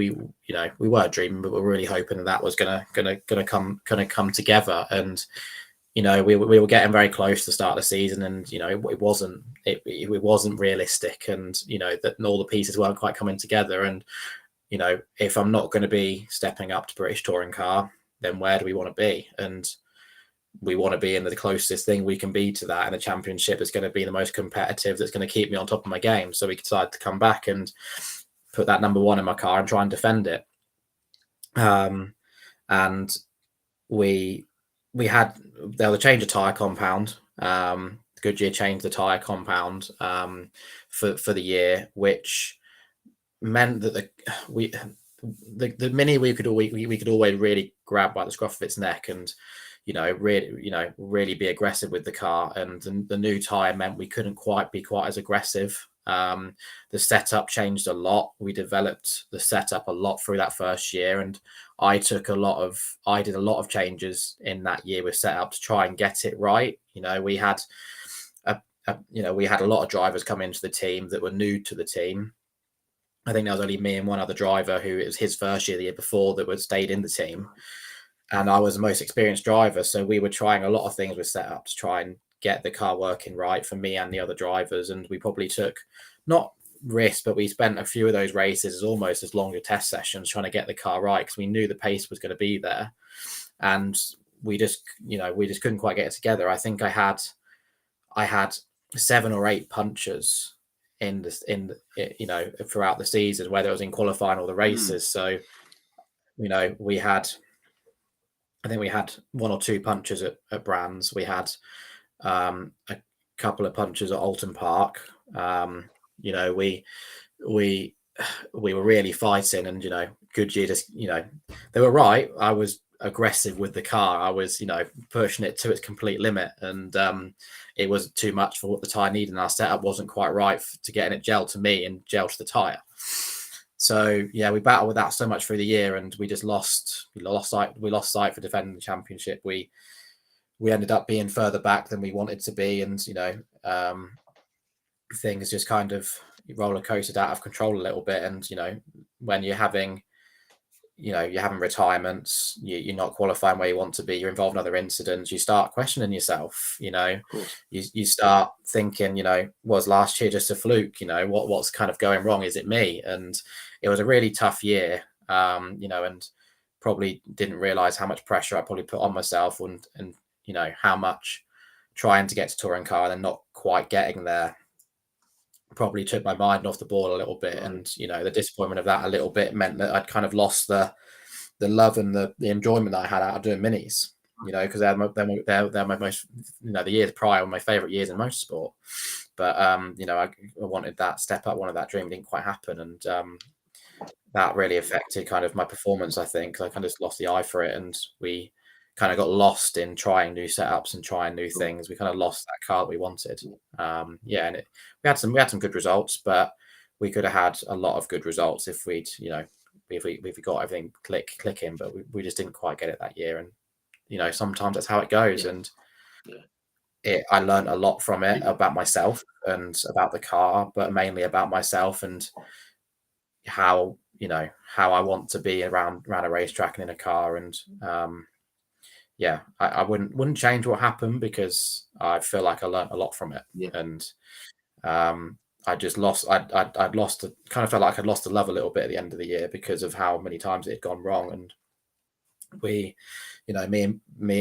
weren't dreaming, but we're really hoping that was gonna come together. And you know, we were getting very close to the start of the season, and you know, it wasn't realistic, and you know, that all the pieces weren't quite coming together. And you know, if I'm not going to be stepping up to British touring car, then where do we want to be? And we want to be in the closest thing we can be to that, and the championship is going to be the most competitive, that's going to keep me on top of my game. So we decided to come back and put that number 1 in my car and try and defend it. And there was a change of tyre compound. Goodyear changed the tyre compound for the year, which meant that the Mini we could always really grab by the scruff of its neck, and really be aggressive with the car. And the new tyre meant we couldn't quite be as aggressive. The setup changed a lot. We developed the setup a lot through that first year, and I did a lot of changes in that year with setup to try and get it right. You know, we had we had a lot of drivers come into the team that were new to the team. I think there was only me and one other driver who it was his first year the year before that had stayed in the team. And I was the most experienced driver. So we were trying a lot of things with setup to try and get the car working right for me and the other drivers. And we probably took not risk, but we spent a few of those races as almost as longer test sessions trying to get the car right because we knew the pace was going to be there. And we just couldn't quite get it together. I think I had 7 or 8 punctures throughout the season, whether it was in qualifying or the races. So, I think we had 1 or 2 punches at Brands. We had a couple of punches at Alton Park. We were really fighting, and Goodyear just they were right. I was aggressive with the car. I was pushing it to its complete limit, and it was too much for what the tyre needed, and our setup wasn't quite right to getting it gel to me and gel to the tyre. So yeah, we battled with that so much through the year, and we just lost sight for defending the championship. We ended up being further back than we wanted to be, and things just kind of roller coasted out of control a little bit. And when you're having retirements, you're not qualifying where you want to be, you're involved in other incidents, you start questioning yourself. You start thinking, was last year just a fluke? What's kind of going wrong? Is it me? And it was a really tough year, and probably didn't realize how much pressure I probably put on myself, and how much trying to get to touring car and then not quite getting there probably took my mind off the ball a little bit. Right. And the disappointment of that a little bit meant that I'd kind of lost the love and the enjoyment that I had out of doing minis, because they're my most, the years prior were my favorite years in motorsport. But I wanted that step up, wanted that dream, didn't quite happen, and that really affected kind of my performance, I think, because I kind of just lost the eye for it, and we kind of got lost in trying new setups and trying new things. We kind of lost that car that we wanted. And we had some good results, but we could have had a lot of good results if we'd if we got everything clicking, but we just didn't quite get it that year. And sometimes that's how it goes. And I learned a lot from it about myself and about the car, but mainly about myself and how I want to be around a racetrack and in a car. And I wouldn't change what happened, because I feel like I learned a lot from it. And I just lost. I'd lost. Kind of felt like I'd lost the love a little bit at the end of the year because of how many times it had gone wrong. And we, me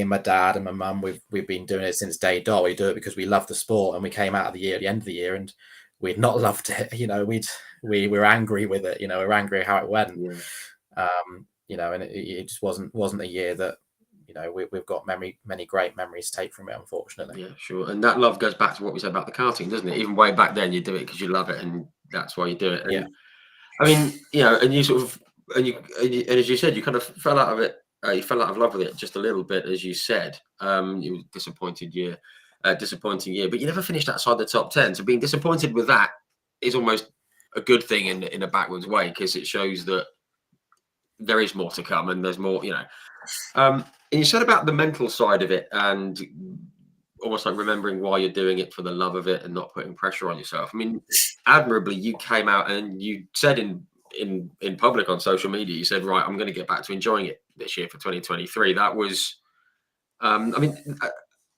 and my dad and my mum, we've been doing it since day dot. We do it because we love the sport, and we came out of the year at the end of the year, and we'd not loved it. We were angry with it. We were angry how it went. And it just wasn't a year that. We've got many great memories to take from it, unfortunately. Yeah, sure. And that love goes back to what we said about the karting, doesn't it? Even way back then, you do it because you love it, and that's why you do it. And I mean, and you sort of, and as you said, you kind of fell out of it. You fell out of love with it just a little bit, as you said. You were disappointing year, but you never finished outside the top 10. So being disappointed with that is almost a good thing in a backwards way, because it shows that there is more to come, and there's more. And you said about the mental side of it, and almost like remembering why you're doing it for the love of it and not putting pressure on yourself. I mean, admirably, you came out and you said in public on social media, you said, right, I'm going to get back to enjoying it this year for 2023. That was, I mean,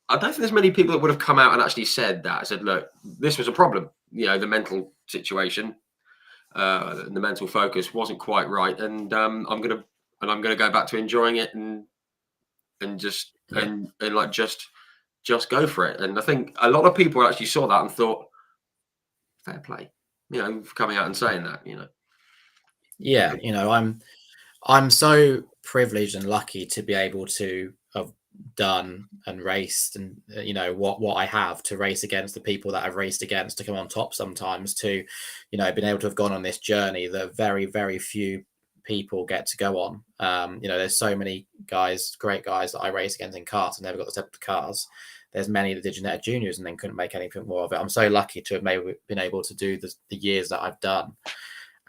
I don't think there's many people that would have come out and actually said that. I said, look, this was a problem. The mental situation, the mental focus wasn't quite right, and I'm going to go back to enjoying it and just just go for it. And I think a lot of people actually saw that and thought, fair play, for coming out and saying that. Yeah, I'm so privileged and lucky to be able to have done and raced, and what I have to race against the people that I've raced against, to come on top sometimes, to been able to have gone on this journey that very, very few people get to go on. There's so many great guys that I race against in karts and never got to step the cars. There's many that did genetic juniors and then couldn't make anything more of it. I'm so lucky to have been able to do the years that I've done.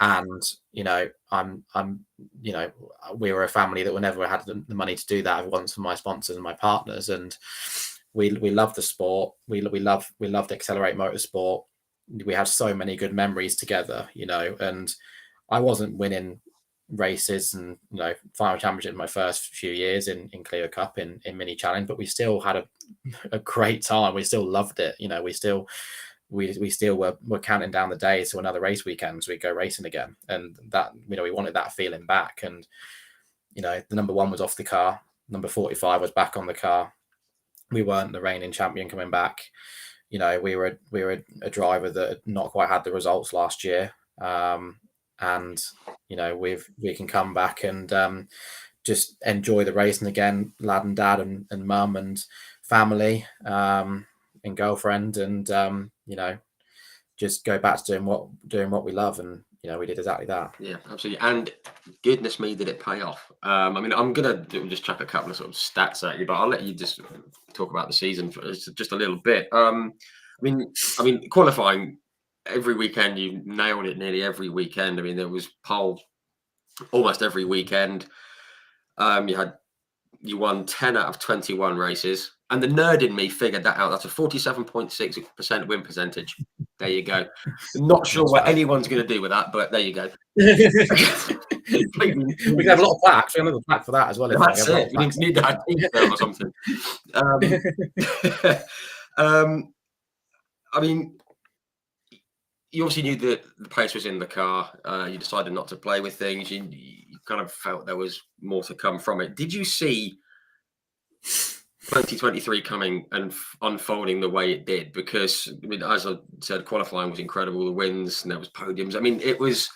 And we were a family that we never had the money to do that. It wasn't for my sponsors and my partners, and we love the sport. We loved EXCELR8 Motorsport. We had so many good memories together, and I wasn't winning races and final championship in my first few years in Clio Cup in mini challenge, but we still had a great time. We still loved it. We still were counting down the days to another race weekend so we go racing again, and that we wanted that feeling back. And the number 1 was off the car, number 45 was back on the car. We weren't the reigning champion coming back. We were a driver that had not quite had the results last year, and we can come back and just enjoy the racing again, lad and dad and mum and family and girlfriend, and just go back to doing what we love. And we did exactly that. Yeah, absolutely. And goodness me, did it pay off. I'm gonna just chuck a couple of sort of stats at you, but I'll let you just talk about the season for just a little bit. Qualifying every weekend, you nailed it nearly every weekend. There was pole almost every weekend. You won 10 out of 21 races, and the nerd in me figured that out. That's a 47.6% win percentage. There you go. Not sure what anyone's going to do with that, but there you go. We can have a lot of plaques. We have a plaque for that as well. That's it. We need that or something. You obviously knew that the pace was in the car. You decided not to play with things. You kind of felt there was more to come from it. Did you see 2023 coming and unfolding the way it did? Because as I said, qualifying was incredible. The wins and there was podiums. It was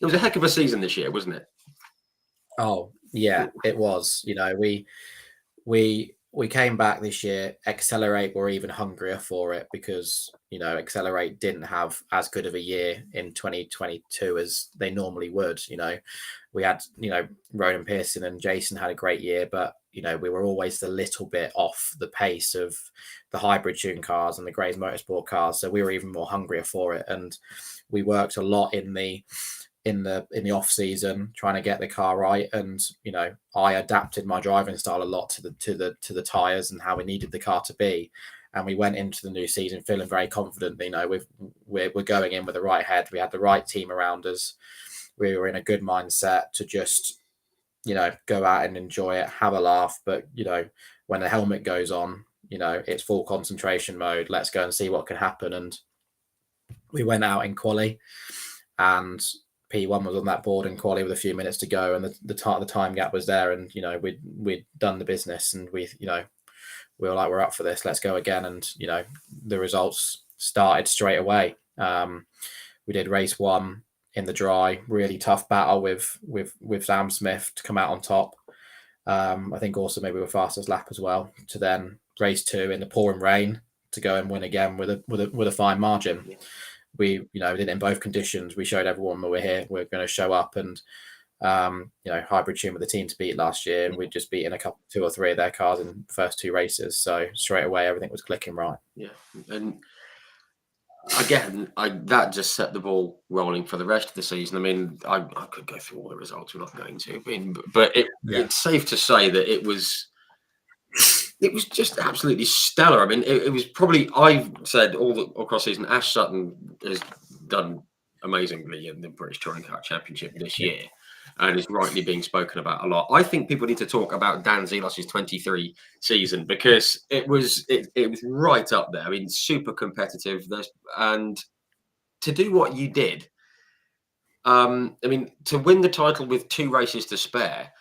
a heck of a season this year, wasn't it? Oh yeah, it was. We came back this year. EXCELR8 were even hungrier for it because EXCELR8 didn't have as good of a year in 2022 as they normally would. We had Ronan Pearson and Jason had a great year, but we were always a little bit off the pace of the hybrid tune cars and the Grays Motorsport cars, so we were even more hungrier for it. And we worked a lot in the off season trying to get the car right, and I adapted my driving style a lot to the tires and how we needed the car to be. And we went into the new season feeling very confident. We're going in with the right head. We had the right team around us. We were in a good mindset to just go out and enjoy it, have a laugh. But when the helmet goes on, it's full concentration mode. Let's go and see what can happen. And we went out in quali, and P1 was on that board in quali with a few minutes to go, and the time gap was there, and we'd done the business, and we were like, we're up for this, let's go again. And the results started straight away. We did race 1 in the dry, really tough battle with Sam Smith to come out on top. I think also maybe we were fastest lap as well, to then race 2 in the pouring rain to go and win again with a fine margin. Yeah. We did it in both conditions. We showed everyone we're here, we're going to show up. And hybrid tune with the team to beat last year, and we'd just beaten 2 or 3 of their cars in the first 2 races, so straight away everything was clicking right. Yeah. And again, that just set the ball rolling for the rest of the season. I could go through all the results, we're not going to, but it's safe to say that it was just absolutely stellar. It was probably, I've said all across the season, Ash Sutton has done amazingly in the British Touring Car Championship this year, and is rightly being spoken about a lot. I think people need to talk about Dan Zelos' 23 season, because it was right up there. Super competitive. And to do what you did, to win the title with 2 races to spare,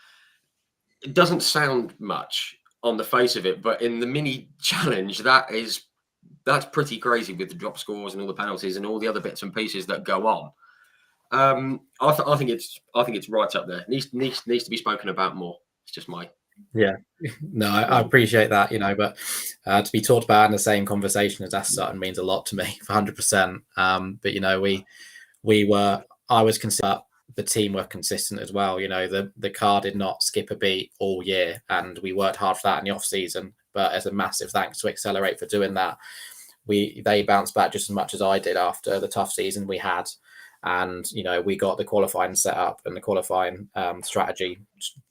it doesn't sound much on the face of it, but in the mini challenge, that's pretty crazy, with the drop scores and all the penalties and all the other bits and pieces that go on. I think it's right up there. Needs to be spoken about more. It's just my I appreciate that, but to be talked about in the same conversation as Ash Sutton means a lot to me, 100%. But I was considered. The team were consistent as well. The car did not skip a beat all year, and we worked hard for that in the off season. But as a massive thanks to EXCELR8 for doing that, they bounced back just as much as I did after the tough season we had. And we got the qualifying set up and the qualifying strategy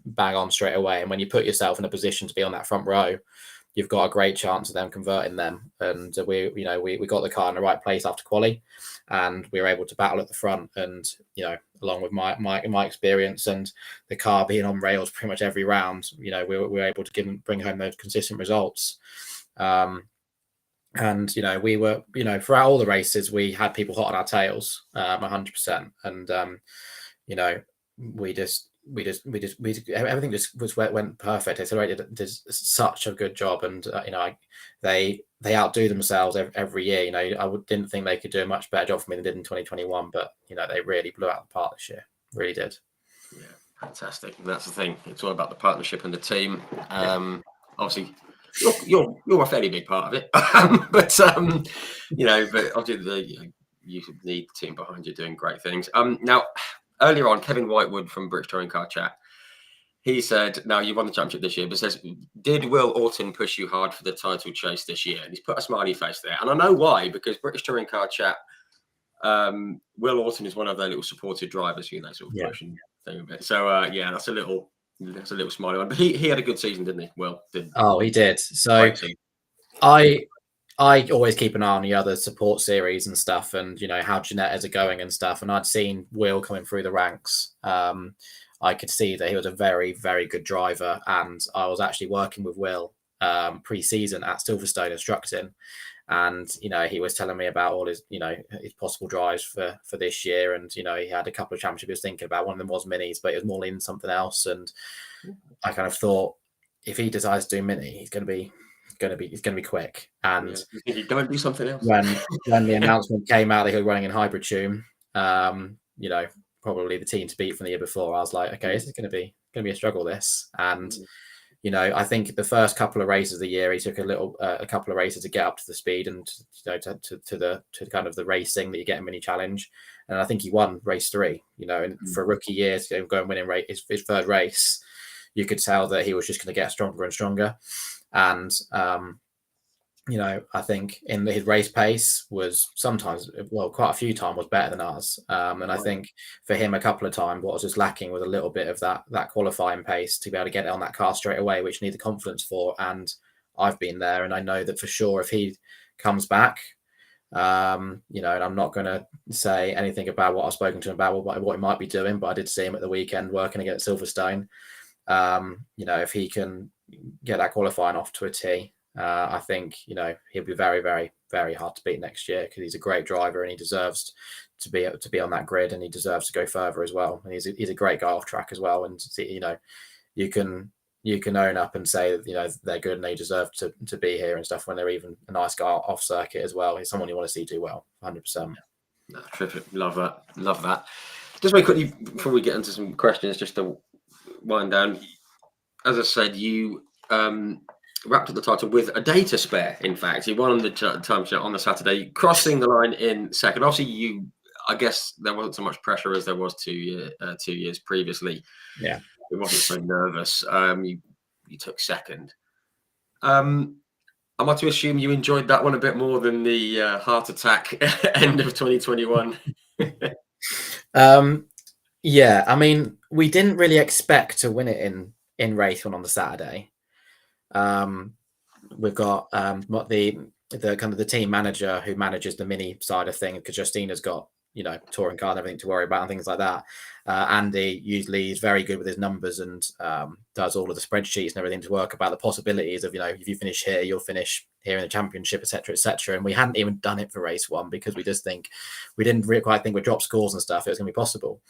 bang on straight away. And when you put yourself in a position to be on that front row, you've got a great chance of them converting them. And we got the car in the right place after quali, and we were able to battle at the front. And along with my experience and the car being on rails pretty much every round, we were able to bring home those consistent results. And we were, throughout all the races, we had people hot on our tails, 100%. And everything just went perfect. EXCELR8 did such a good job, and they outdo themselves every year. I didn't think they could do a much better job for me than they did in 2021, but they really blew out the park this year. Really did. Yeah, fantastic. And that's the thing. It's all about the partnership and the team. Obviously, you're a fairly big part of it, but obviously you need the team behind you doing great things. Now, earlier on, Kevin Whitewood from British Touring Car Chat, he said, now you won the championship this year, but says, did Will Orton push you hard for the title chase this year? And he's put a smiley face there. And I know why, because British Touring Car Chat, Will Orton is one of their little supported drivers, sort of pushing thing a bit. So that's a little smiley one. But he had a good season, didn't he? Well, he did. So I always keep an eye on the other support series and stuff, and how Genettas are going and stuff. And I'd seen Will coming through the ranks. I could see that he was a very, very good driver, and I was actually working with Will pre-season at Silverstone instructing, and he was telling me about all his his possible drives for this year, and he had a couple of championships he was thinking about. One of them was minis, but it was more in something else, and I kind of thought, if he decides to do mini, he's going to be quick. And he don't do something else. When the announcement came out that he was running in hybrid tune, probably the team to beat from the year before, I was like, okay, this is going to be a struggle, this. And I think the first couple of races of the year, he took a couple of races to get up to the speed and to kind of the racing that you get in mini challenge. And I think he won race 3. And for a rookie year to go and win his third race, you could tell that he was just going to get stronger and stronger. And I think in his race pace was sometimes, quite a few times was better than ours. And I think for him, a couple of times, what was just lacking was a little bit of that qualifying pace to be able to get it on that car straight away, which you need the confidence for. And I've been there, and I know that for sure if he comes back, and I'm not going to say anything about what I've spoken to him about, what he might be doing, but I did see him at the weekend working against Silverstone. If he can get that qualifying off to a T, I think he'll be very, very, very hard to beat next year, because he's a great driver and he deserves to be on that grid, and he deserves to go further as well. And he's a great guy off track as well. And you can own up and say they're good and they deserve to be here and stuff when they're even a nice guy off circuit as well. He's someone you want to see do well, 100%. No, terrific. Love that. Just very quickly before we get into some questions, just to wind down. As I said, you wrapped up the title with a day to spare. In fact, you won the time shot on the Saturday, crossing the line in second. Obviously, I guess there wasn't so much pressure as there was 2 years previously. Yeah, it wasn't so nervous. You took second. Am I to assume you enjoyed that one a bit more than the heart attack end of 2021? Yeah, I mean, we didn't really expect to win it in race 1 on the Saturday. We've got the kind of the team manager who manages the mini side of things, because Justina's got touring car and everything to worry about and things like that. Andy usually is very good with his numbers and does all of the spreadsheets and everything to work about the possibilities of if you finish here, you'll finish here in the championship, etc. And we hadn't even done it for race 1 because we didn't really quite think with drop scores and stuff it was going to be possible.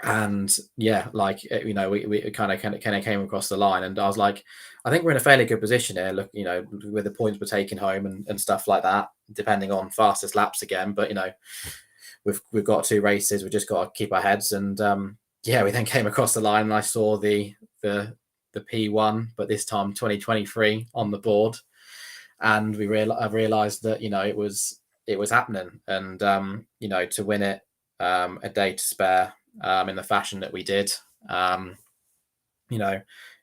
And yeah, we kind of came across the line, and I was like, I think we're in a fairly good position here. Look, with the points we're taking home and stuff like that, depending on fastest laps again. But we've got 2 races. We just got to keep our heads. And we then came across the line, and I saw the P1, but this time 2023 on the board, and I realized that it was happening, and to win it a day to spare. In the fashion that we did,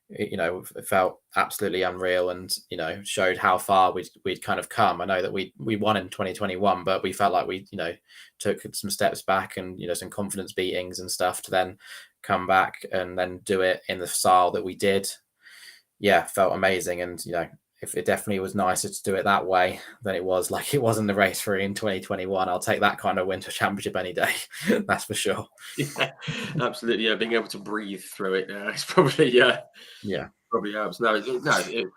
it felt absolutely unreal, and showed how far we'd kind of come. I know that we won in 2021, but we felt like we took some steps back and some confidence beatings and stuff to then come back and then do it in the style that we did. yeah, felt amazing. And if it definitely was nicer to do it that way than it was like it was in the race for in 2021. I'll take that kind of winter championship any day. That's for sure. Yeah, absolutely. Yeah, being able to breathe through it, it's probably Yeah. probably helps. No, it was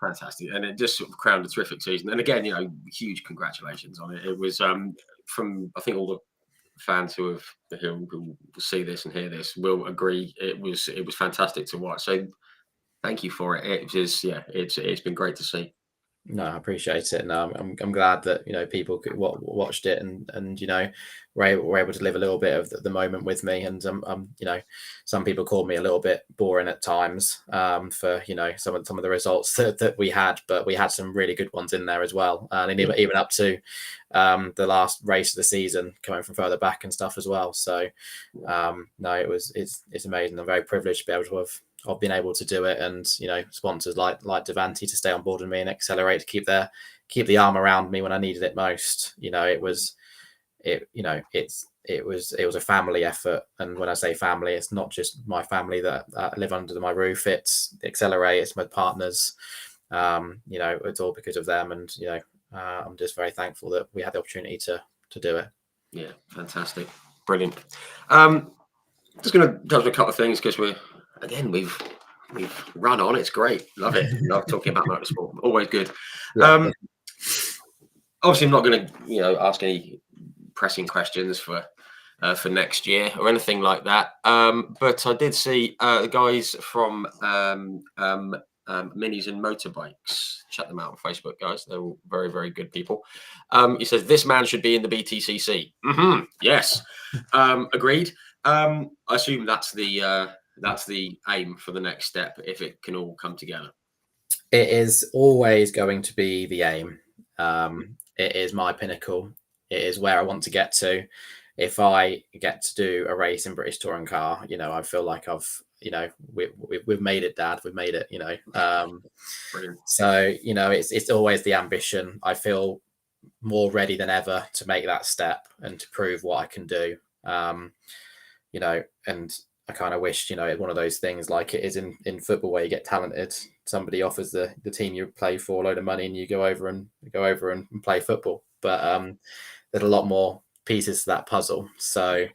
fantastic, and it just sort of crowned a terrific season. And again, huge congratulations on it. It was from I think all the fans who will see this and hear this will agree it was fantastic to watch. So thank you for it. It was it's been great to see. No, I appreciate it. No, I'm glad that people watched it and were able to live a little bit of the moment with me. And some people called me a little bit boring at times for some of the results that we had, but we had some really good ones in there as well. And even up to the last race of the season, coming from further back and stuff as well. So no, it's amazing. I'm very privileged to be able to have been able to do it, and sponsors like Devanti to stay on board with me and EXCELR8 to keep the arm around me when I needed it most. It was a family effort, and when I say family, it's not just my family that live under my roof. It's EXCELR8, it's my partners. It's all because of them, and I'm just very thankful that we had the opportunity to do it. Yeah, fantastic, brilliant. Just going to touch on a couple of things because we've run on. It's great. Love it. Love talking about motorsport. Always good. Yeah. Obviously, I'm not going to ask any pressing questions for next year or anything like that. But I did see the guys from Minis and Motorbikes. Check them out on Facebook, guys. They're all very, very good people. He says this man should be in the BTCC. Yes, agreed. I assume that's the aim for the next step if it can all come together. It is always going to be the aim. It is my pinnacle. It is where I want to get to. If I get to do a race in British Touring Car, I feel like we've made it, Dad. We've made it. So it's always the ambition. I feel more ready than ever to make that step and to prove what I can do. And I kind of wish, one of those things like it is in football where you get talented. Somebody offers the team you play for a load of money and you go over and play football. But there's a lot more pieces to that puzzle. So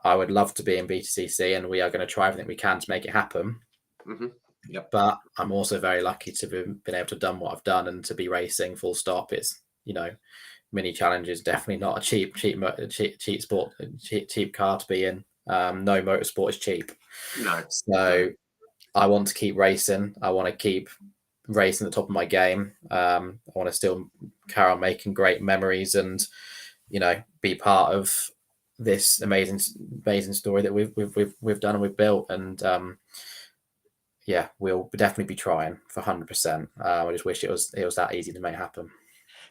I would love to be in BTCC, and we are going to try everything we can to make it happen. Yep. But I'm also very lucky to have been able to have done what I've done and to be racing full stop. It's, Mini Challenge is definitely not a cheap sport, cheap car to be in. No motorsport is cheap. No. So I want to keep racing. I want to keep racing at the top of my game. I want to still carry on making great memories and, be part of this amazing story that we've done and we've built. And we'll definitely be trying for 100%. I just wish it was that easy to make happen.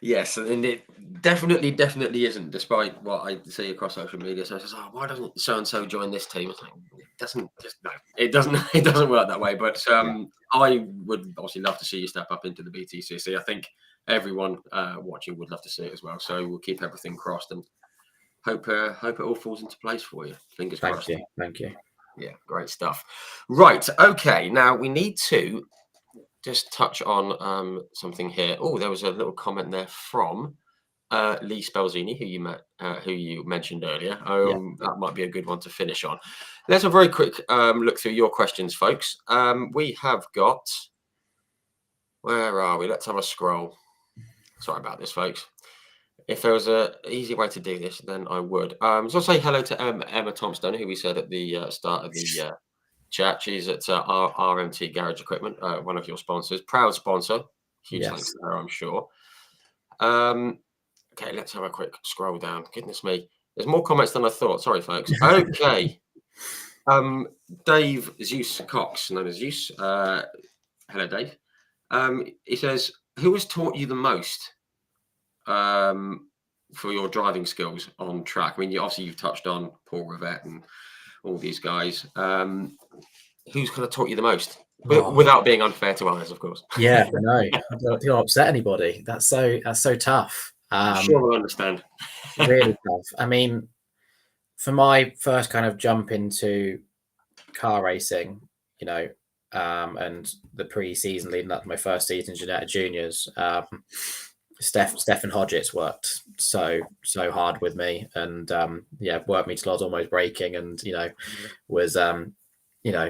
Yes, and it definitely isn't, despite what I see across social media. So I says, why doesn't so and so join this team? It's like, it doesn't work that way. But I would obviously love to see you step up into the BTCC. I think everyone watching would love to see it as well. So we'll keep everything crossed and hope it all falls into place for you. Fingers crossed. Thank you. Yeah, great stuff. Right, okay. Now we need to just touch on something here. Oh, there was a little comment there from Lee Spelzini, who you mentioned earlier. That might be a good one to finish on. Let's have a very quick look through your questions, folks. We have got. Where are we? Let's have a scroll. Sorry about this, folks. If there was an easy way to do this, then I would. So I'll say hello to Emma Thompson, who we said at the start of the chat. She's at our RMT Garage Equipment, one of your sponsors, proud sponsor. Huge thanks to her, I'm sure. Okay, let's have a quick scroll down. Goodness me, there's more comments than I thought. Sorry, folks. Okay. Dave Zeus Cox, known as Zeus. Hello, Dave. He says, who has taught you the most for your driving skills on track? I mean, you've touched on Paul Rivette and all these guys. Who's kind of taught you the most? Without being unfair to others, of course. Yeah, I know. I don't upset anybody. That's so tough. I'm sure we'll understand. Really tough. I mean, for my first kind of jump into car racing, and the pre-season leading up to my first season in Jeanetta Juniors, Stefan Hodgetts worked so hard with me, and worked me till I was almost breaking, and was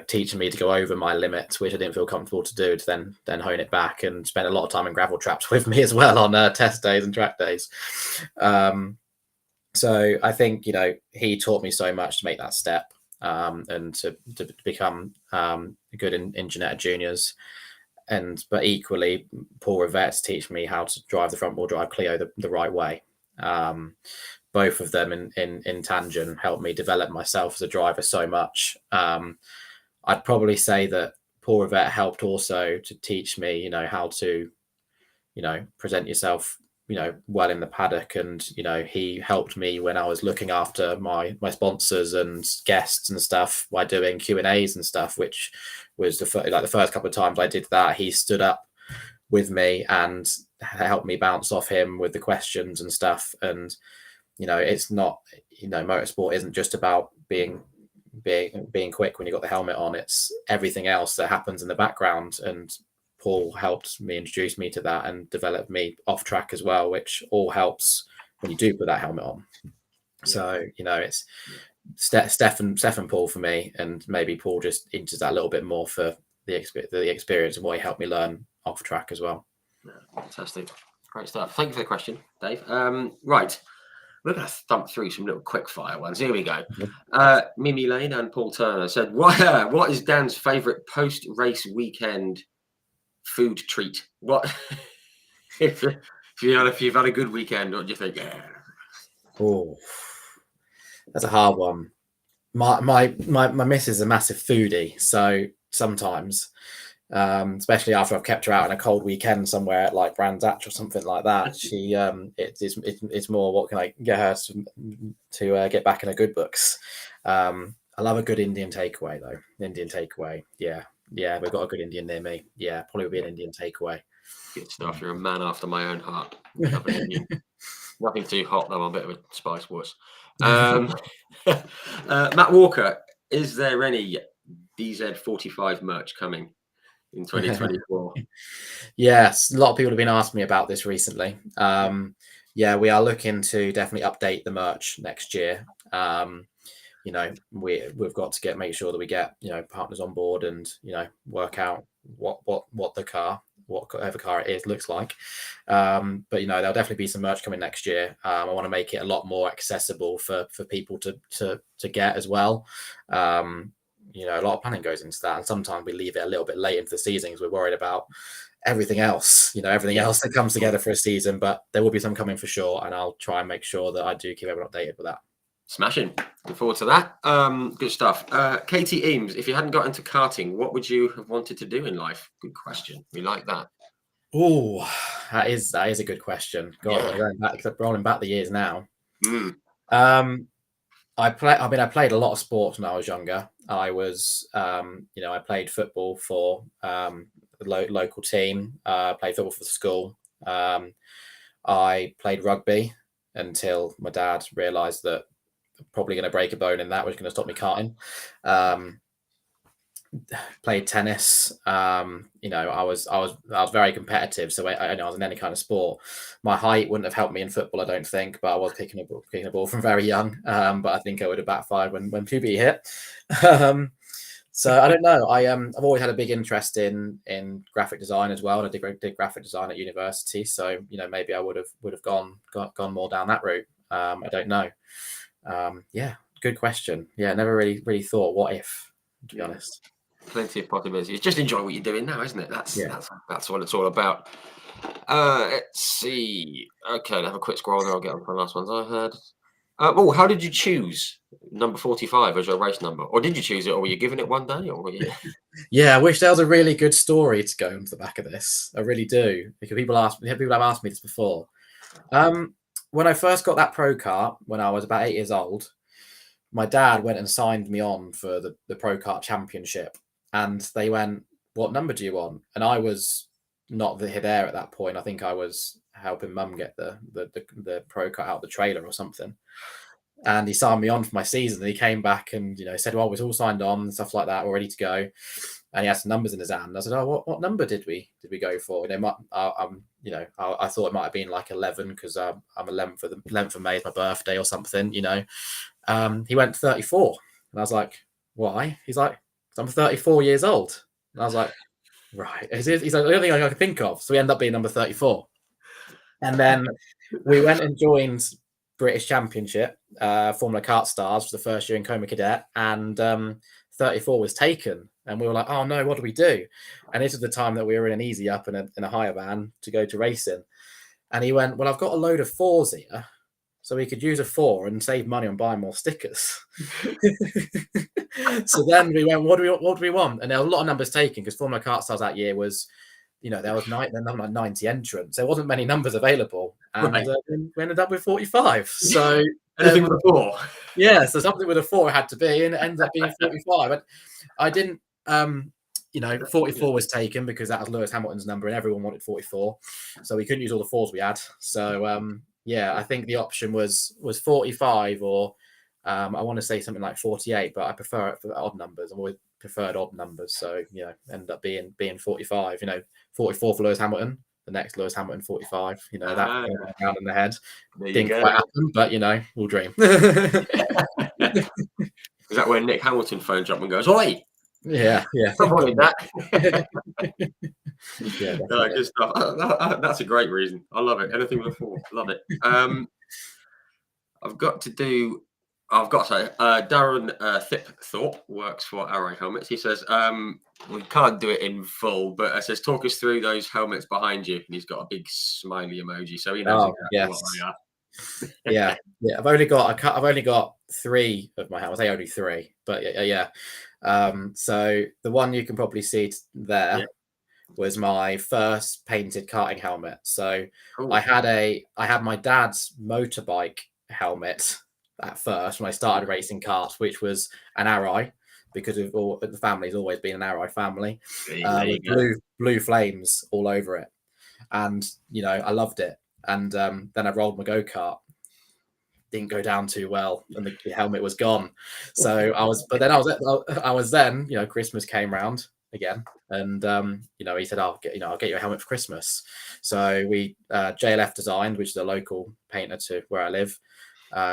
teaching me to go over my limits, which I didn't feel comfortable to do, to then hone it back, and spent a lot of time in gravel traps with me as well on test days and track days. So I think he taught me so much to make that step, and to become good in Jeanetta Juniors. But equally, Paul Rivette's teach me how to drive the front wheel drive Clio the right way. Both of them in tangent helped me develop myself as a driver so much. I'd probably say that Paul Rivette helped also to teach me, how to, present yourself, well in the paddock. And, he helped me when I was looking after my sponsors and guests and stuff by doing Q&As and stuff, which was the first couple of times I did that. He stood up with me and helped me bounce off him with the questions and stuff. And, it's not, motorsport isn't just about being quick when you got the helmet on. It's everything else that happens in the background, and Paul helped me introduce me to that and develop me off track as well, which all helps when you do put that helmet on. So it's Steph and Paul for me, and maybe Paul just into that a little bit more for the experience and what he helped me learn off track as well. Fantastic, great stuff. Thank you for the question, Dave. Right. We're going to thump through some little quick fire ones. Here we go. Mimi Lane and Paul Turner said, what is Dan's favourite post-race weekend food treat? What if you've had a good weekend, what do you think? Oh, that's a hard one. My missus is a massive foodie, so sometimes, especially after I've kept her out on a cold weekend somewhere like Brands Hatch or something like that, she it's more what can I get her to get back in her good books. I love a good Indian takeaway though. Indian takeaway, yeah, we've got a good Indian near me. Yeah, probably would be an Indian takeaway. Good stuff. You're a man after my own heart. Nothing too hot though. I'm a bit of a spice wuss. Matt Walker, is there any DZ45 merch coming in 2024? Yes, a lot of people have been asking me about this recently. We are looking to definitely update the merch next year. We've got to make sure that we get partners on board and work out what the car, whatever car it is, looks like. But there'll definitely be some merch coming next year. I want to make it a lot more accessible for people to get as well. A lot of planning goes into that, and sometimes we leave it a little bit late into the season because we're worried about everything else, else that comes together for a season. But there will be some coming for sure, and I'll try and make sure that I do keep everyone updated with that. Smashing. Looking forward to that. Good stuff. Katie Eames, if you hadn't got into karting, what would you have wanted to do in life? Good question. We like that. Oh, that is a good question. God, we're rolling back the years now. I played a lot of sports when I was younger. I was, I played football for the local team. Played football for the school. I played rugby until my dad realised that I'm probably going to break a bone in that, which was going to stop me karting. Played tennis. I was very competitive, so I was in any kind of sport. My height wouldn't have helped me in football, I don't think, but I was kicking a ball from very young. But I think I would have backfired when puberty hit. So I don't know. I've always had a big interest in graphic design as well, and I did graphic design at university. So maybe I would have gone more down that route. I don't know. Good question. Never really thought what if, to be honest. Plenty of possibilities. Just enjoy what you're doing now, isn't it? That's what it's all about. Let's see. Okay, I'll have a quick scroll there. I'll get on to the last ones I heard. How did you choose number 45 as your race number? Or did you choose it, or were you given it one day? Or were you... I wish there was a really good story to go into the back of this. I really do. Because people have asked me this before. When I first got that pro kart, when I was about 8 years old, my dad went and signed me on for the Pro Kart Championship. And they went, "What number do you want?" And I was not there at that point. I think I was helping Mum get the Pro Kart out of the trailer or something. And he signed me on for my season. And he came back and said, "Well, we're all signed on and stuff like that. We're ready to go." and he had some numbers in his hand. I said, "Oh, what number did we go for?" You know, I thought it might have been like 11 because I'm 11th of May is my birthday or something. You know, he went 34, and I was like, "Why?" He's like, "I'm 34 years old," and I was like, "Right." He's like, "The only thing I can think of." So we end up being number 34, and then we went and joined British Championship, Formula Kart Stars for the first year in Coma Cadet, and 34 was taken. And we were like, "Oh no, what do we do?" And this is the time that we were in an easy up in a higher van to go to racing. And he went, "Well, I've got a load of 4s here, so we could use a 4 and save money on buying more stickers." So then we went, what do we want? And there were a lot of numbers taken because Formula Kart Stars that year was, you know, there was like 90 entrants. There wasn't many numbers available, and Right. we ended up with 45. So Anything with a 4. yeah, so something with a 4 had to be, and it ended up being 45. But I didn't, you know, 44 was taken because that was Lewis Hamilton's number, and everyone wanted 44, so we couldn't use all the 4s we had. So yeah, I think the option was 45 or I want to say something like 48, but I prefer it for odd numbers. I've always preferred odd numbers, so yeah, ended up being 45. You know, 44 for Lewis Hamilton. The next Lewis Hamilton 45. You know, that kind of went down in the head. Didn't quite happen, but you know, we'll dream. Is that when Nick Hamilton phones up and goes, "Oi"? Yeah. Avoid that. Yeah, good stuff. That's a great reason. I love it. Anything with a 4, love it. I've got to say, Darren Thipthorpe works for Arrow Helmets. He says, we can't do it in full, but it says, talk us through those helmets behind you. And he's got a big smiley emoji, so he knows exactly what they are. yeah. I've only got 3 of my helmets. I only 3, but yeah. So the one you can probably see there was my first painted karting helmet. So cool. I had my dad's motorbike helmet at first when I started racing karts, which was an Arai, because the family's always been an Arai family, with blue flames all over it, and you know, I loved it. And then I rolled my go-kart, didn't go down too well, and the helmet was gone. So I was then, you know, Christmas came round again, and you know, he said, I'll get you a helmet for Christmas. So we JLF Designed, which is a local painter to where I live.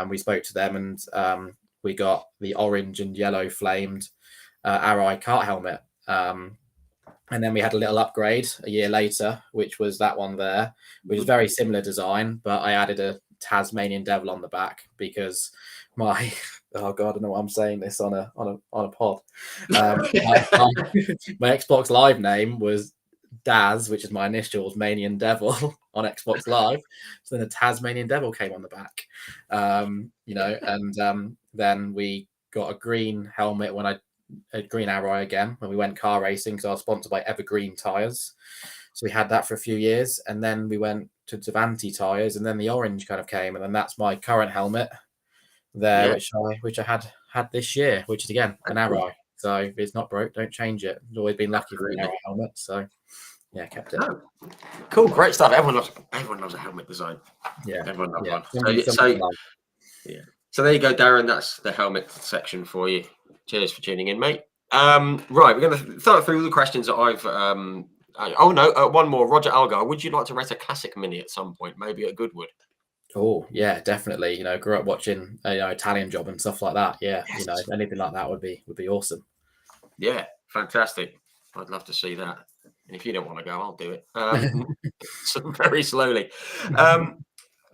We spoke to them, and we got the orange and yellow flamed Arai kart helmet. And then we had a little upgrade a year later, which was that one there, which is very similar design, but I added a Tasmanian Devil on the back because my I don't know why I'm saying this on a pod. My Xbox Live name was Daz, which is my initials, Manian Devil on Xbox Live. So then the Tasmanian Devil came on the back, you know, and then we got a green helmet a green Arai again when we went car racing because I was sponsored by Evergreen Tires. So we had that for a few years, and then we went to Davanti Tires, and then the orange kind of came, and then that's my current helmet there, which I had this year, which is again an Arai. So if it's not broke, don't change it. I've always been lucky for an Arai helmet, so yeah, kept it. Oh, cool, great stuff. Everyone loves a helmet design. Yeah, everyone loves one. So there you go, Darren. That's the helmet section for you. Cheers for tuning in, mate. Right, we're going to start through the questions that I've. One more. Roger Algar, would you like to race a classic mini at some point? Maybe at Goodwood. Oh yeah, definitely. You know, grew up watching Italian Job and stuff like that. Yeah, yes. You know, anything like that would be awesome. Yeah, fantastic. I'd love to see that. And if you don't want to go, I'll do it. Very slowly.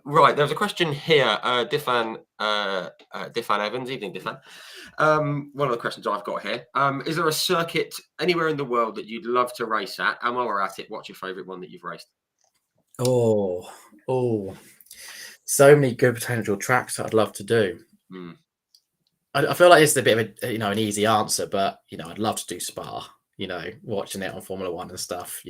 Right, there's a question here. Diffan Evans, evening Diffan. One of the questions I've got here. Is there a circuit anywhere in the world that you'd love to race at? And while we're at it, what's your favourite one that you've raced? Oh, so many good potential tracks that I'd love to do. I feel like it's a bit of an easy answer, but I'd love to do Spa. Watching it on Formula One and stuff.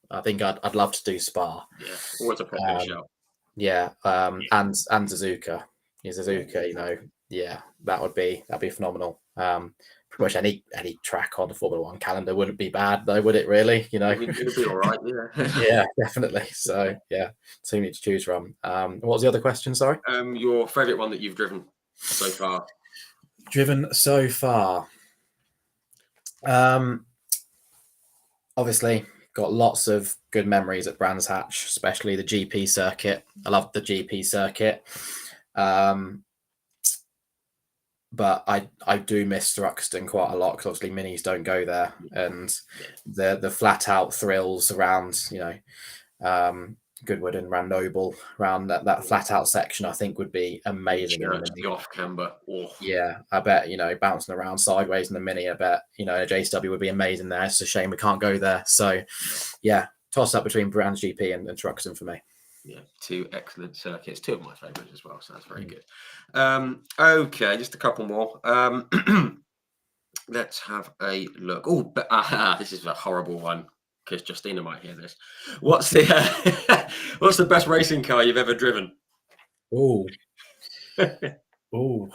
I think I'd love to do Spa. Yeah, always a popular show. Yeah, and Suzuka. That'd be phenomenal. Pretty much any track on the Formula One calendar wouldn't be bad, though, would it? Really, it'd be all right. Yeah, yeah, definitely. So yeah, too many to choose from. What was the other question? Sorry. Your favourite one that you've driven so far? Driven so far. obviously got lots of good memories at Brands Hatch, especially the GP circuit. I loved the GP circuit. But I do miss Thruxton quite a lot because obviously minis don't go there, and the flat out thrills around Goodwood and around Noble, around that flat out section, I think would be amazing in the mini. The off camber. Oh. Yeah, I bet bouncing around sideways in the mini. I bet a JCW would be amazing there. It's a shame we can't go there. So yeah, toss up between Brands GP and Thruxton for me. Yeah, 2 excellent circuits, 2 of my favourites as well, so that's very good. Okay, just a couple more. Let's have a look. Oh, but this is a horrible one because Justina might hear this. What's the best racing car you've ever driven? Oh, what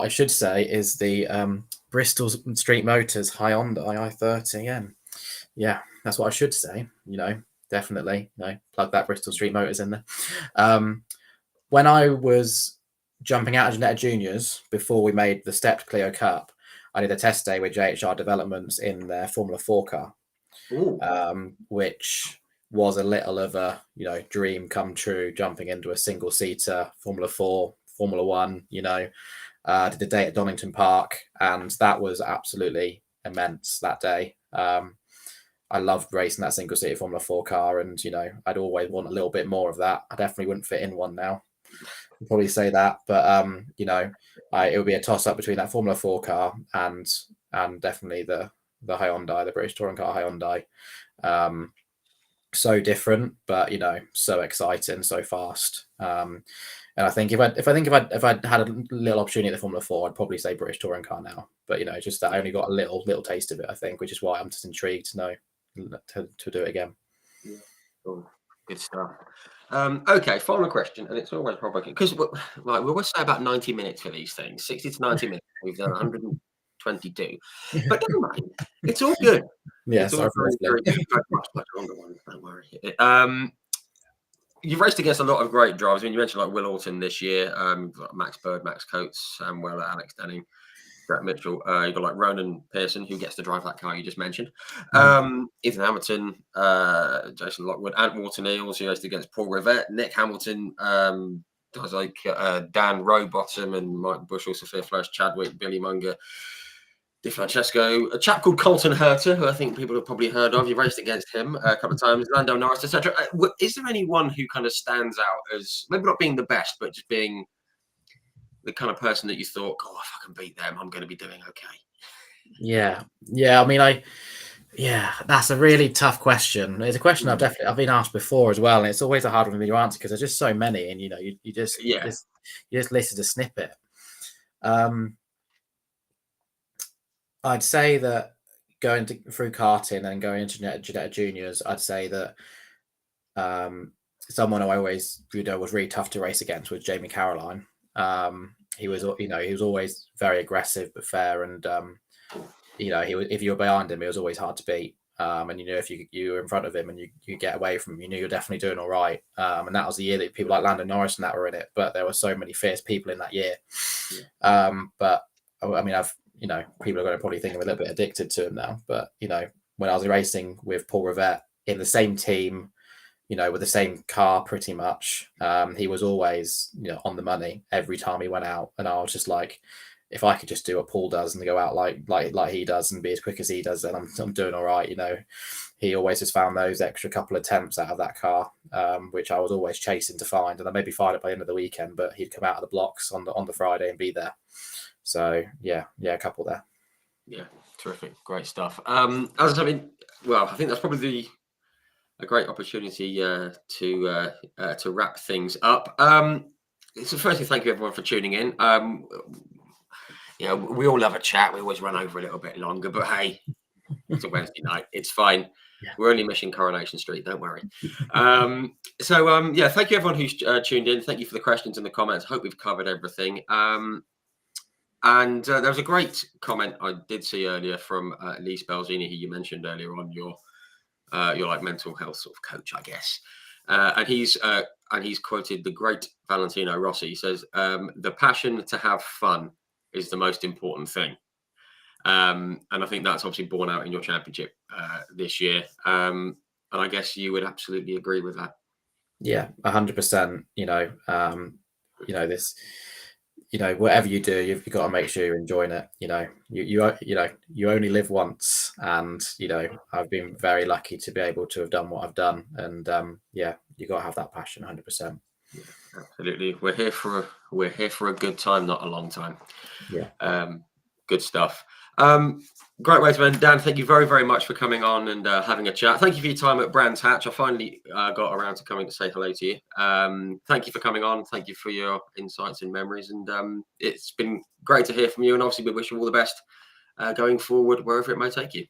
I should say is the Bristol Street Motors Hyundai i30. Yeah, that's what I should say. Definitely, plug that Bristol Street Motors in there. When I was jumping out of Ginetta Juniors before we made the stepped Clio Cup, I did a test day with JHR Developments in their Formula 4 car, which was a little of a dream come true, jumping into a single seater Formula 4, Formula 1. Did a day at Donington Park, and that was absolutely immense that day. I loved racing that single seater Formula 4 car, and I'd always want a little bit more of that. I definitely wouldn't fit in one now. I'd probably say that, but it would be a toss up between that Formula 4 car and definitely the Hyundai, the British touring car Hyundai. So different, but so exciting, so fast. And I think if I'd had a little opportunity at the Formula 4, I'd probably say British touring car now. But just that I only got a little taste of it, I think, which is why I'm just intrigued to know to do it again. Yeah. Oh, good stuff. Okay, final question, and it's always provoking because we always say about 90 minutes for these things, 60 to 90 minutes. We've done 122, but don't mind, it's all good. Yeah, it's all very good. Much longer one, don't worry. You've raced against a lot of great drivers. I mean, you mentioned like Will Orton this year, Max Bird, Max Coates, Samuel, Alex Denning, Brett Mitchell. You've got like Ronan Pearson, who gets to drive that car you just mentioned. Ethan Hamilton, Jason Lockwood, Ant Walton Eels, who raced against Paul Rivette, Nick Hamilton, guys like Dan Rowbottom and Mike Bushell, Sophia Flash, Chadwick, Billy Munger, Di Francesco, a chap called Colton Herter, who I think people have probably heard of. You raced against him a couple of times, Lando Norris, etc. Is there anyone who kind of stands out as maybe not being the best, but just being the kind of person that you thought, oh, if I can beat them, I'm going to be doing okay? Yeah. I mean, that's a really tough question. It's a question I've been asked before as well, and it's always a hard one for me to answer because there's just so many, and you just listed a snippet. I'd say that going through karting and going into Ginetta Juniors, I'd say that someone who I always was really tough to race against was Jamie Caroline. He was always very aggressive but fair, and if you were behind him, it was always hard to beat. And if you were in front of him and you get away from him, you knew you're definitely doing all right. And that was the year that people like Lando Norris and that were in it. But there were so many fierce people in that year. But I mean, people are going to probably think I'm a little bit addicted to him now. But when I was racing with Paul Rivette in the same team, with the same car pretty much, he was always on the money every time he went out, and I was just like, if I could just do what Paul does and go out like he does and be as quick as he does, then I'm doing all right. He always just found those extra couple of attempts out of that car, which I was always chasing to find, and I maybe find it by the end of the weekend, but he'd come out of the blocks on the Friday and be there. So yeah, a couple there. Yeah, terrific, great stuff. I think that's probably a great opportunity to wrap things up. So firstly, thank you everyone for tuning in. We all love a chat. We always run over a little bit longer, but hey, it's a Wednesday night. It's fine. Yeah. We're only missing Coronation Street. Don't worry. Thank you everyone who's tuned in. Thank you for the questions and the comments. Hope we've covered everything. And there was a great comment I did see earlier from Lee Spelzini, who you mentioned earlier on, your like mental health sort of coach, I guess. And he's quoted the great Valentino Rossi. He says, the passion to have fun is the most important thing. And I think that's obviously borne out in your championship this year. And I guess you would absolutely agree with that. Yeah, 100%. This, whatever you do, you've got to make sure you're enjoying it. You only live once, and I've been very lucky to be able to have done what I've done, and yeah, you got to have that passion, 100%. Yeah, absolutely. We're here for a good time, not a long time. Yeah. Good stuff. Great way to end. Dan, thank you very, very much for coming on and having a chat. Thank you for your time at Brands Hatch. I finally got around to coming to say hello to you. Thank you for coming on. Thank you for your insights and memories. And it's been great to hear from you. And obviously, we wish you all the best going forward, wherever it may take you.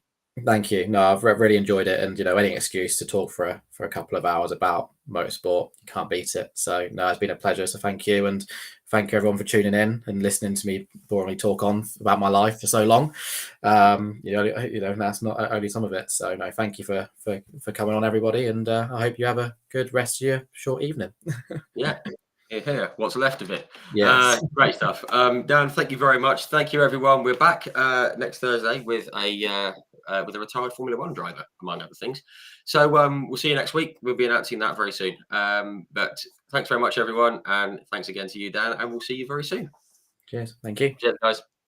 Thank you. No, I've really enjoyed it, and any excuse to talk for a couple of hours about motorsport, you can't beat it. So no, it's been a pleasure. So thank you, and thank you everyone for tuning in and listening to me boringly talk on about my life for so long. That's not only some of it. So no, thank you for coming on, everybody, and I hope you have a good rest of your short evening. Yeah. Here, what's left of it. Yes. Great stuff. Dan, thank you very much. Thank you, everyone. We're back next Thursday with a retired Formula One driver, among other things. So we'll see you next week. We'll be announcing that very soon. But thanks very much, everyone, and thanks again to you, Dan. And we'll see you very soon. Cheers. Thank you. Cheers, guys.